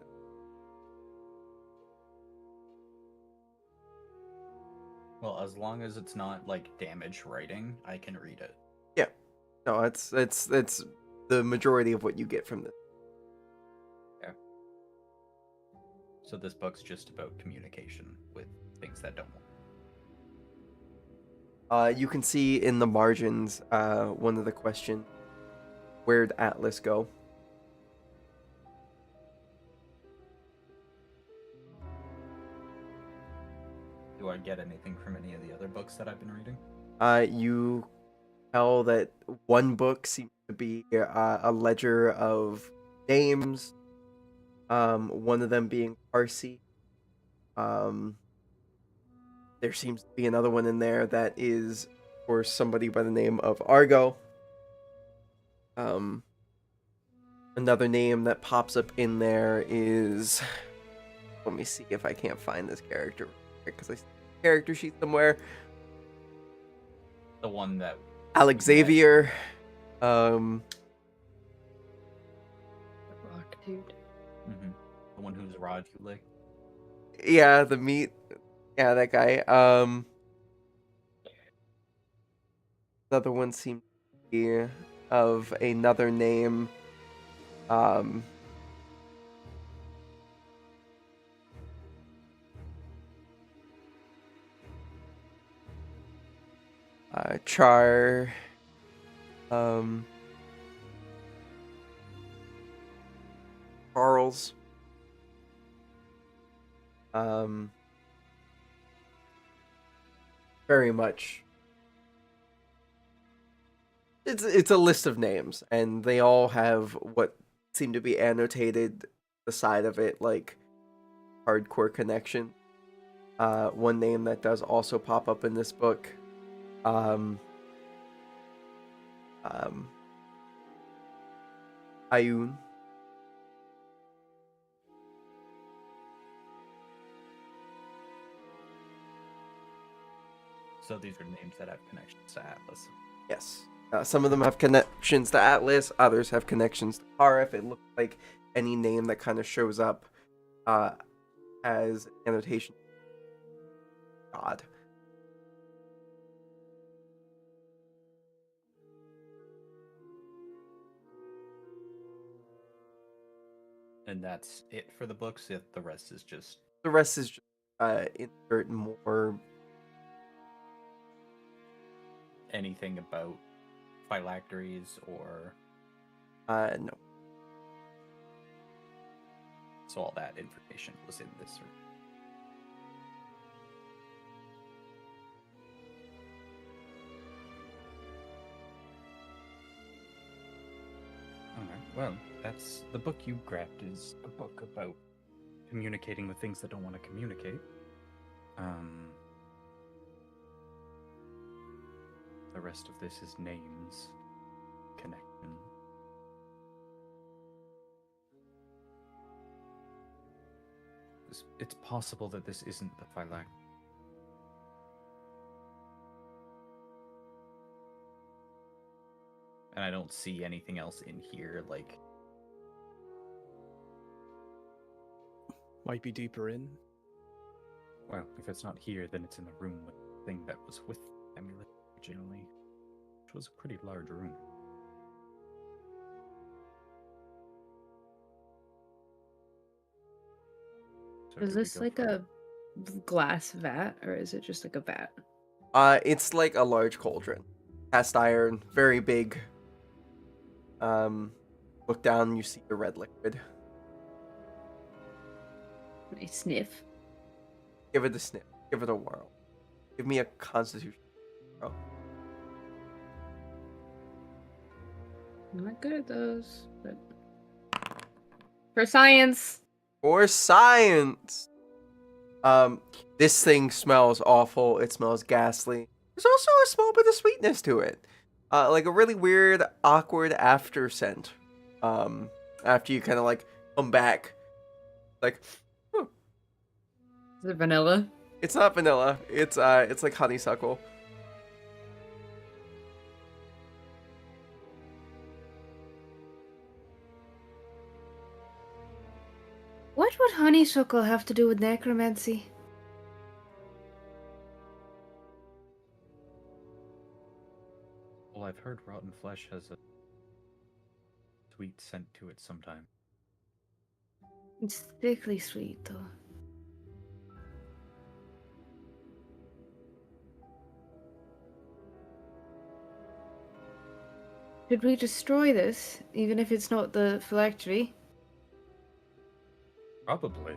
Well, as long as it's not like damaged writing, I can read it. Yeah, no, it's the majority of what you get from this. So this book's just about communication with things that don't work. You can see in the margins one of the questions: where'd Atlas go? Do I get anything from any of the other books that I've been reading? You tell that one book seems to be a ledger of names. One of them being Parsi. There seems to be another one in there that is for somebody by the name of Argo. Another name that pops up in there is, let me see if I can't find this character because I see the character sheet somewhere. The one that Alexavier. The rock dude. The one who's Rod Hule. Yeah, the meat. Yeah, that guy. Another one seems to be of another name. Char. Charles. Very much. It's a list of names, and they all have what seem to be annotated the side of it like hardcore connection. One name that does also pop up in this book. Ayun. So these are names that have connections to Atlas. Yes. Some of them have connections to Atlas, others have connections to Karif. It looks like any name that kind of shows up has annotation. God. And that's it for the books. The rest is just The rest is just insert more. anything about phylacteries or No. so all that information was in this room. Alright, well, that's the book you grabbed is a book about communicating with things that don't want to communicate. The rest of this is names, connection. It's possible that this isn't the phylactery. And I don't see anything else in here, like... Might be deeper in. Well, if it's not here, then it's in the room with the thing that was with the amulet originally, which was a pretty large room. So Is do we this go like for- a glass vat, or is it just like a vat? It's like a large cauldron. Cast iron, very big. Look down, you see the red liquid. I sniff. Give it a sniff. Give it a whirl. Give me a constitution. I'm not good at those, but for science. For science! This thing smells awful. It smells ghastly. There's also a small bit of sweetness to it. Like a really weird, awkward after scent. After you kind of like come back. Like, Is it vanilla? it's not vanilla. It's like honeysuckle. What would honeysuckle have to do with necromancy? Well, I've heard rotten flesh has a sweet scent to it sometimes. It's thickly sweet, though. Should we destroy this, even if it's not the phylactery? Probably.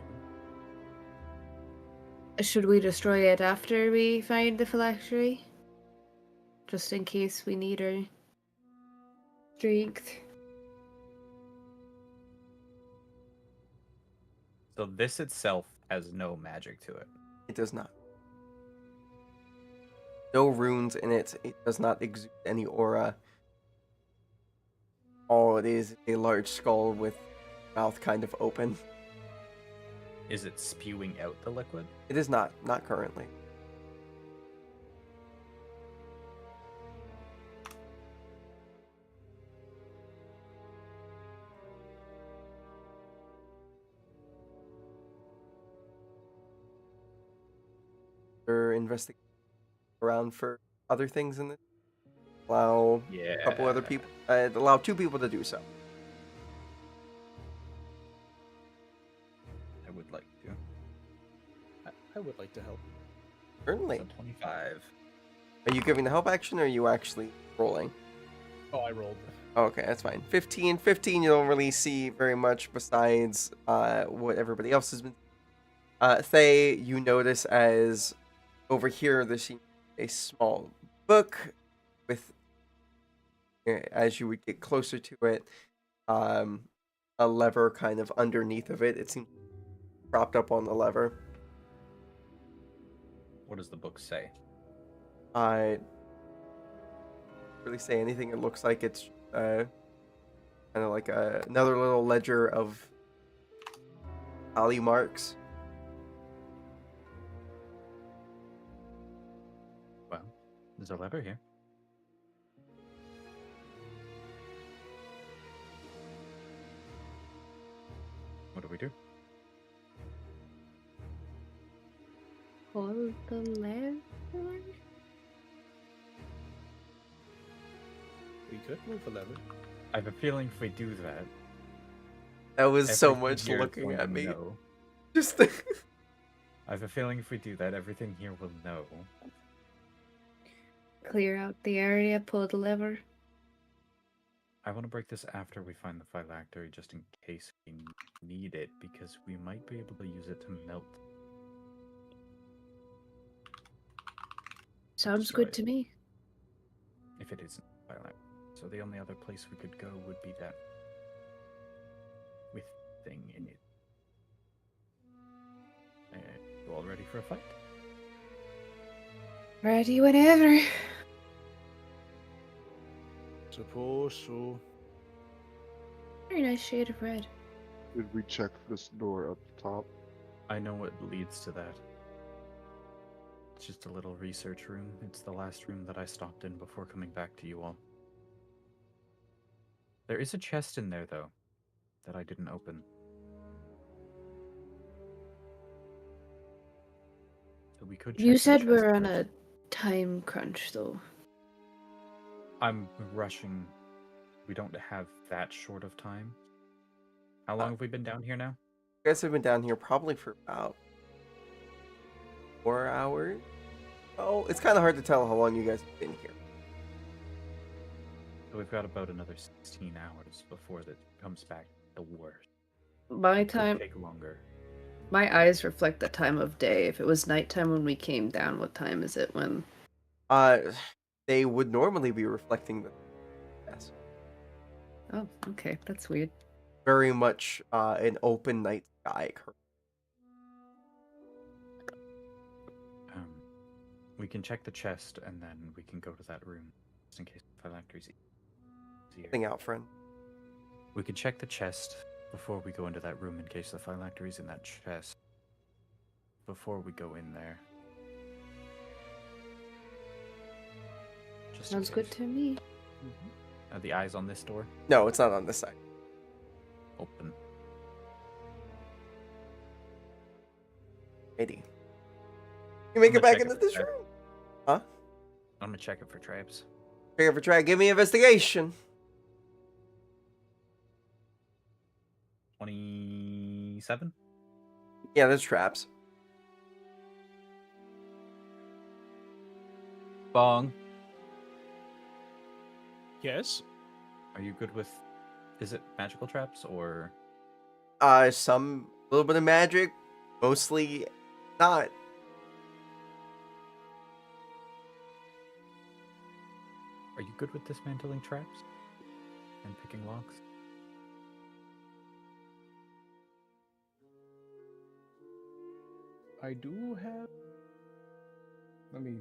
Should we destroy it after we find the phylactery? Just in case we need our strength. So this itself has no magic to it. It does not. No runes in it. It does not exude any aura. All it is a large skull with mouth kind of open. Is it spewing out the liquid? It is not. Not currently. Or investigate around for other things in this. Allow Yeah. a couple other people. Allow 2 people to do so. I would like to. I would like to help. Certainly. So 25. Are you giving the help action or are you actually rolling? Oh, I rolled. Okay, that's fine. 15. 15 you don't really see very much besides what everybody else has been. Thay, you notice as over here there's a small book with, as you would get closer to it, a lever kind of underneath of it. It seems propped up on the lever. What does the book say? I really say anything. It looks like it's kind of like another little ledger of tally marks. Well, there's a lever here. What do we do? Pull the lever? We could move the lever. I have a feeling if we do that, That was so everything much here is looking going at to me. know. Just I have a feeling if we do that, everything here will know. Clear out the area, pull the lever. I want to break this after we find the phylactery, just in case we need it, because we might be able to use it to melt. Sounds Destroy good it. to me. If it isn't phylactery. So the only other place we could go would be that with thing in it. You all ready for a fight? Ready whenever. Suppose so. Very nice shade of red. Did we check this door up the top? I know what leads to that. It's just a little research room. It's the last room that I stopped in before coming back to you all. There is a chest in there, though, that I didn't open. So we could check You the said chest we're on first. a time crunch, though. I'm rushing. We don't have that short of time. How long have we been down here now? you guys have been down here probably for about 4 hours. Oh, it's kind of hard to tell how long you guys have been here. So we've got about another 16 hours before that comes back the worst. My It could time, take longer. my eyes reflect the time of day. If it was nighttime when we came down, what time is it when? They would normally be reflecting the yes. Oh, okay, that's weird. Very much an open night sky. We can check the chest and then we can go to that room just in case the phylactery's easier. Thing out, friend. We could check the chest before we go into that room in case the phylactery's in that chest. Before we go in there. Just in Sounds good case. to me. Are the eyes on this door? No, it's not on this side. Open. Ready. You make I'm it gonna back check into for this traps. room. Huh? I'm gonna check it for traps. Figure for try. Give me investigation. 27. Yeah, there's traps. Bong. Yes. Are you good with? Is it magical traps or? Some a little bit of magic, mostly not. Are you good with dismantling traps and picking locks? I do have. Let me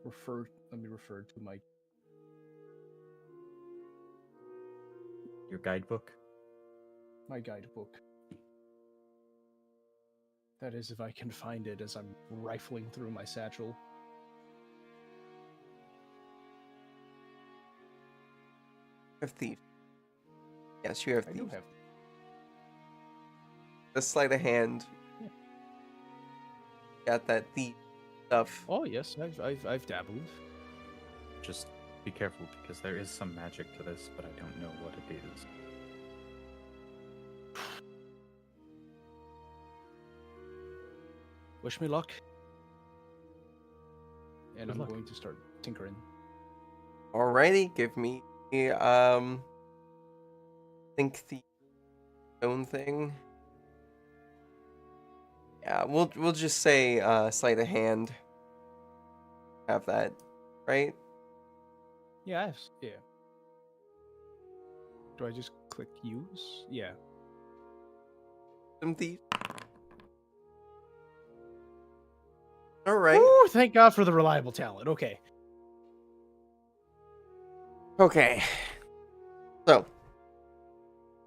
refer. Let me refer to my Your guidebook. guidebook. That is, if I can find it, as I'm rifling through my satchel. You have thief. Yes, you have I do thief. have. The sleight of hand. Yeah. Got that thief stuff. Oh yes, I've dabbled. Just be careful because there is some magic to this, but I don't know what it is. Wish me luck. And Good I'm luck. going to start tinkering. Alrighty, give me think the stone thing. Yeah, we'll just say sleight of hand. Have that, right? Yeah, yeah. Do I just click use? Yeah. Some thief. Alright. Ooh, thank God for the reliable talent. Okay. Okay. So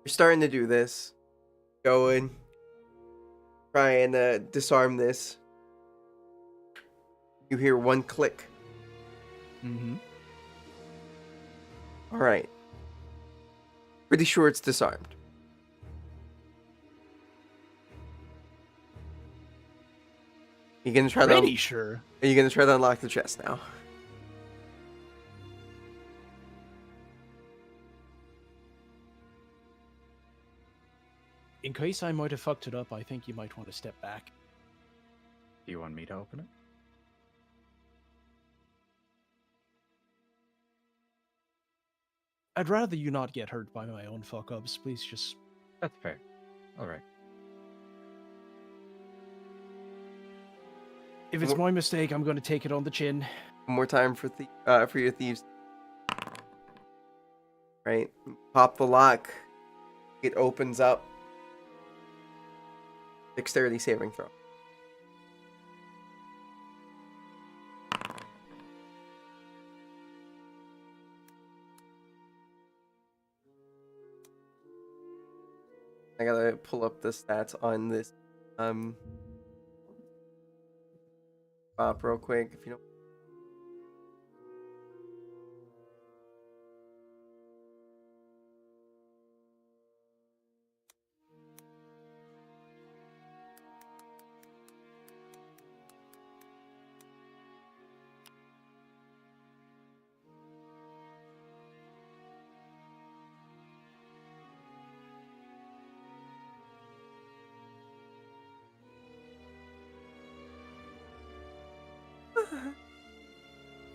you're starting to do this. Going. Try and disarm this. You hear one click. Mm-hmm. Alright. Pretty sure it's disarmed. You gonna try Pretty to sure. Are you gonna try to unlock the chest now? In case I might have fucked it up, I think you might want to step back. Do you want me to open it? I'd rather you not get hurt by my own fuck ups. Please just. That's fair. All right. If it's my mistake, I'm going to take it on the chin. One more time for your thieves. Right. Pop the lock. It opens up. Dexterity saving throw. I gotta pull up the stats on this real quick if you don't.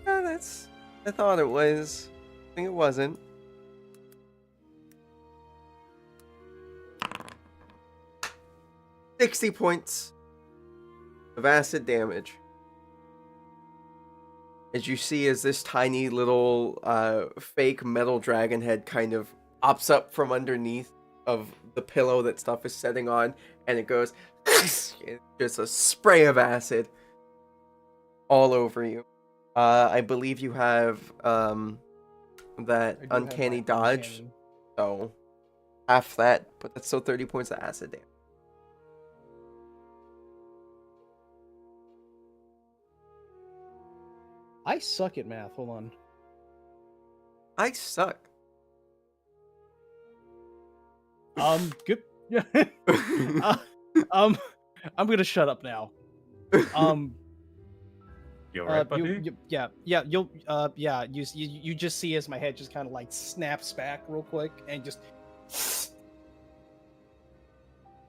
Yeah, that's. I thought it was. I think it wasn't. $60 points of acid damage. As you see, as this tiny little fake metal dragon head kind of pops up from underneath of the pillow that stuff is setting on, and it goes. It's just a spray of acid all over you. I believe you have that I do have uncanny my dodge, uncanny- so half that, but that's still 30 points of acid damage. I suck at math. Hold on. I suck. Good. Uh, um, I'm gonna shut up now. You alright, buddy? You just see as my head just kind of like snaps back real quick and just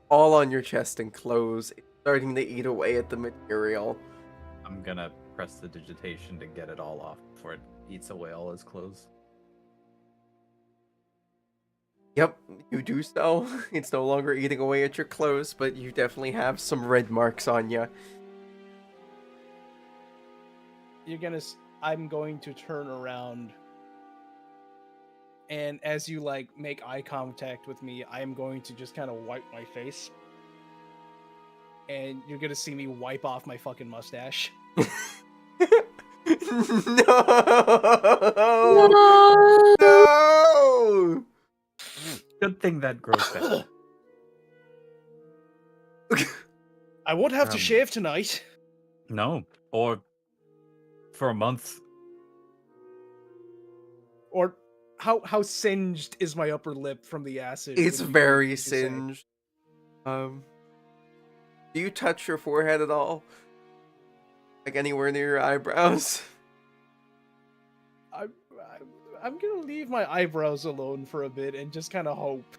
All on your chest and clothes, it's starting to eat away at the material. I'm gonna press the digitation to get it all off before it eats away all his clothes. Yep, you do so. It's no longer eating away at your clothes, but you definitely have some red marks on you. I'm going to turn around, and as you like make eye contact with me, I am going to just kind of wipe my face, and you're gonna see me wipe off my fucking mustache. No! No! Good thing that grows back. I won't have to Um, shave tonight. No, or for a month. Or how singed is my upper lip from the acid? It's would you very say? singed. Do you touch your forehead at all? Like anywhere near your eyebrows? I'm gonna leave my eyebrows alone for a bit and just kind of hope.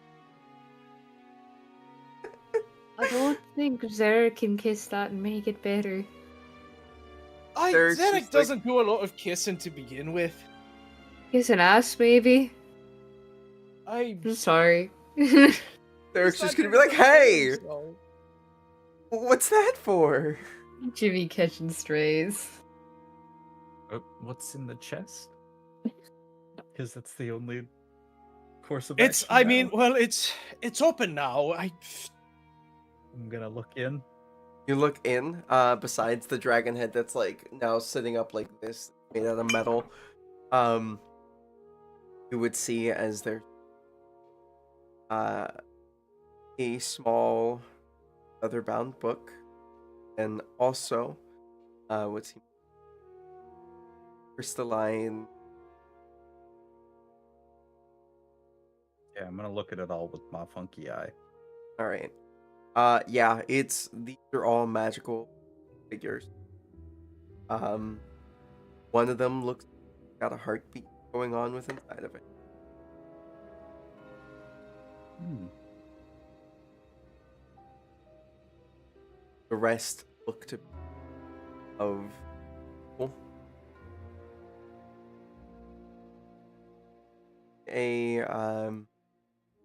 I don't think Zarek can kiss that and make it better. There's just, Zedek like- doesn't do a lot of kissing to begin with. Kiss an ass, maybe? I'm sorry. Derek's just gonna be like, hey! So. What's that for? Jimmy catching strays. What's in the chest? Because that's the only course of It's. action I now. mean, well, it's open now. I'm gonna look in. You look in, besides the dragon head that's like now sitting up like this, made out of metal. You would see as there's a small leather-bound book, and also what's crystalline. Yeah, I'm gonna look at it all with my funky eye. All right. Yeah, these are all magical figures. One of them looks got a heartbeat going on with inside of it. The rest look to be of people. A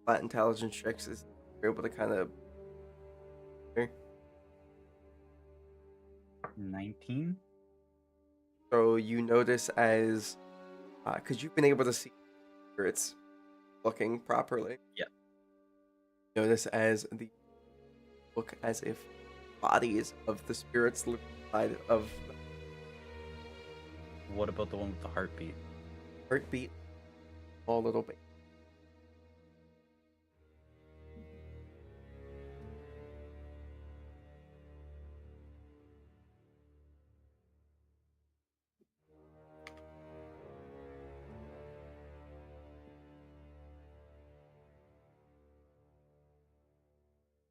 flat intelligence checks is able to kind of 19. so you notice as because you've been able to see spirits looking properly. Yeah. Notice as the look as if bodies of the spirits look inside of the What about the one with the heartbeat? heartbeat, all little bit.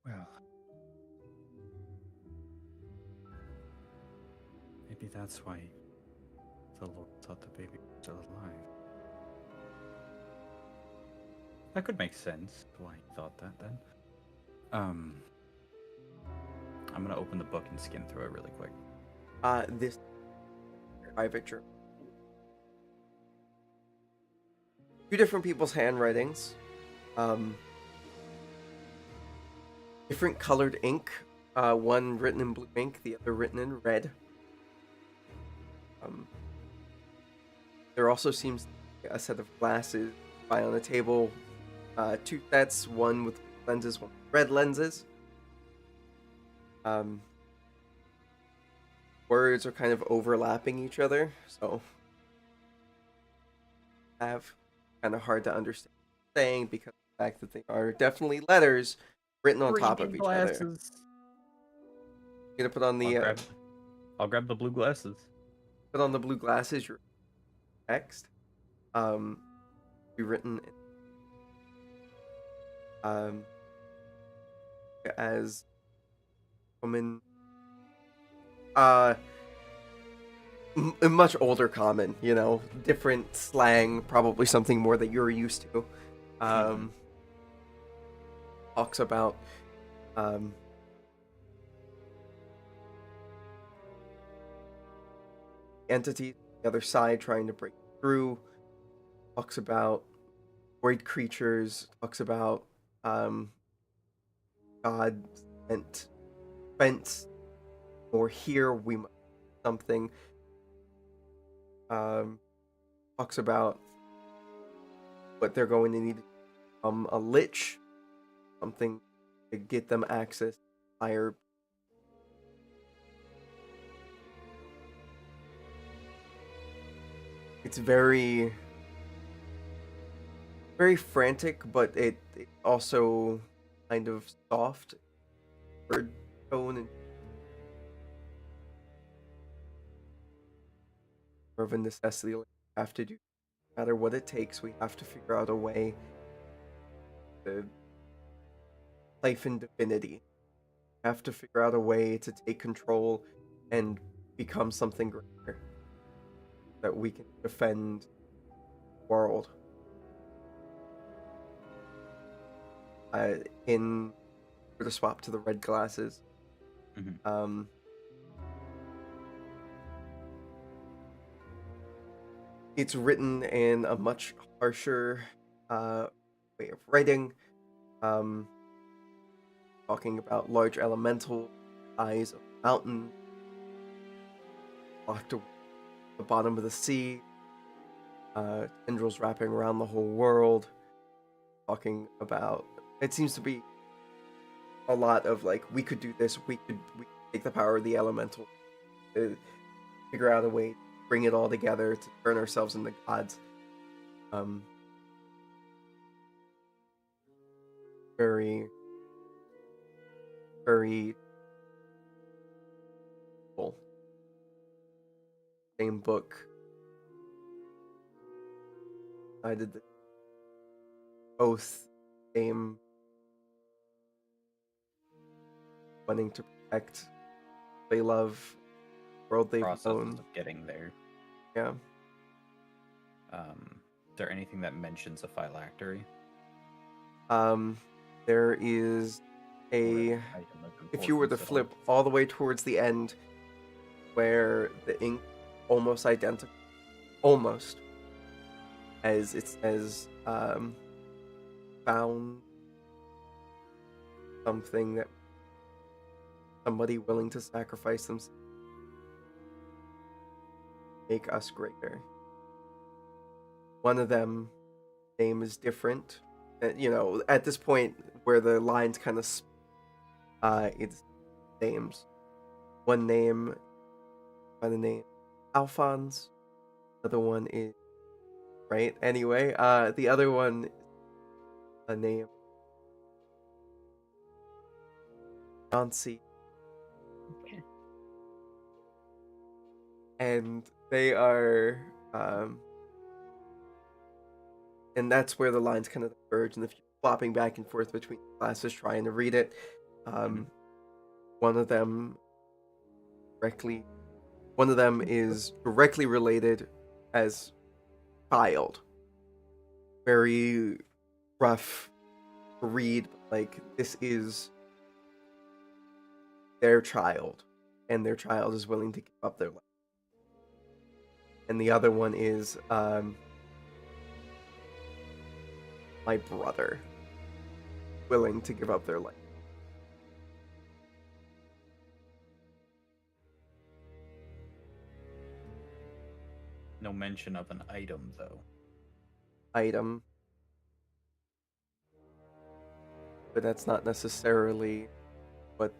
Well, maybe that's why the Lord thought the baby was still alive. That could make sense why he thought that then. I'm gonna open the book and skim through it really quick. This private journal. Two different people's handwritings. Different colored ink. One written in blue ink, the other written in red. There also seems to be a set of glasses by on the table. Two sets, one with lenses, one with red lenses. Words are kind of overlapping each other, so have kind of hard to understand what they're saying because of the fact that they are definitely letters written on top of each other. You're gonna put on the I'll grab the blue glasses. put on the blue glasses. Your text, be written as common, uh, a much older common, different slang, probably something more that you're used to. Talks about, um, entities on the other side trying to break through. Talks about void creatures. Talks about, God sent fence, or here we must do something. Talks about what they're going to need, a lich, something to get them access to higher. It's very, very frantic, but it also kind of soft word tone and more of a necessity. Like, we have to do, no matter what it takes, we have to figure out a way to life in divinity. We have to figure out a way to take control and become something greater that we can defend the world. In for the swap to the red glasses. It's written in a much harsher way of writing, talking about large elemental eyes of the mountain, locked away at the bottom of the sea, tendrils wrapping around the whole world, talking about, it seems to be a lot of like, we could do this, we could take the power of the elemental, figure out a way to bring it all together to turn ourselves into gods. Very, very cool. Same book. I did both same, wanting to protect they love, world they've Processes known. of getting there. Yeah. Is there anything that mentions a phylactery? There is Or a, an item of if you were to importance at all? flip all the way towards the end, where the ink almost identical, almost, as it says, found something that somebody willing to sacrifice themselves, make us greater. One of them name is different. At this point where the lines kind of it's names. One name by the name Alphonse. Another one is right. Anyway, the other one, a name Nancy. Okay. And they are and that's where the lines kind of diverge, and if you're flopping back and forth between classes trying to read it, one of them is directly related as child. Very rough to read, but like, this is their child, and their child is willing to give up their life. And the other one is my brother, willing to give up their life. No mention of an item, though. Item. But that's not necessarily what,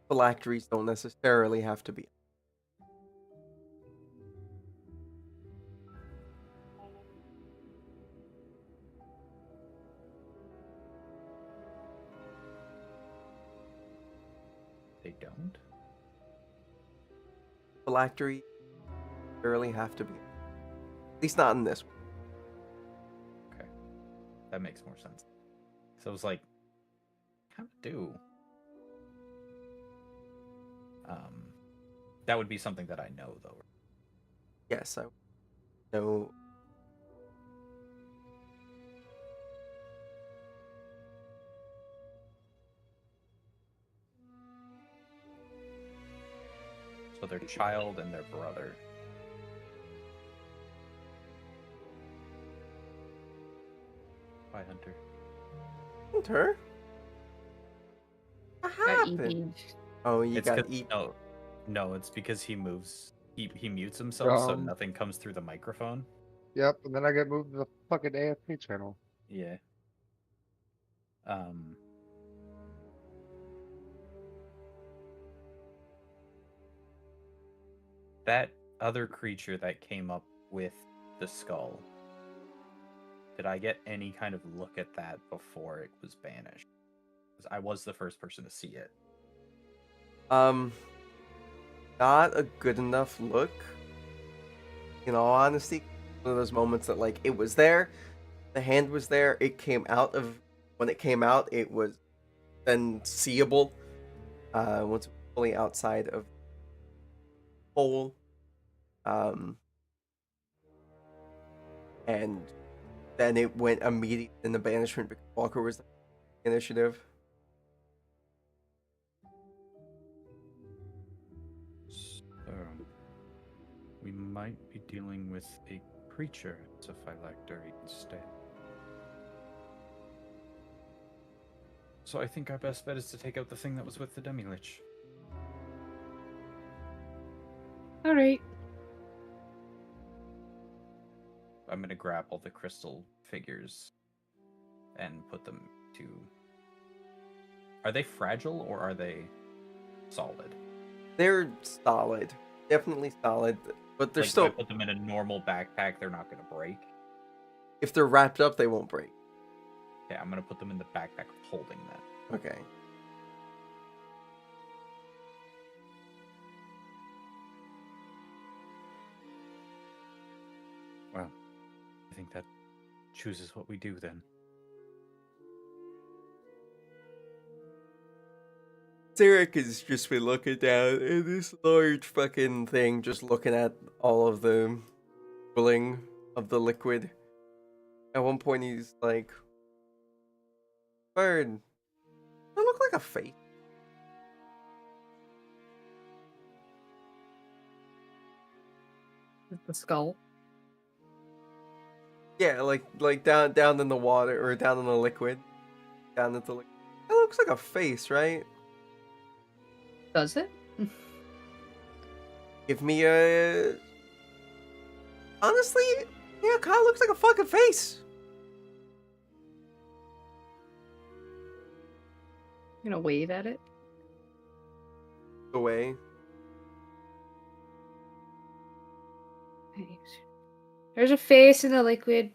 phylacteries don't necessarily have to be. They don't? Phylactery necessarily have to be. At least not in this one. Okay. That makes more sense. So it was like, kind of do. That would be something that I know, though. Yes, I know. So their child and their brother. Bye, Hunter. Hunter? What Got happened? EP'd. Oh, you It's got 'cause- eat. no, it's because he moves. He mutes himself, so Um. nothing comes through the microphone. Yep, and then I get moved to the fucking AFP channel. Yeah. Um. That other creature that came up with the skull. Did I get any kind of look at that before it was banished? 'Cause I was the first person to see it. Not a good enough look. In all honesty, one of those moments that like it was there, the hand was there, it came out of when it came out, it was then seeable. Once it was fully outside of the hole. And then it went immediately in the banishment because Walker was the initiative. So, we might be dealing with a creature as a phylactery instead. So I think our best bet is to take out the thing that was with the demi-lich. All right. I'm gonna grapple the crystal figures and put them to. Are they fragile or are they solid? They're solid. Definitely solid. But they're Like, if still I put them in a normal backpack, they're not gonna break. if they're wrapped up, they won't break. Okay, I'm gonna put them in the backpack holding that. Okay. Well, I think that chooses what we do then. Zarek has just been looking down at this large fucking thing, just looking at all of the bling of the liquid. At one point, he's like, "Bird, that look like a face." The skull. Yeah, like down in the water or down in the liquid, down at the. That looks like a face, right? Does it? Give me a. Honestly, yeah, kind of looks like a fucking face. I'm gonna wave at it. Away. Hey, there's a face in the liquid.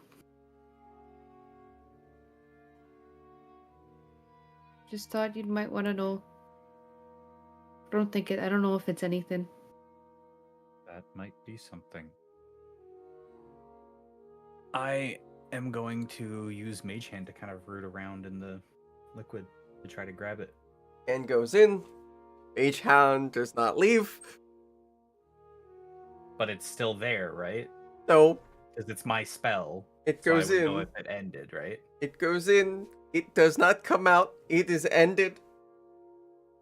Just thought you might want to know. I don't know if it's anything. That might be something. I am going to use Mage Hand to kind of root around in the liquid to try to grab it. And goes in. Mage Hound does not leave. But it's still there, right? No, Because it's my spell. it So I goes would know in. if it ended, right? It goes in. It does not come out. It is ended.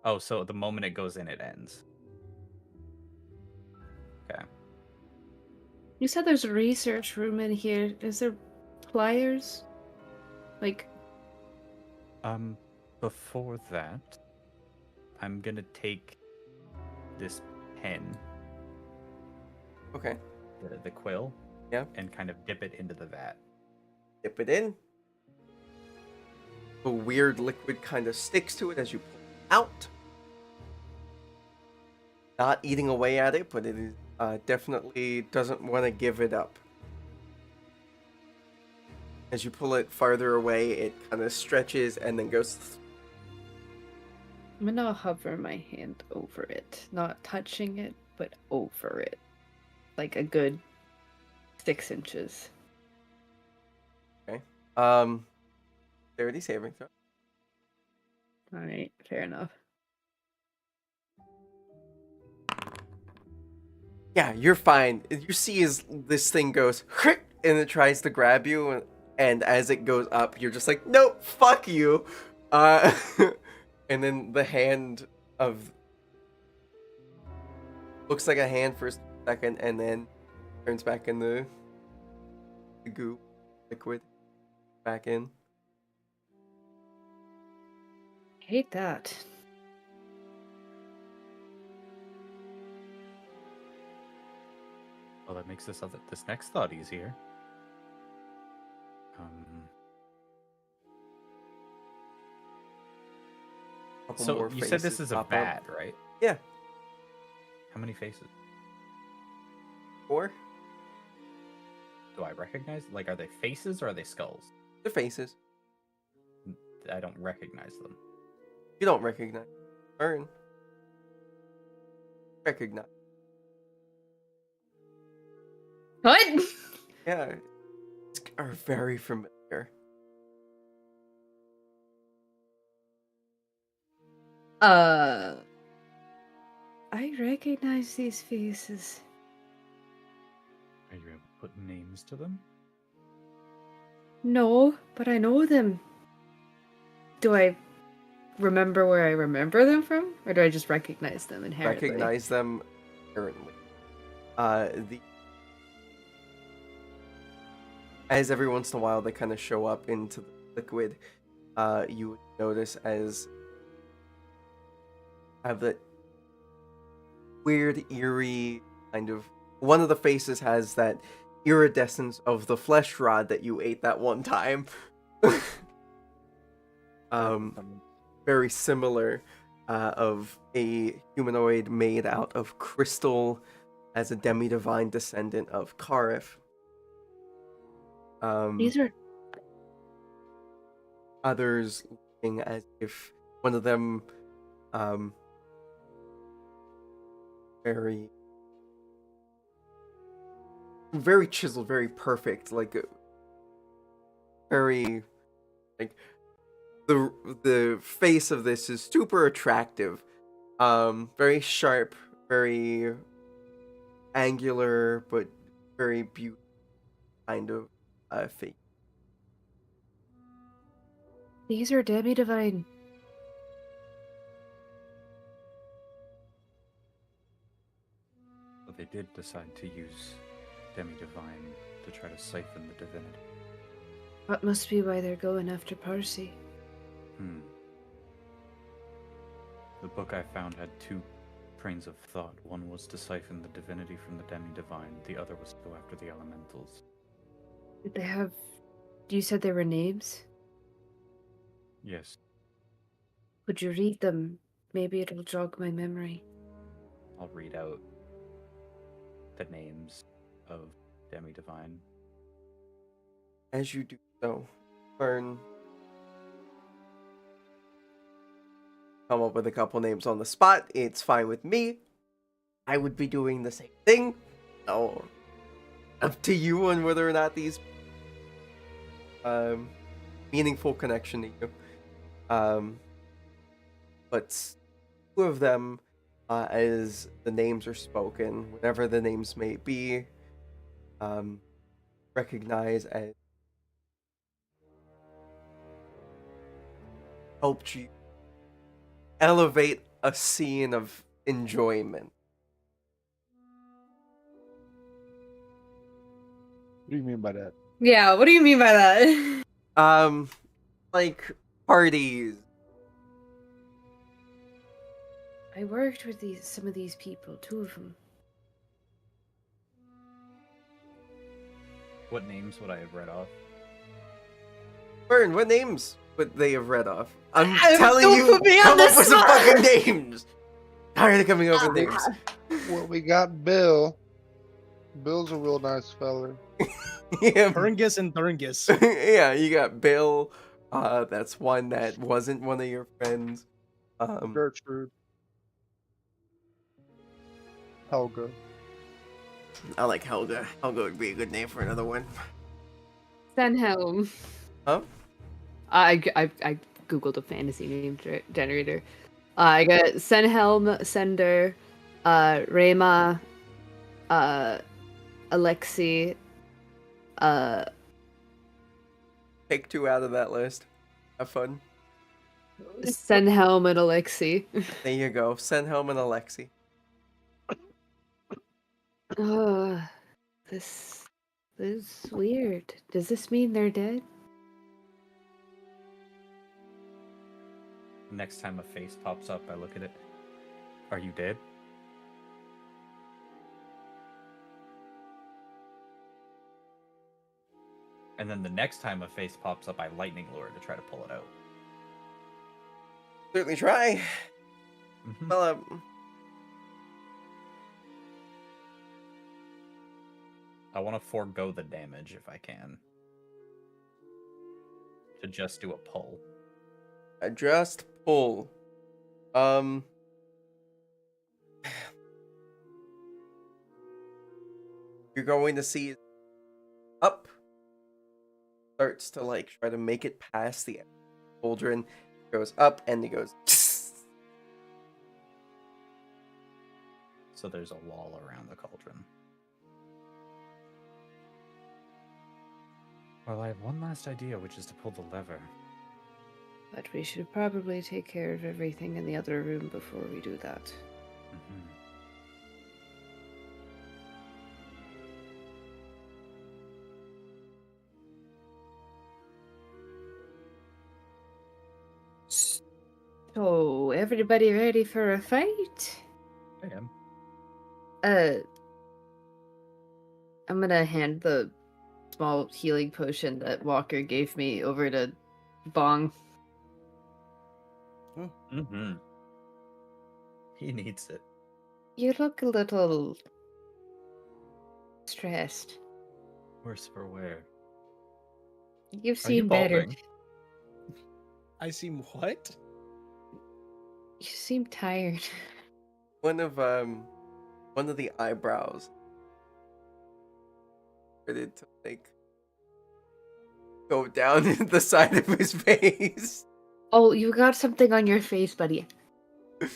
Oh, so the moment it goes in, it ends. Okay. You said there's a research room in here. Is there pliers? Like, Before that, I'm gonna take this pen, Okay. the quill, Yeah. and kind of dip it into the vat. Dip it in. A weird liquid kind of sticks to it as you pull it out. Not eating away at it, but it is definitely doesn't want to give it up. As you pull it farther away, it kind of stretches and then goes. I'm gonna hover my hand over it. Not touching it, but over it. Like a good 6 inches. Okay. Dexterity saving throw. Alright, fair enough. Yeah, you're fine. You see as this thing goes, and it tries to grab you, and as it goes up, you're just like, nope, fuck you. And then the hand of looks like a hand for a second, and then turns back into the goo, liquid, back in. Hate that. Well, that makes this next thought easier. Couple So more you said this faces is a pop up. bat, right? Yeah. How many faces? 4? Do I recognize? Like, are they faces or are they skulls? They're faces. I don't recognize them. You don't recognize. Burn. Recognize. What? Yeah. Are very familiar. I recognize these faces. Are you able to put names to them? No, but I know them. Do I remember where I remember them from? Or do I just recognize them inherently? Recognize them currently. As every once in a while they kind of show up into the liquid, you would notice as have that weird, eerie kind of. One of the faces has that iridescence of the flesh rod that you ate that one time. Very similar, of a humanoid made out of crystal as a demi-divine descendant of Karif. These are Others looking as if one of them very chiseled, very perfect, like very like the face of this is super attractive, very sharp, very angular, but very beautiful kind of face. these are demi-divine. But they did decide to use demi-divine to try to siphon the divinity. That must be why they're going after Parsi. The book I found had 2 trains of thought. One was to siphon the divinity from the demi-divine. The other was to go after the elementals. Did they have... You said they were names? Yes, Would you read them? Maybe it'll jog my memory. I'll read out the names of demi-divine. As you do so, Fern, come up with a couple names on the spot. It's fine with me. I would be doing the same thing. No, up to you on whether or not these meaningful connection to you. But 2 of them, as the names are spoken, whatever the names may be, recognize as helped you elevate a scene of enjoyment. What do you mean by that? Yeah, what do you mean by that? Like parties. I worked with some of these people, 2 of them. What names would I have read off? Fern, what names would they have read off? I'm Don't telling you, put me on come the up with some spot. fucking names. Tired of coming up with names. Well, we got Bill. Bill's a real nice fella. Yeah, Turngus and Thurngus. yeah, you got Bill. That's one that wasn't one of your friends. Gertrude. Helga. I like Helga. Helga would be a good name for another one. Senhelm. Huh? I googled a fantasy name generator. I got Senhelm, Sender, Rema, Alexi, Take 2 out of that list. Have fun. Senhelm, and Alexi. There you go. Senhelm and Alexi. Oh, this is weird. Does this mean they're dead? Next time a face pops up, I look at it. Are you dead? And then the next time a face pops up, I lightning lure to try to pull it out. Certainly try. Mhm. Well, I want to forego the damage if I can. To just do a pull. just pull. You're going to see up. Starts to like try to make it past the cauldron. Goes up and he goes. So there's a wall around the cauldron. Well, I have one last idea, which is to pull the lever. But we should probably take care of everything in the other room before we do that. Mm-hmm. So, everybody ready for a fight? I am. I'm gonna hand the small healing potion that Walker gave me over to Bong. Mm-hmm. He needs it. You look a little stressed. Worse for wear. You've Are you seen better. balding? I seem what? You seem tired. One of the eyebrows started to like go down the side of his face. Oh, you got something on your face, buddy.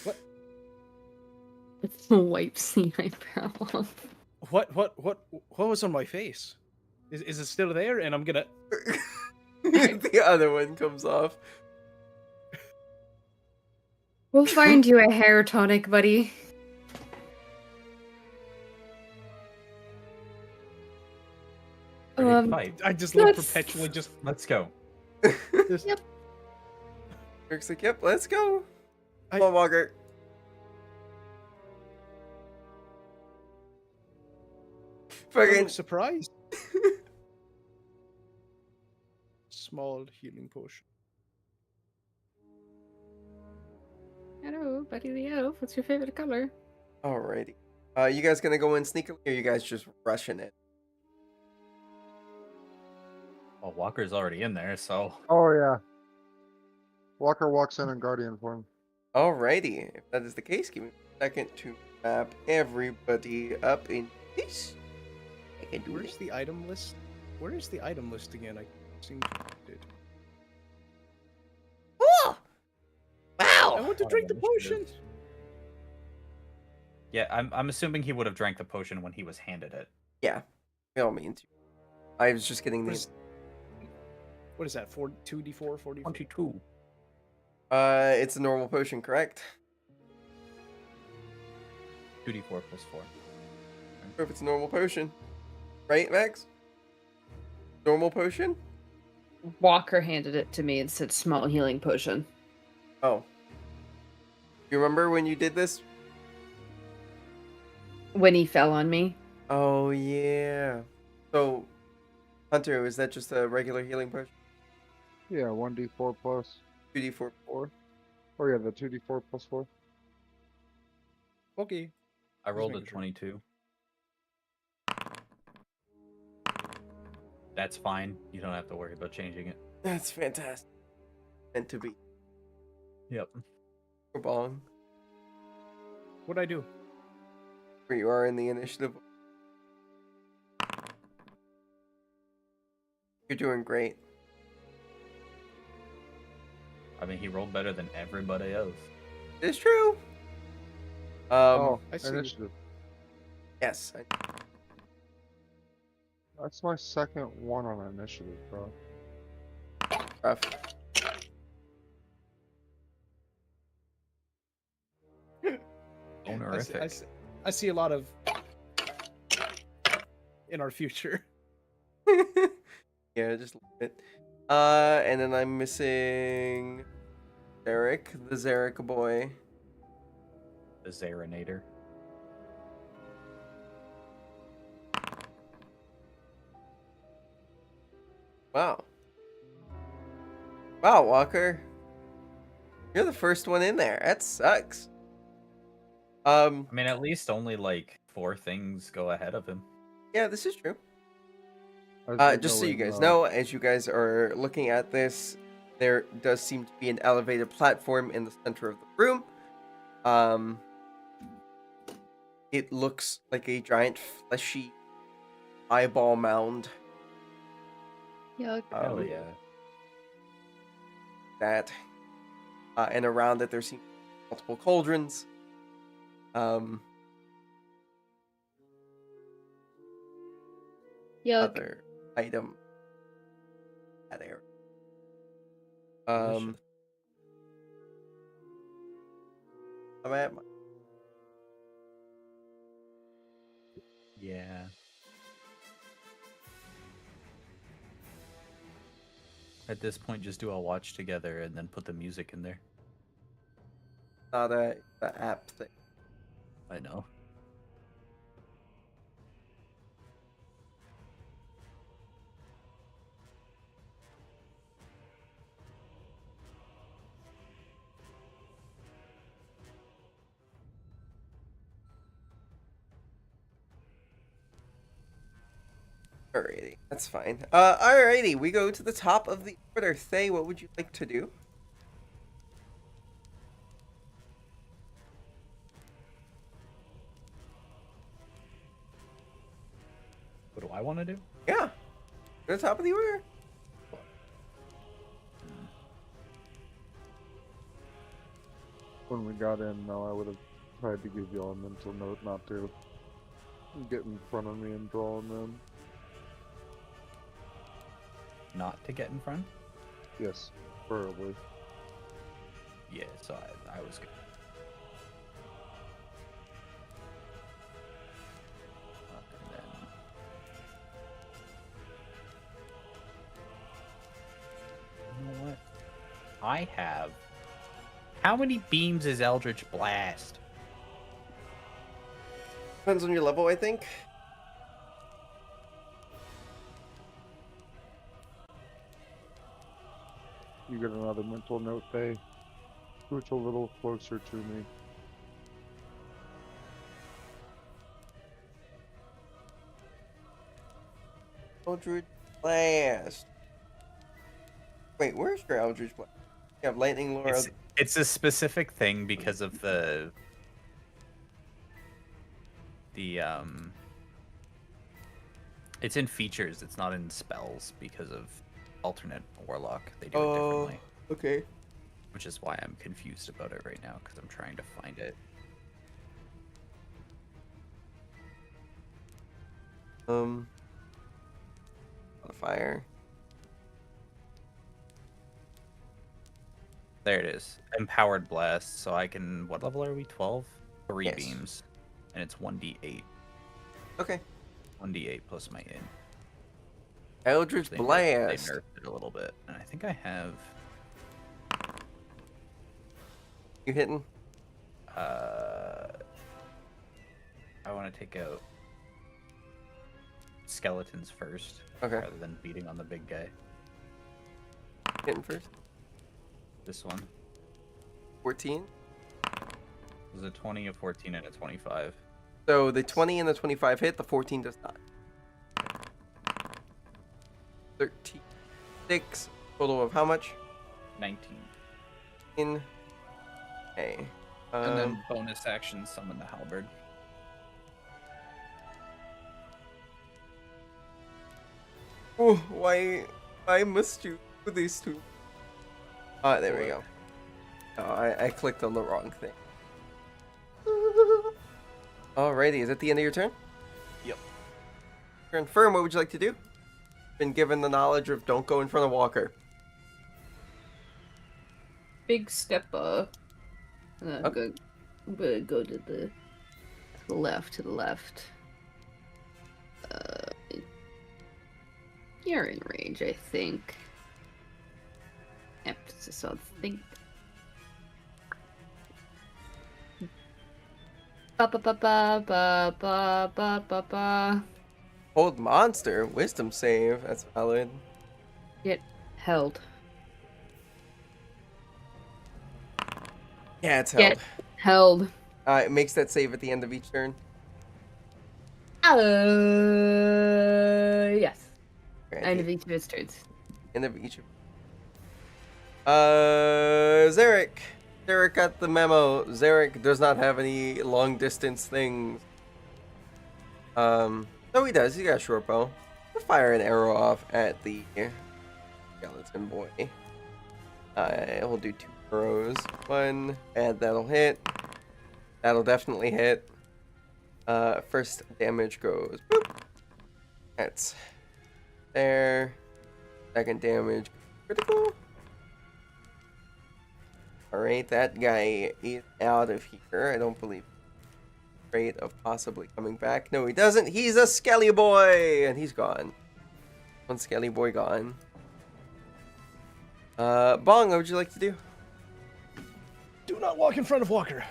What? Wipes the eyebrow off. What was on my face? Is it still there? And I'm gonna. The other one comes off. We'll find you a hair tonic, buddy. Ready to fight? I just look Let's- perpetually just. Let's go. just Yep. Rick's like, yep, let's go. I- Come on, Walker. Oh, Fucking surprise. Small healing potion. Hello, Buddy the Elf. What's your favorite color? alrighty. You guys gonna go in sneakily, or you guys just rushing it? Well, Walker's already in there, so Oh yeah. Walker walks in guardian form. Alrighty. If that is the case, give me a second to map everybody up in peace. I can do Where's it. the item list? Where is the item list again? I seem to find it. Oh! I Wow. want to Lot drink the of potion. initiative. Yeah, I'm assuming he would have drank the potion when he was handed it. Yeah, by all means. I was just getting What these. is, what is that? 2d4, 40? 22. It's a normal potion, correct? 2d4 plus 4. Or if it's a normal potion, right, Max? Normal potion? Walker handed it to me and said small healing potion. Oh. You remember when you did this? When he fell on me. Oh yeah. So, Hunter, is that just a regular healing potion? Yeah, 1d4 plus 2d4. 4. Oh yeah, the 2d4 plus 4. Okay. I rolled a making sure. 22. That's fine. You don't have to worry about changing it. That's fantastic. Meant to be. Yep. Bong. What'd I do? Where you are in the initiative. You're doing great. I mean, he rolled better than everybody else. It's true. Oh, I see. initiative. Yes. That's my second one on initiative, bro. Rough. Honorific. I see a lot of in our future. Yeah, just a little bit. And then I'm missing Zarek, the Zarek boy. The Zarinator. Wow. Wow, Walker. You're the first one in there. That sucks. I mean, at least only like 4 things go ahead of him. Yeah, this is true. As we Just go so you in, guys know, as you guys are looking at this, there does seem to be an elevated platform in the center of the room. It looks like a giant fleshy eyeball mound. Yuck. Hell yeah. That, and around it there seem multiple cauldrons. Yuck. Other item. That area. Delicious. I'm at my Yeah. At this point, just do a watch together and then put the music in there. not a app thing. I know. Alrighty, that's fine. Alrighty, we go to the top of the order. Thay, what would you like to do? What do I want to do? Yeah, to the top of the order. when we got in, no, I would have tried to give y'all a mental note not to get in front of me and draw them Not to get in front? in. Yes, preferably. Yeah, so I was good. And then... You know what? I have... How many beams is Eldritch Blast? Depends on your level, I think. You get another mental note, Faye. Switch a little closer to me. Eldritch Blast. Wait, where's your Eldritch Blast? You have Lightning Lore. It's a specific thing because of the it's in features, it's not in spells because of alternate warlock. They do it differently. Okay. Which is why I'm confused about it right now, because I'm trying to find it. Fire. There it is. Empowered Blast, so I can... What level are we? 12? 3 Yes. beams. And it's 1d8. Okay. 1d8 plus my in. Eldritch They Blast. nerfed it a little bit. And I think I have... You hitting? I want to take out skeletons first, Okay. rather than beating on the big guy. Hitting first. This one 14. was a 20, a 14, and a 25. So the 20 and the 25 hit, the 14 does not. 13. 6. Total of how much? 19. In. Okay. And then bonus action, summon the halberd. Oh, why must you do these two? There we go. Oh, I clicked on the wrong thing. Alrighty, is that the end of your turn? Confirm, what would you like to do? Been given the knowledge of don't go in front of Walker. Big step up. Up. Go to the left, to the left. You're in range, I think. Emphasis on think. Ba ba ba ba ba ba ba ba ba. Hold monster. Wisdom save. That's valid. Get held. Yeah, it's held. Get held. It makes that save at the end of each turn. Yes. Okay, End of each of its turns. End of each. Zarek. Zarek got the memo. Zarek does not have any long distance things. No, he does. He got a short bow. We'll fire an arrow off at the skeleton boy. We'll do 2 arrows. 1, and that'll hit. That'll definitely hit. First damage goes. Boop. That's there. Second damage. Critical. Alright, that guy is out of here. I don't believe he's afraid of possibly coming back. No, he doesn't. He's a Skelly boy! And he's gone. One Skelly boy gone. Bong, what would you like to do? Do not walk in front of Walker.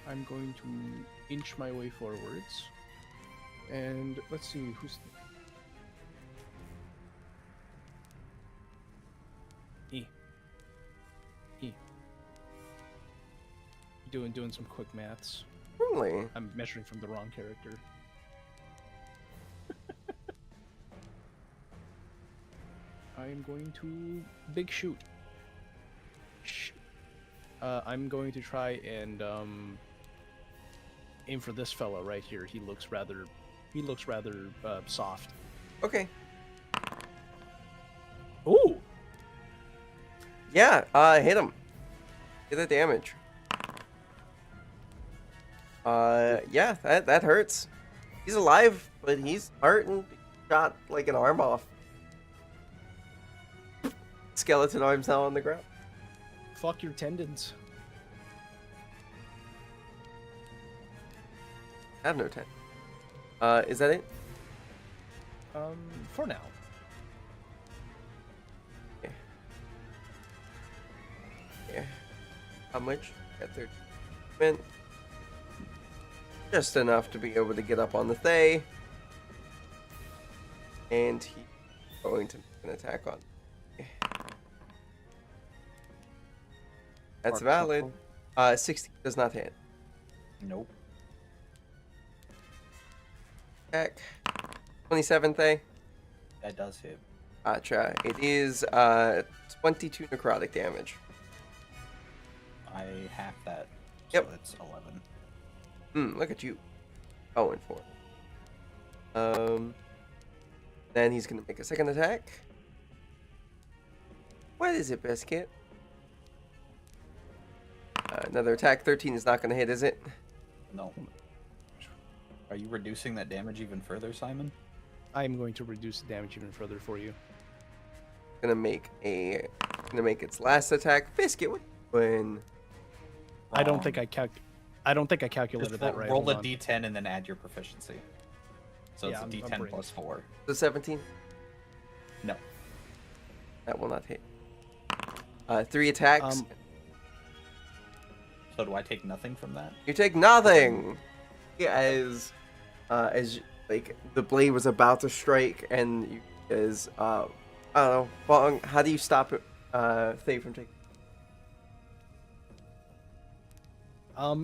I'm going to inch my way forwards. And let's see who's. Doing some quick maths. Really? I'm measuring from the wrong character. I am going to big shoot. I'm going to try and aim for this fella right here. He looks rather soft. Okay. Ooh. Yeah, hit him. Get the damage. Yeah, that hurts. He's alive, but he's hurt and shot like an arm off. Skeleton arms now on the ground. Fuck your tendons. I have no time. Is that it? For now. Yeah. How much? Got 30 movement. Just enough to be able to get up on the Thay. And he's going to make an attack on. That's valid. 60 does not hit. Nope. Attack. 27 Thay. That does hit. Gotcha. It is 22 necrotic damage. I half that. Yep. So it's 11. Look at you. Oh, and 4. Then he's gonna make a second attack. What is it, Biscuit? Another attack. 13 is not gonna hit, is it? No. Are you reducing that damage even further, Simon? I'm going to reduce the damage even further for you. Gonna make its last attack. Biscuit, what are you doing? I don't think I calculated Just that right. roll Hold a on. d10 and then add your proficiency. So Yeah, it's a I'm d10 brain. plus 4. The 17? No. That will not hit. 3 attacks. So do I take nothing from that? You take nothing. As like the blade was about to strike, and you as I don't know, Bong, how do you stop it? Thay from taking.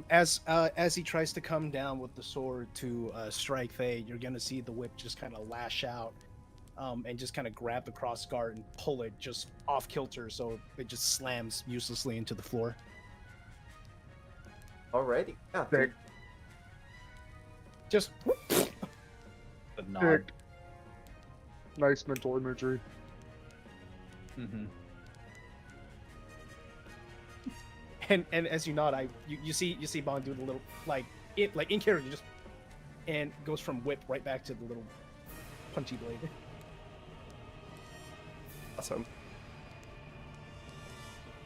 As he tries to come down with the sword to strike Thay, you're gonna see the whip just kind of lash out, and just kind of grab the cross guard and pull it just off kilter, so it just slams uselessly into the floor. Alrighty. Yeah. Sick. Just The nod. Sick. Nice mental imagery. Mm-hmm. and as you nod, you see Bond do the little like in character just and goes from whip right back to the little punchy blade. Awesome.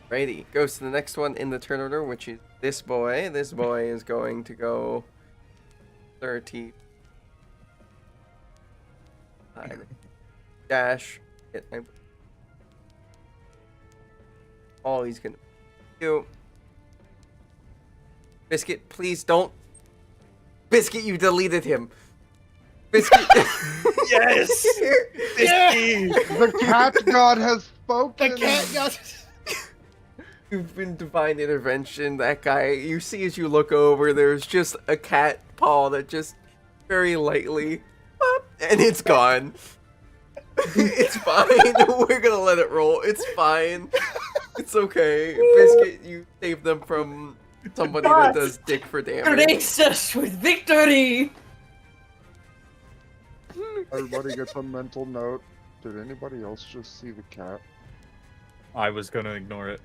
Righty, goes to the next one in the turn order, which is this boy. This boy is going to go 30. Dash. All he's gonna do. Biscuit, please don't. Biscuit, you deleted him. Biscuit. Yes! Biscuit. The cat god has spoken. The cat got. You've been divine intervention. That guy, you see as you look over, there's just a cat paw that just very lightly, and it's gone. It's fine. We're gonna let it roll. It's fine. It's okay. Biscuit, you saved them from somebody that does dick for damage. Grace us with victory! Everybody gets a mental note. Did anybody else just see the cat? I was gonna ignore it.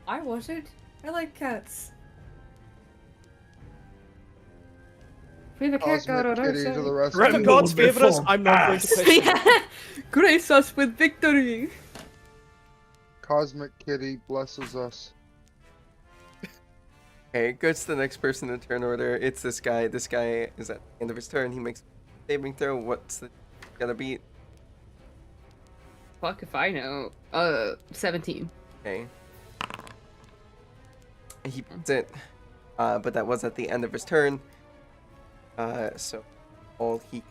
I wasn't. I like cats. We have a cat god on our Kitty to the side. rest If of the you. gods favor us, I'm not going to question. Grace us with victory! Cosmic Kitty blesses us. Okay, goes to the next person in turn order. It's this guy. This guy is at the end of his turn. He makes a saving throw. What's the gonna beat? Fuck if I know. 17. Okay. He beats it, but that was at the end of his turn. So all he.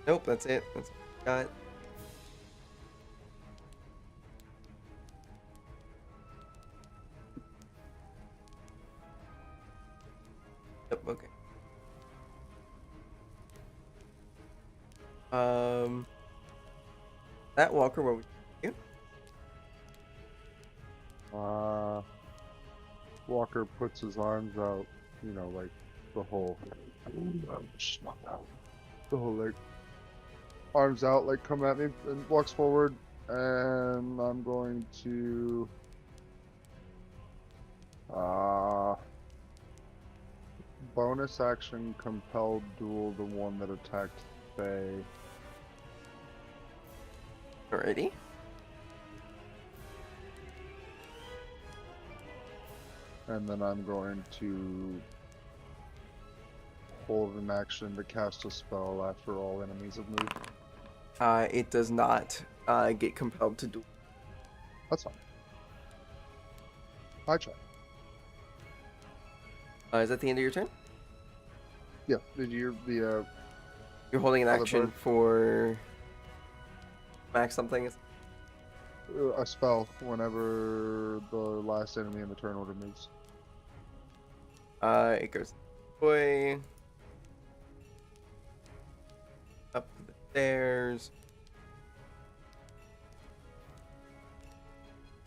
Nope, that's it. That's what he got. Yep, okay. That Walker, what would you do? Walker puts his arms out, you know, like the whole, like arms out, like come at me, and walks forward, and I'm going to, bonus action compelled duel the one that attacked Faye. Alrighty. And then I'm going to hold an action to cast a spell after all enemies have moved. It does not get compelled to do. That's fine. I try. Is that the end of your turn? Yeah, did you the You're holding an Other action bird. for max something. a spell whenever the last enemy in the turn order moves. It goes boy up the stairs,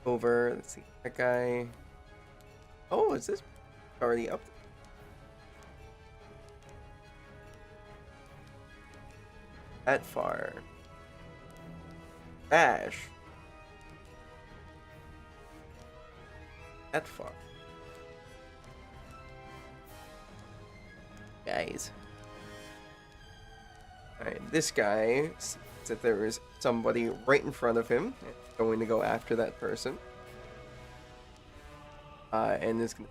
over. Let's see that guy. Oh, is this already up? That far. Dash. That far. Guys. Alright, this guy sees that there is somebody right in front of him and is going to go after that person. And is gonna.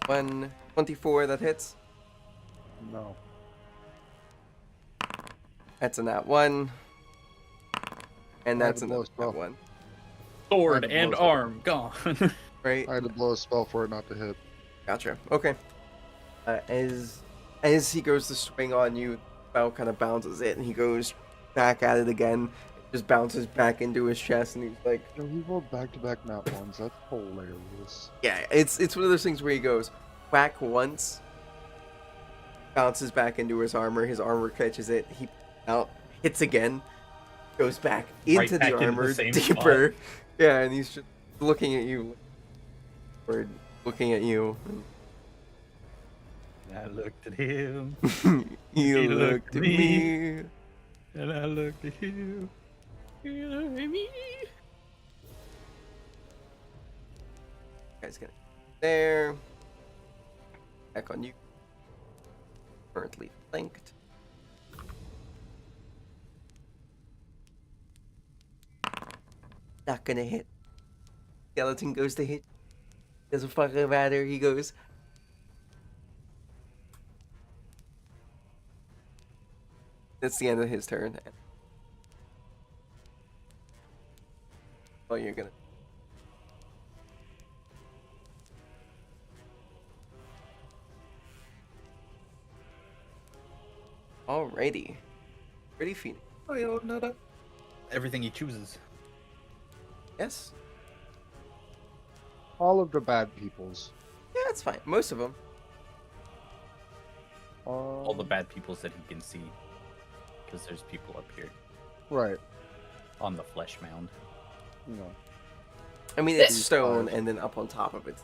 One 24 that hits. No. That's a nat 1. And I had that's to a blow a nat spell. 1. Sword I had to and blow something. arm gone. Right? I had to blow a spell for it not to hit. Gotcha. Okay. As he goes to swing on you, spell kind of bounces it, and he goes back at it again. Just bounces back into his chest, and he's like, Yo, he rolled back-to-back nat ones. That's hilarious. "Yeah, it's one of those things where he goes whack once, bounces back into his armor catches it, he out hits again, goes back Right into back the into the armor same deeper, yeah, and he's just looking at you, or looking at you." I looked at him, He looked at me. and I looked at him. You're gonna hit me. Guy's gonna there. Back on you. Currently flanked. Not gonna hit. Skeleton goes to hit. Doesn't fucking matter. He goes. That's the end of his turn. Oh, you're gonna. Alrighty. Pretty Phoenix. Oh, you don't know that. Everything he chooses. Yes. All of the bad peoples. Yeah, that's fine. Most of them. All the bad peoples that he can see. Because there's people up here Right. on the flesh mound. You know. I mean, it's These stone, five. and then up on top of it.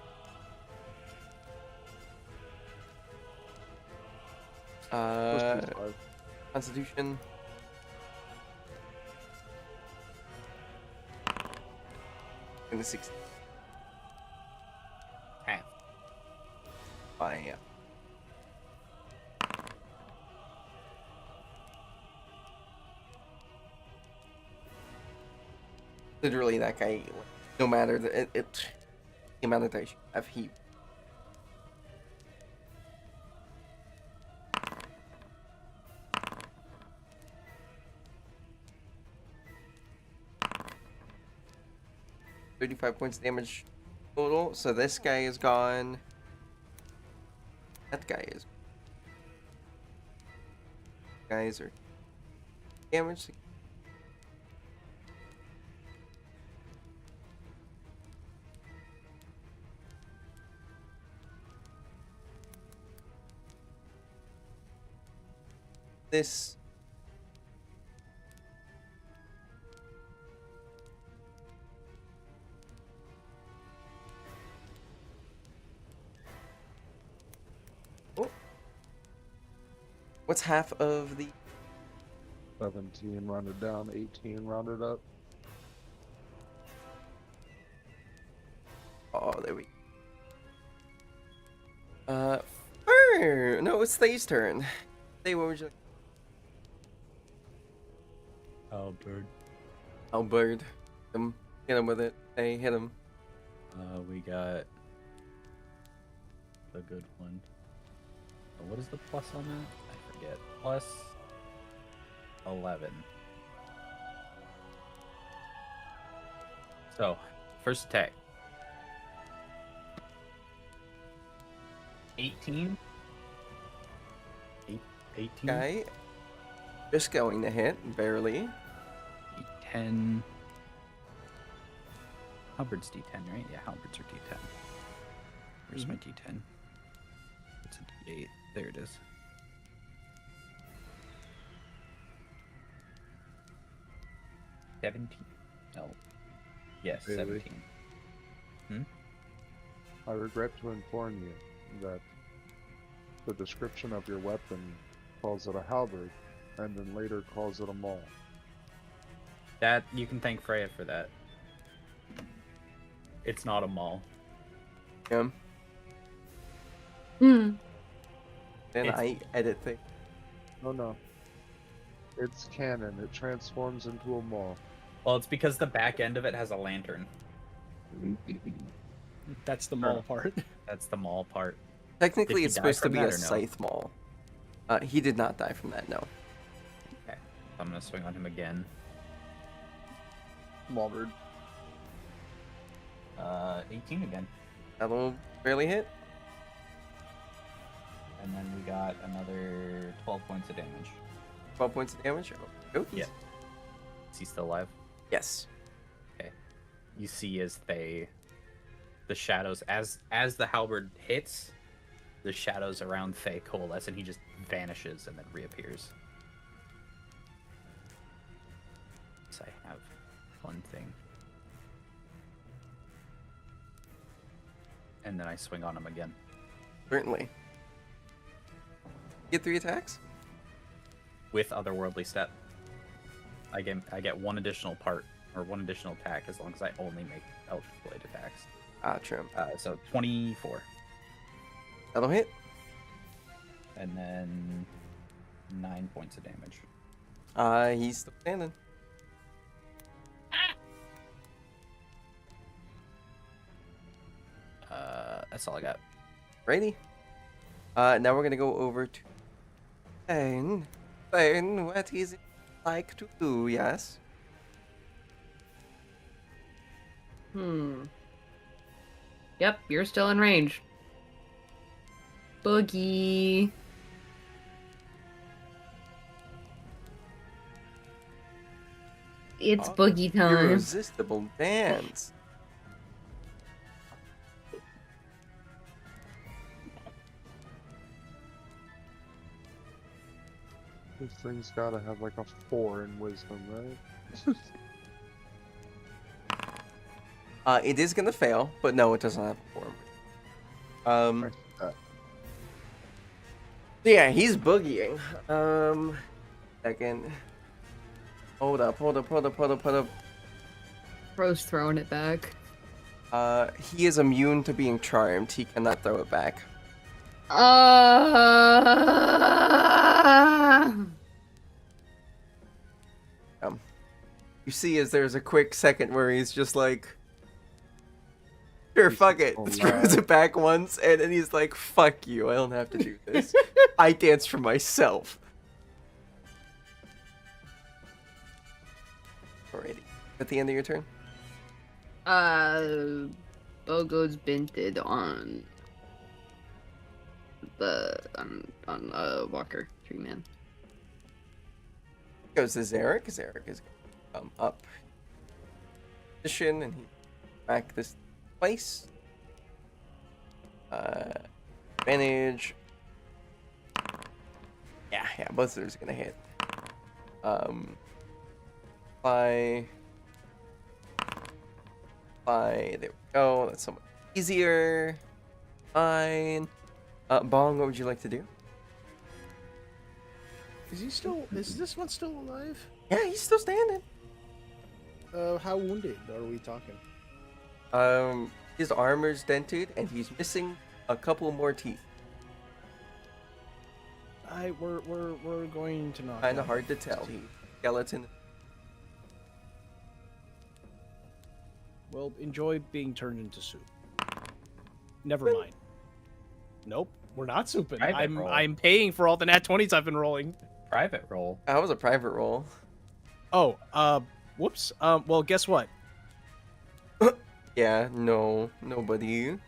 Just these five. Constitution. In the 60. Half. Fine. Literally, that guy, no matter the amount of dice you have, he. $35 points of damage total. So this guy is gone. That guy is. Guys are damaged. This. Oh. What's half of the 17 rounded down, 18 rounded up. Oh, there we go. No, it's Thay's turn. Thay, what would you like? Oh, bird. Oh, bird. Hit him with it. Hey, hit him. We got a good one. What is the plus on that? I forget. Plus 11. So, first attack. 18. 18. Guy. Just going to hit, barely. D10. Halberd's D10, right? Yeah, halberds are D10. Where's my D10? It's a D8. There it is. $17. No. Yes, Really? 17. I regret to inform you that the description of your weapon calls it a halberd, and then later calls it a maul. That you can thank Freya for that. It's not a maul. Him. Hmm. Then It's- I edit things. Oh no. It's canon. It transforms into a maul. Well, it's because the back end of it has a lantern. That's the mall part. That's the maul part. Technically, Did he it's die supposed to from be that a or no? scythe maul. He did not die from that, no. Okay. I'm gonna swing on him again. Walbird. 18 again. That'll barely hit. And then we got another 12 points of damage. 12 points of damage. Oh, Yeah. Is he still alive? Yes. You see as the shadows, as the halberd hits, the shadows around Faye coalesce and he just vanishes and then reappears. So I have one thing. And then I swing on him again. Certainly. Get 3 attacks? With otherworldly step. I get one additional part or one additional attack as long as I only make Eldritch Blade attacks. Gotcha. So 24, That'll hit. and then 9 points of damage. He's still standing. That's all I got. Righty. Now we're gonna go over to Thane. Thane, what is it like to do? Yes. Yep, you're still in range. Boogie. It's boogie time. Irresistible dance. This thing's gotta have like a 4 in wisdom, right? It is gonna fail, but no, it doesn't have a form. Yeah, he's boogieing. Second. Hold up. Bro's throwing it back. He is immune to being charmed. He cannot throw it back. You see, as there's a quick second where he's just like, sure, fuck it. Throws it back once, and then he's like, fuck you, I don't have to do this. I dance for myself. Alrighty. At the end of your turn? Bogo's binted on Walker, 3-man. Goes to Zarek. Zarek is going to come up position, and he back this place. Advantage. Yeah, both of those are gonna hit. Fly. There we go. That's so much easier. Fine. Bong, what would you like to do? Is this one still alive? Yeah, he's still standing. How wounded are we talking? His armor's dented, and he's missing a couple more teeth. We're going to knock. Kind of out hard to his tell. teeth. Skeleton. Well, enjoy being turned into soup. Never mind. Nope, we're not souping. Private roll. I'm paying for all the nat 20s I've been rolling. Private roll. That was a private roll. Oh, whoops. Well, guess what? Yeah, no, nobody.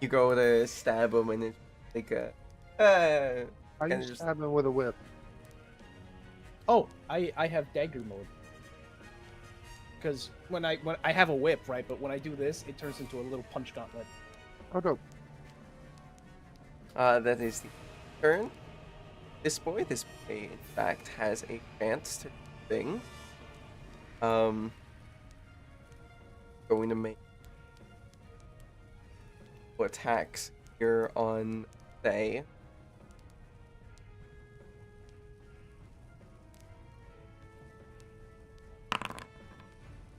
You go to stab him, and it's like a. I Kinda used just- to have him with a whip. Oh, I have dagger mode. Because when I have a whip, right? But when I do this, it turns into a little punch gauntlet. Oh no. That is the turn. This boy, in fact, has a chance to do things. Going to make attacks here on Thay.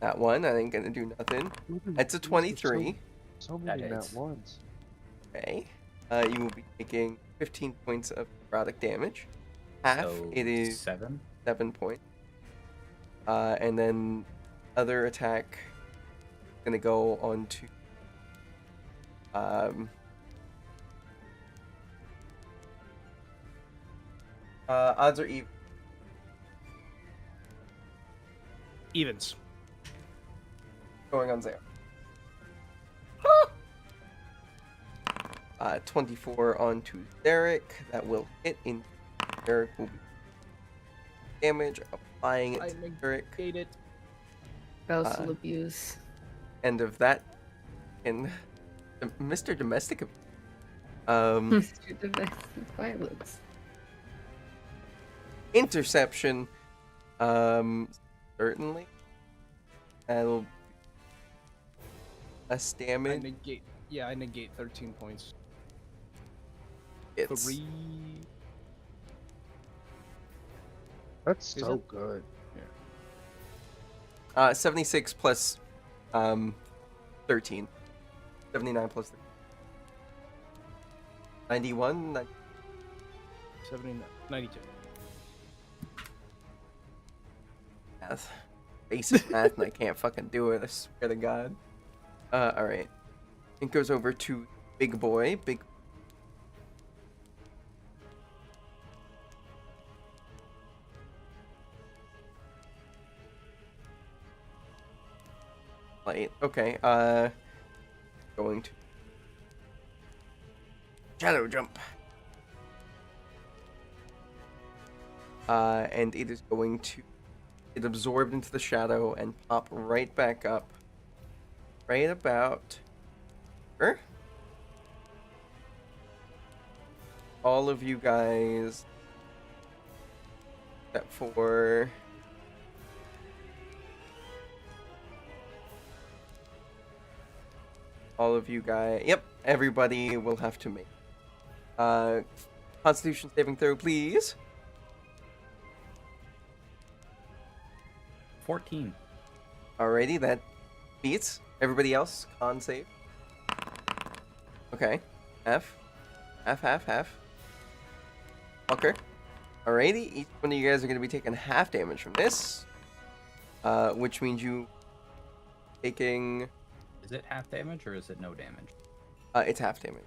That one, I ain't gonna do nothing. It's a 23. So many That at hits. once. Okay. You will be taking 15 points of necrotic damage. Half, So it is 7. 7 points. And then other attack gonna go on to odds are even. Evens. Going on there. 24 onto Derek. That will hit in. Derek will be damage. Applying it to Derek. Negate it. Spousal abuse. End of that. And Mr. Domestic. Mr. Domestic violence. Interception. Certainly. That'll be less I damage. negate. Yeah, I negate 13 points. It's 3. That's Is so it? good. 76 plus 13. 79 plus 13. 91? 79, 92. Math. Basic math, and I can't fucking do it, I swear to God. Alright. It goes over to Big Boy. Big. Light. Okay, going to shadow jump. And it is going to get absorbed into the shadow and pop right back up. Right about here. All of you guys, except for all of you guys. Yep, everybody will have to make Constitution saving throw, please. 14. Alrighty, that beats. Everybody else, con save. Okay. Half. Walker. Alrighty, each one of you guys are going to be taking half damage from this. Which means you taking... Is it half damage or is it no damage? It's half damage.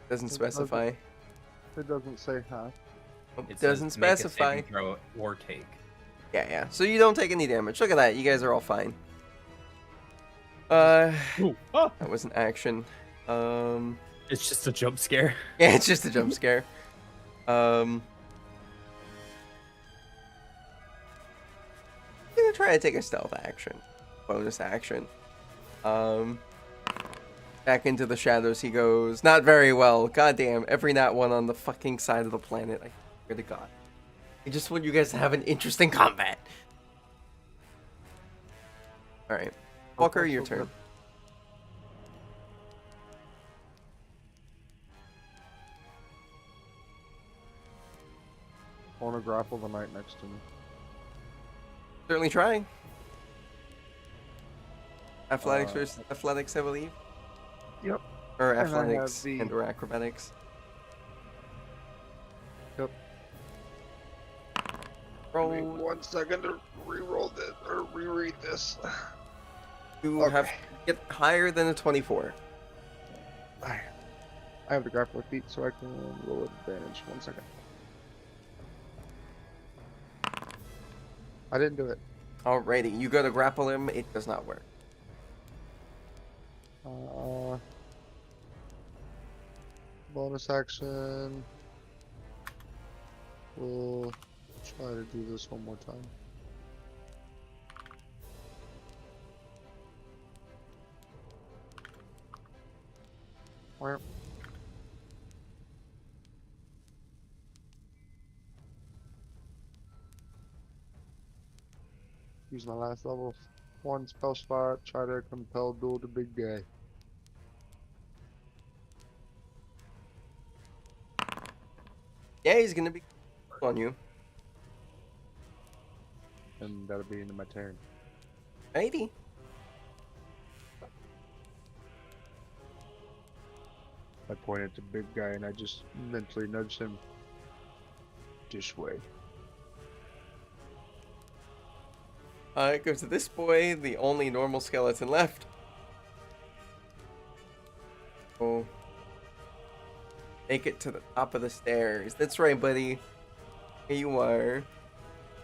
Doesn't specify. It doesn't say half. It says doesn't make a specify. saving throw or take. Yeah. So you don't take any damage. Look at that. You guys are all fine. Ooh. Oh. That was an action. It's just a jump scare. Yeah, it's just a jump scare. I'm gonna try to take a stealth action. Bonus action. Back into the shadows he goes. Not very well. Goddamn, every nat one on the fucking side of the planet. I swear to God. I just want you guys to have an interesting combat. Alright. Walker, your turn. I want to grapple the knight next to me. Certainly try. Athletics versus athletics, I believe. Yep. Or And I have athletics the- and or acrobatics. Yep. Roll. Wait 1 second to re-roll this or reread this. You have to get higher than a 24. I have the grappler feat, so I can roll advantage. 1 second. I didn't do it. Alrighty, you go to grapple him, it does not work. Bonus action. We'll try to do this one more time. Where? Use my last level 1 spell slot. Try to compel duel the big guy. Yeah, he's gonna be on you. And that'll be into my turn. Righty. I point at the big guy and I just mentally nudge him this way. It goes to this boy, the only normal skeleton left. Oh. Make it to the top of the stairs. That's right, buddy. Here you are.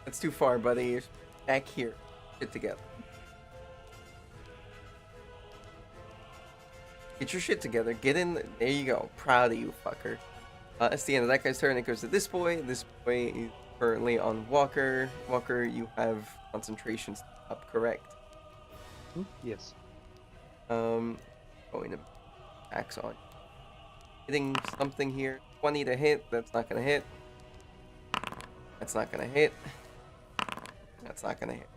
That's too far, buddy. Back here. Get together. Get your shit together. Get in. There you go. Proud of you, fucker. That's the end of that guy's turn. It goes to this boy. This boy is currently on Walker. Walker, you have concentration up, correct? Yes. Going to axe on. Hitting something here. 20 to hit. That's not gonna hit. That's not gonna hit. That's not gonna hit.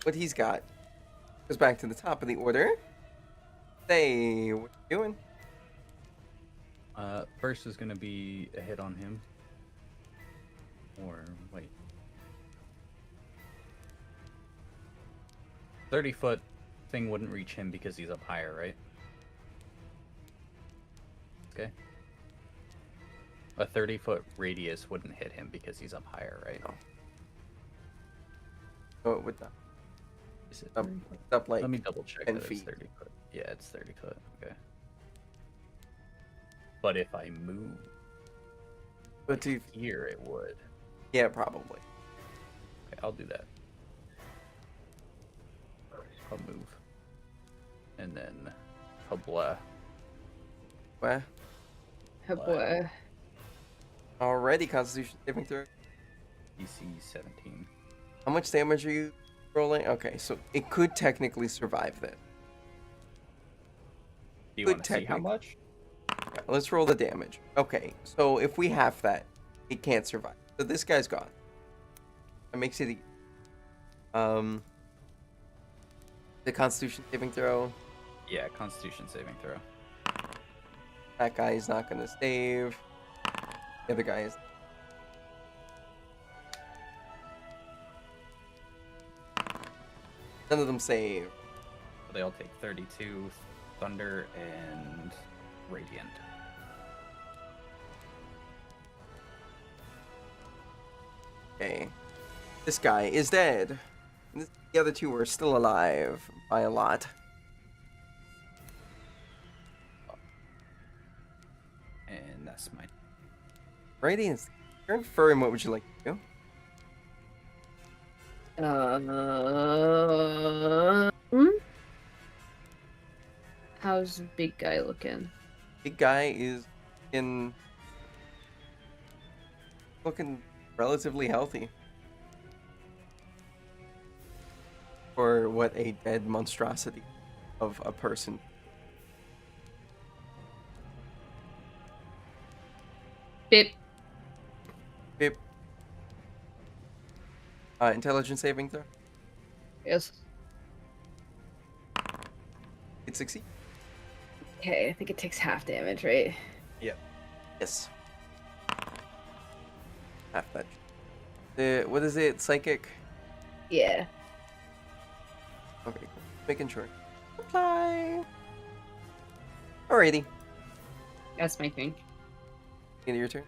What he's got goes back to the top of the order. Say, what you doing? First is gonna be a hit on him. Or wait. 30-foot thing wouldn't reach him because he's up higher, right? Okay. A 30-foot radius wouldn't hit him because he's up higher, right? No. Oh, it would not. Is it? Up like Let me double check 10 that it's feet. 30 foot. Yeah, it's 30 foot. Okay. But if I move But to here, it would. yeah, probably. Okay, I'll do that. I'll move. And then habla. Well, Oh boy. already Constitution saving throw. DC 17. How much damage are you rolling? Okay, so it could technically survive this. Do you Good want to see how technique. much? Yeah, let's roll the damage. Okay, so if we half that, it can't survive. So this guy's gone. That makes it easy. The Constitution saving throw. Yeah, Constitution saving throw. That guy is not gonna save. The other guy is. None of them save. They all take 32 thunder and radiant. Okay. This guy is dead. The other two are still alive by a lot. And that's my Radiance. Turn Furry, what would you like to do? How's the big guy looking? Big guy is looking relatively healthy. For what a dead monstrosity of a person. Bip. Bip. Intelligence saving throw. Yes. It succeeds. Okay, I think it takes half damage, right? Yes. Half that. What is it? Psychic? Yeah. Okay, cool. Making sure. Apply. Alrighty. That's my thing. End of your turn.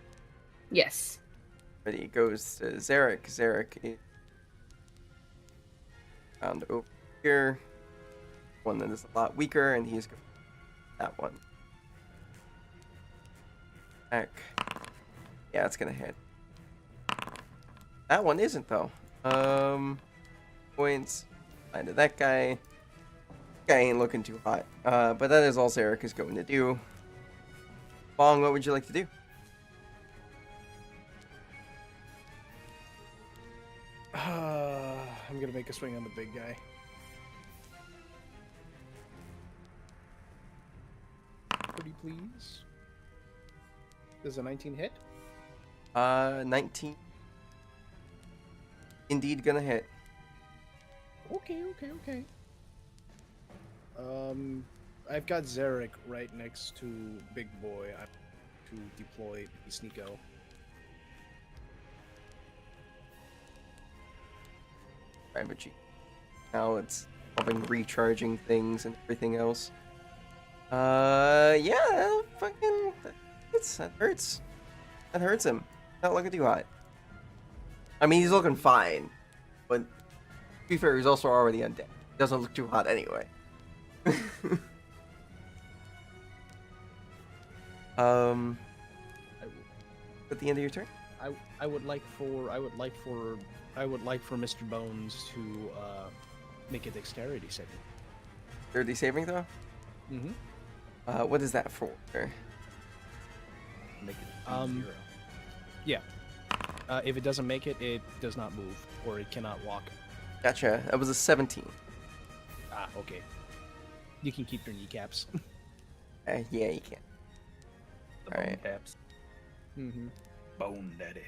Yes. Ready, it goes to Zarek. Zarek is found over here. One that is a lot weaker, and he's going that one. Heck. Yeah, it's gonna hit. That one isn't though. Points. Find that guy. Guy ain't looking too hot. But that is all Zarek is going to do. Bong, what would you like to do? I'm gonna make a swing on the big guy. Pretty please. Does a 19 hit? 19. Indeed gonna hit. Okay. I've got Zarek right next to Big Boy. I to deploy the Sneako. Private G. Now it's involving recharging things and everything else. Yeah, that'll fucking that hurts. That hurts him. Not looking too hot. I mean, he's looking fine, but to be fair, he's also already undead. Doesn't look too hot anyway. At the end of your turn. I would like for Mr. Bones to make a dexterity saving. 30 saving throw. Mm-hmm. What is that for? make it Um, 0. Yeah. If it doesn't make it, it does not move or it cannot walk. Gotcha. That was a 17. Ah, okay. You can keep your kneecaps. Yeah, you can. The All bone right. taps. Mm-hmm. Bone daddy.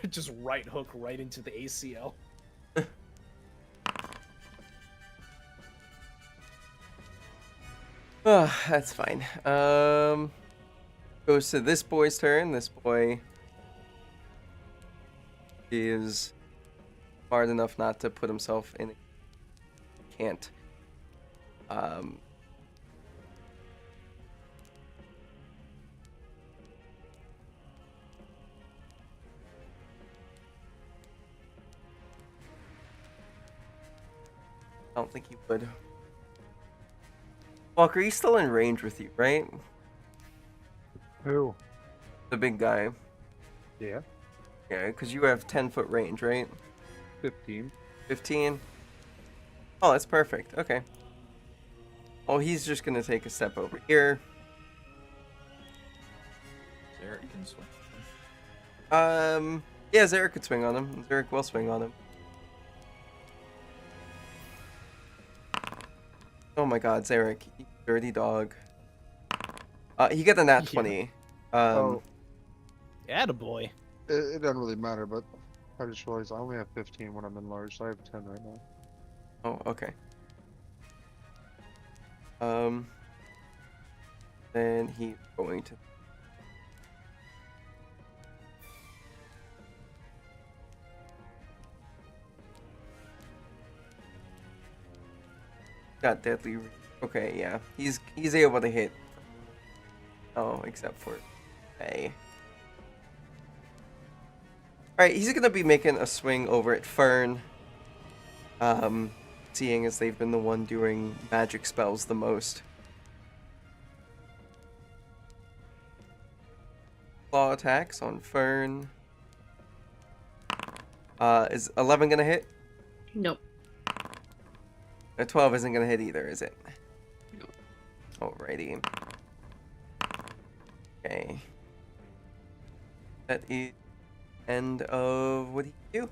Just right hook right into the ACL. Oh, that's fine. Goes to this boy's turn. This boy is smart enough not to put himself in. Can't. I don't think he would. Walker, he's still in range with you, right? Who? The big guy. Yeah. Yeah, because you have 10-foot range, right? 15. 15? Oh, that's perfect. Okay. Oh, he's just gonna take a step over here. Zarek can swing. Yeah, Zarek could swing on him. Zarek will swing on him. Oh my god, Zarek, you dirty dog. He got a nat 20. Oh, Attaboy. it doesn't really matter, but I just realized I only have 15 when I'm in large, so I have 10 right now. Oh, okay. Then he's going to. Got deadly. Okay, yeah, he's able to hit. Oh, except for A. All right, he's gonna be making a swing over at Fern. Seeing as they've been the one doing magic spells the most. Claw attacks on Fern. Is 11 gonna hit? Nope. A 12 isn't gonna hit either, is it? No. Alrighty. Okay. That is end of what do you do?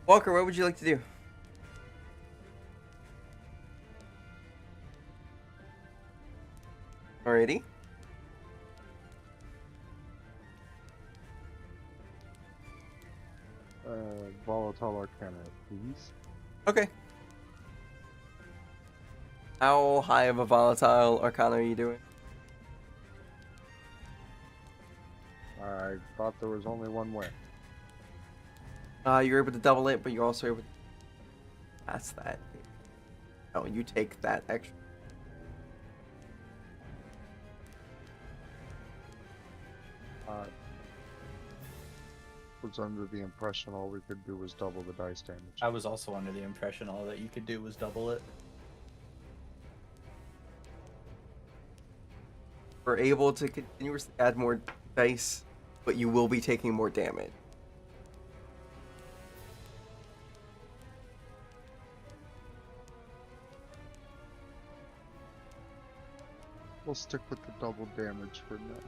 Walker, what would you like to do? Alrighty. Volatile Arcana, please. Okay. How high of a volatile arcana are you doing? I thought there was only one way. You're able to double it, but you're also able to pass that. Oh, you take that extra. I was under the impression all we could do was double the dice damage. I was also under the impression all that you could do was double it. We're able to continuously add more dice, but you will be taking more damage. We'll stick with the double damage for now.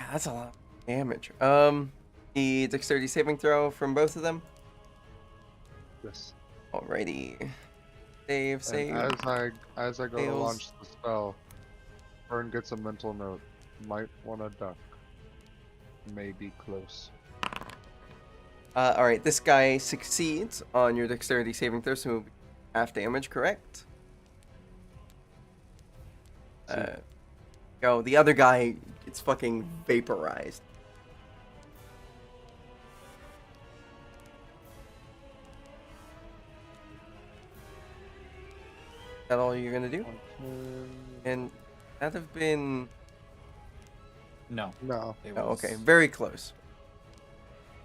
Yeah, that's a lot of damage. The dexterity saving throw from both of them. Yes. Alrighty. Save. And as I go to Fails. launch the spell, Fern gets a mental note. Might want to duck. May be close. Alright, this guy succeeds on your dexterity saving throw, so half damage, correct? Go. The other guy gets fucking vaporized. Is that all you're gonna do? And that have been. No. No. It Oh, was... okay, very close.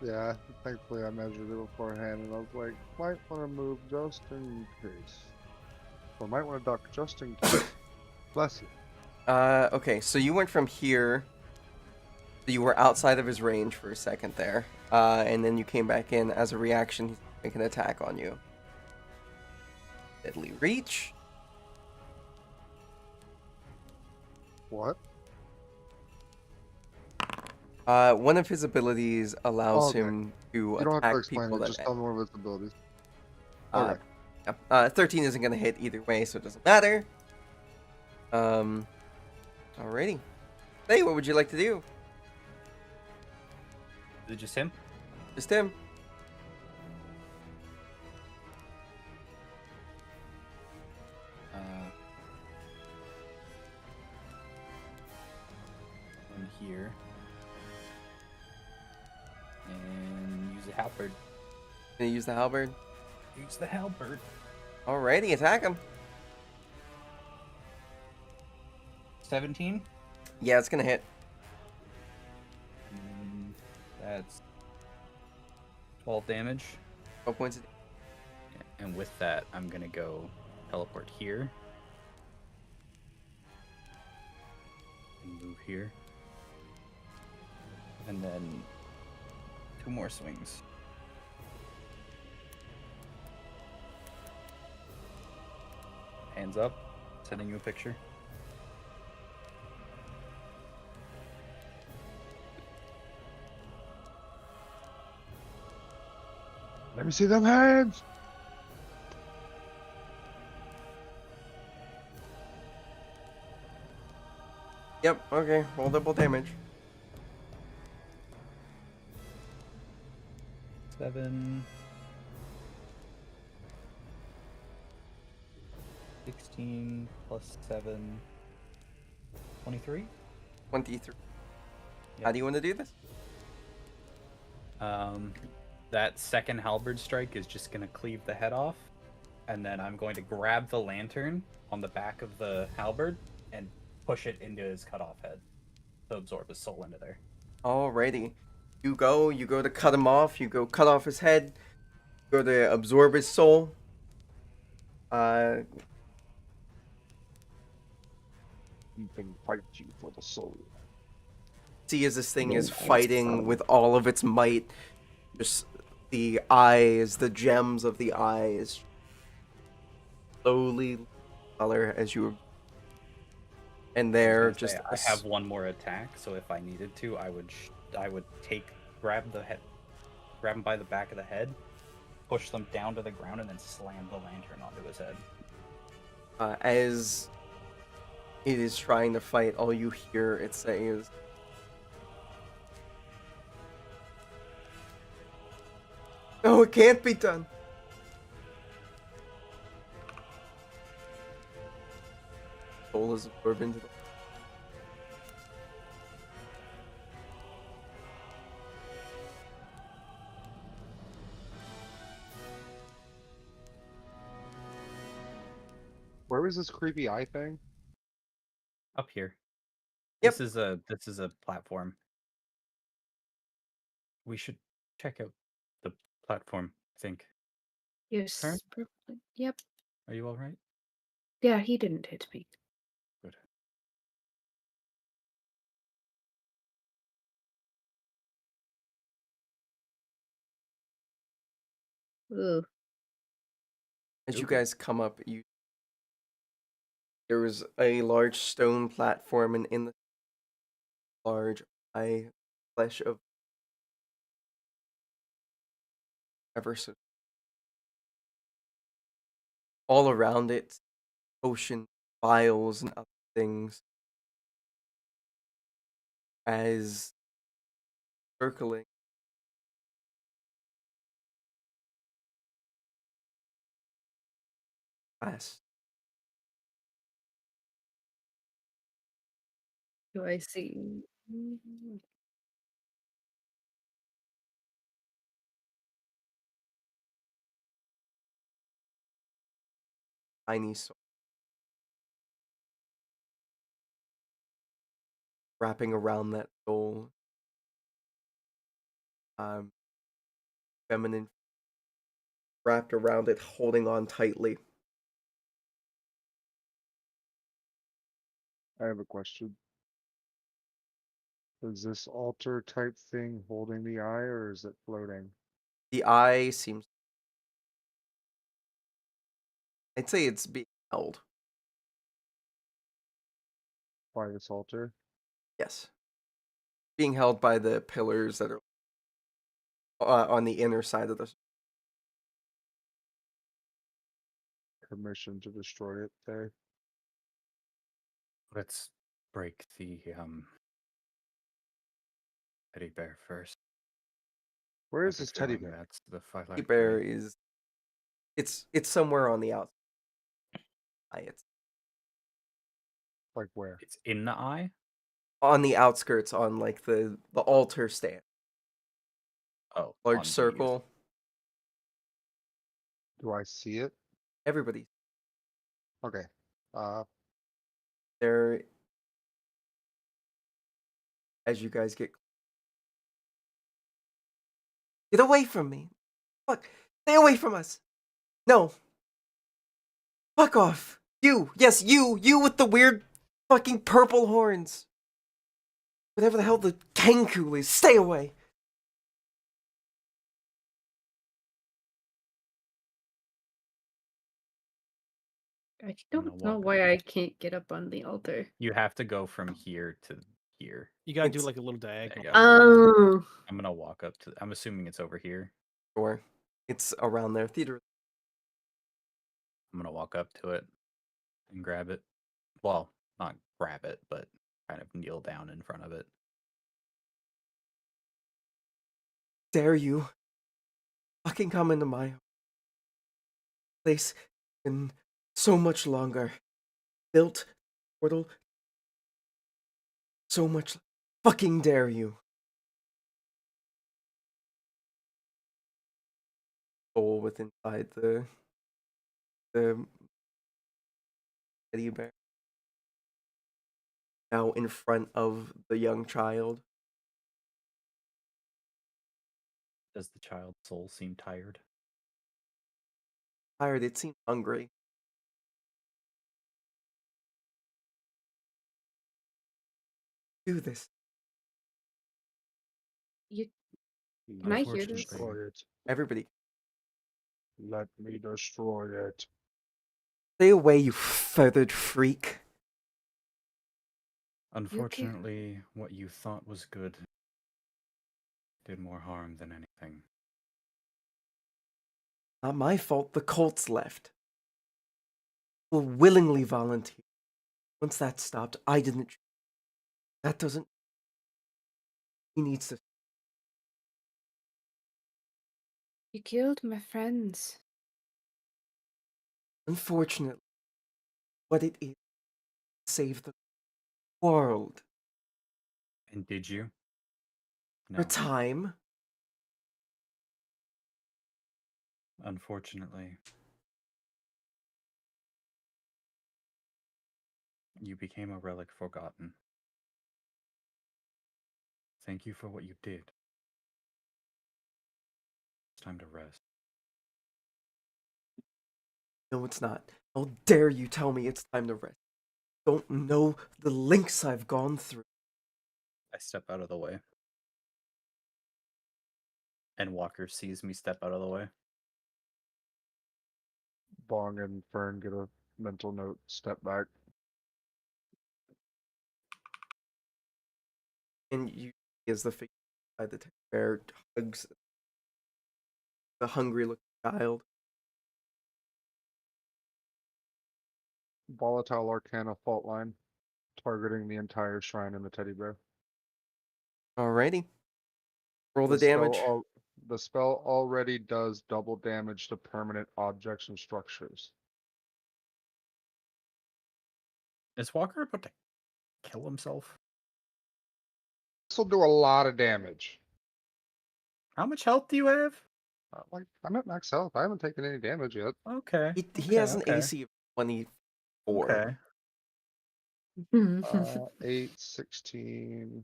Yeah, thankfully I measured it beforehand and I was like, might want to move just in case. Or might want to duck just in case. Bless you. Okay, so you went from here. You were outside of his range for a second there. And then you came back in as a reaction. He's making an attack on you. Deadly Reach. What? One of his abilities allows Okay. him to You don't have to attack explain people it, that. just tell me one of its abilities. Uh, Okay. Yep. 13 isn't gonna hit either way, so it doesn't matter. Alrighty. Hey, what would you like to do? Is it just him? Just him. In here. And use a halberd. Gonna use the halberd. Use the halberd. Alrighty, attack him. 17. Yeah, it's gonna hit. And that's 12 damage. 12 points. And with that, I'm gonna go teleport here. And move here. And then 2 more swings. Hands up. Sending you a picture. Let me see them hands. Yep, okay. Roll double damage. 7. 16 plus 7. 23? 23. Yep. How do you want to do this? That second halberd strike is just going to cleave the head off. And then I'm going to grab the lantern on the back of the halberd and push it into his cut off head to absorb his soul into there. Alrighty. You go to cut him off, you go cut off his head, you go to absorb his soul. You can fight you for the soul. See as this thing is fighting with all of its might. Just the eyes, the gems of the eyes slowly color as you and they're just I have one more attack, so if I needed to, I would grab him by the back of the head, push them down to the ground, and then slam the lantern onto his head. as it is trying to fight, all you hear it say is, "No, it can't be done." Soul is absorbed into the Where was this creepy eye thing? Up here. Yep. This is a platform. We should check out the platform, I think. Yes. Turn? Probably. Yep. Are you all right? Yeah, he didn't hit me. Good. Ugh. As you Okay. guys come up, there was a large stone platform, and in the large eye flesh of ever so all around it, ocean, files, and other things, as circling past. Do I see? Tiny soul wrapping around that soul. Feminine wrapped around it, holding on tightly. I have a question. Is this altar type thing holding the eye, or is it floating? The eye seems. I'd say it's being held. By this altar? Yes. Being held by the pillars that are on the inner side of the. permission to destroy it there. Let's break the teddy bear first. Where I is have a this teddy feeling bear? That's the Teddy Firelight bear Blade. is it's somewhere on the outside. It's Like where? It's in the eye. on the outskirts, on like the altar stand, Oh, large on the- circle. Do I see it? Everybody Okay. there as you guys get away from me. Fuck, stay away from us. No, fuck off. You, yes, you with the weird fucking purple horns. Whatever the hell the Kenku is, stay away. I I'm don't gonna know walk why I can't get up on the altar. You have to go from here to here. You gotta do It's- like a little There diagonal. you go. Oh, I'm gonna walk up to. I'm assuming it's over here. Or it's around there. Theater. I'm gonna walk up to it and grab it. Well, not grab it, but kind of kneel down in front of it. Dare you fucking come into my place in so much longer. Built portal so much. Fucking dare you. Soul with inside the teddy bear. Now in front of the young child. Does the child's soul seem tired? Tired, it seems hungry. Do this. you Let Can I hear me this? destroy it. Everybody. Let me destroy it. Stay away, you feathered freak. Unfortunately, what you thought was good did more harm than anything. Not my fault the Colts left. Will willingly volunteer. Once that stopped, I didn't. That doesn't. He needs to. you killed my friends. Unfortunately, what it is, save the world. And did you? For No. time. Unfortunately, you became a relic forgotten. Thank you for what you did. It's time to rest. No, it's not. How dare you tell me it's time to rest? Don't know the links I've gone through. I step out of the way. And Walker sees me step out of the way. Bong and Fern get a mental note, step back. And you, as the figure by the teddy bear, hugs the hungry looking child. Volatile Arcana fault line, targeting the entire shrine and the teddy bear. Alrighty. Roll the The spell damage. the spell already does double damage to permanent objects and structures. Is Walker about to kill himself? This will do a lot of damage. How much health do you have? Like, I'm at max health. I haven't taken any damage yet. Okay. He has an AC of 24. Okay. 8, 16.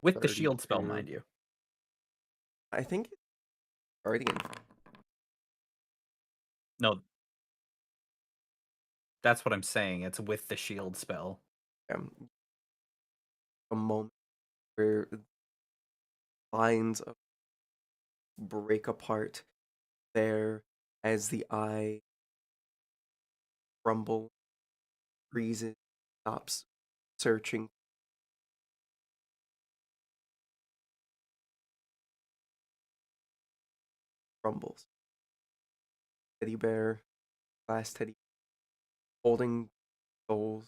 With the shield spell, 32. mind you. I think it's Guardian. No. That's what I'm saying. It's with the shield spell. A moment where lines of break apart there as the eye rumble, freezes, stops searching. Rumbles. Teddy bear glass teddy holding souls,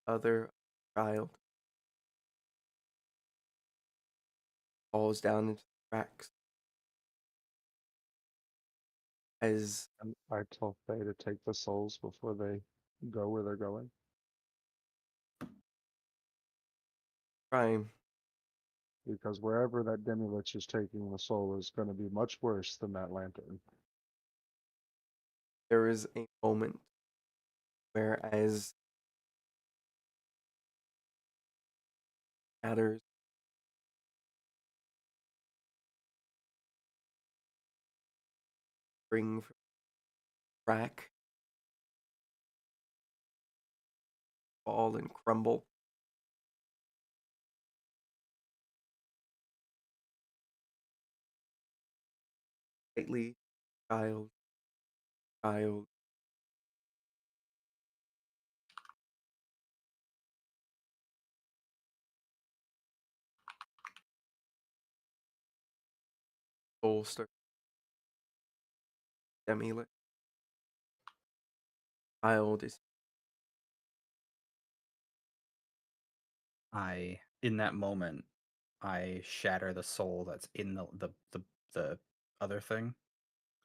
other child falls down into the cracks as And I tell Faye to take the souls before they go where they're going. crime. Because wherever that demi-lich is taking the soul is going to be much worse than that lantern. There is a moment where, as matters spring from the crack, fall and crumble. Slightly, child, child, soul starts demi-lit. Child is In that moment, I shatter the soul that's in the other thing.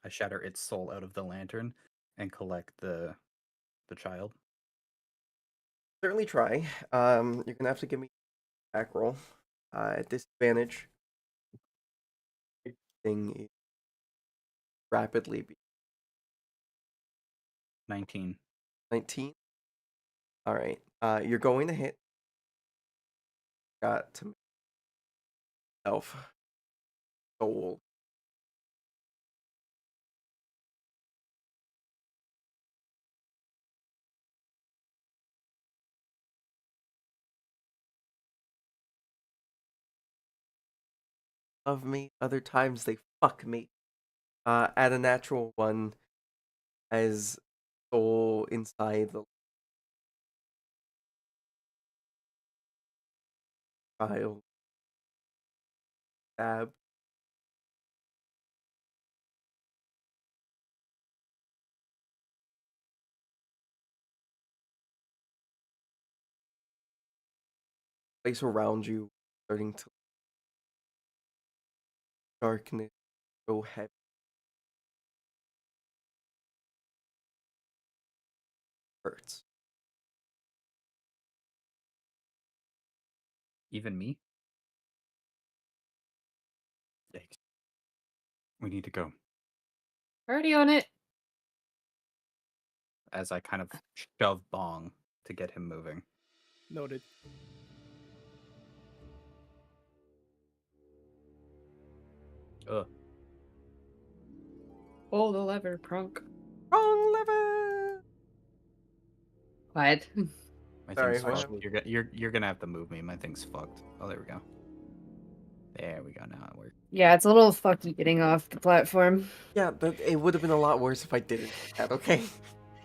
I shatter its soul out of the lantern and collect the child. certainly try. You're gonna have to give me a back roll. At disadvantage, thing is rapidly 19. 19. All right. You're going to hit. Got to make self soul. Love me. Other times they fuck me. At a natural one, as soul inside the child stab. Place around you starting to darkness so heavy. Hurts. Even me? Yikes. We need to go. Already on it. As I kind of shove Bong to get him moving. Noted. Ugh. Pull the lever, prunk. Wrong lever. Quiet. My Sorry, thing's what fucked. happened? You're gonna have to move me. My thing's fucked. Oh, there we go. There we go. Now it works. Yeah, it's a little fucky getting off the platform. Yeah, but it would have been a lot worse if I didn't do that. Okay.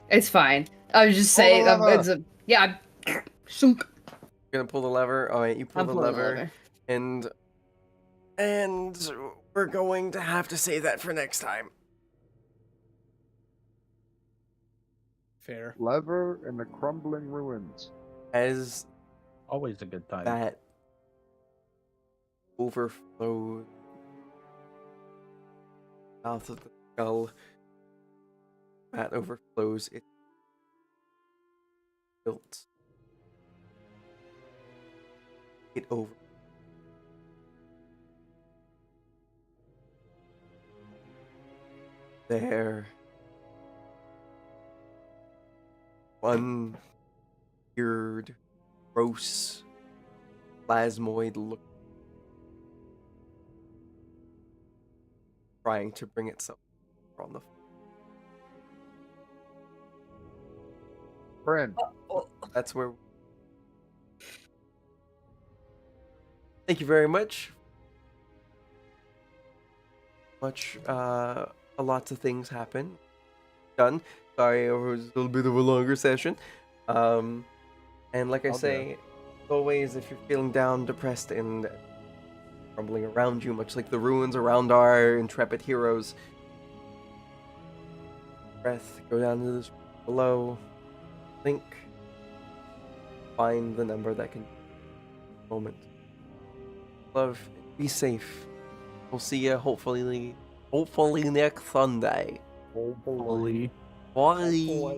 It's fine. I was just Pull the saying, lever! it's a yeah. Shunk. You're gonna pull the lever. All right, you pull I'm the pulling the lever, lever. and we're going to have to save that for next time. Fair. Lever in the crumbling ruins. As Always a good time. that overflows mouth of the skull, that overflows, it built. It over. There. One weird, gross, plasmoid look. Trying to bring itself on the Friend, That's where. Thank you very much. Lots of things happen. Done. Sorry, it was a little bit of a longer session. And like I All say, always, if you're feeling down, depressed, and crumbling around you, much like the ruins around our intrepid heroes, breath, go down to this below, think, find the number that can moment. Love, be safe. We'll see you hopefully next Sunday. Hopefully. Bye.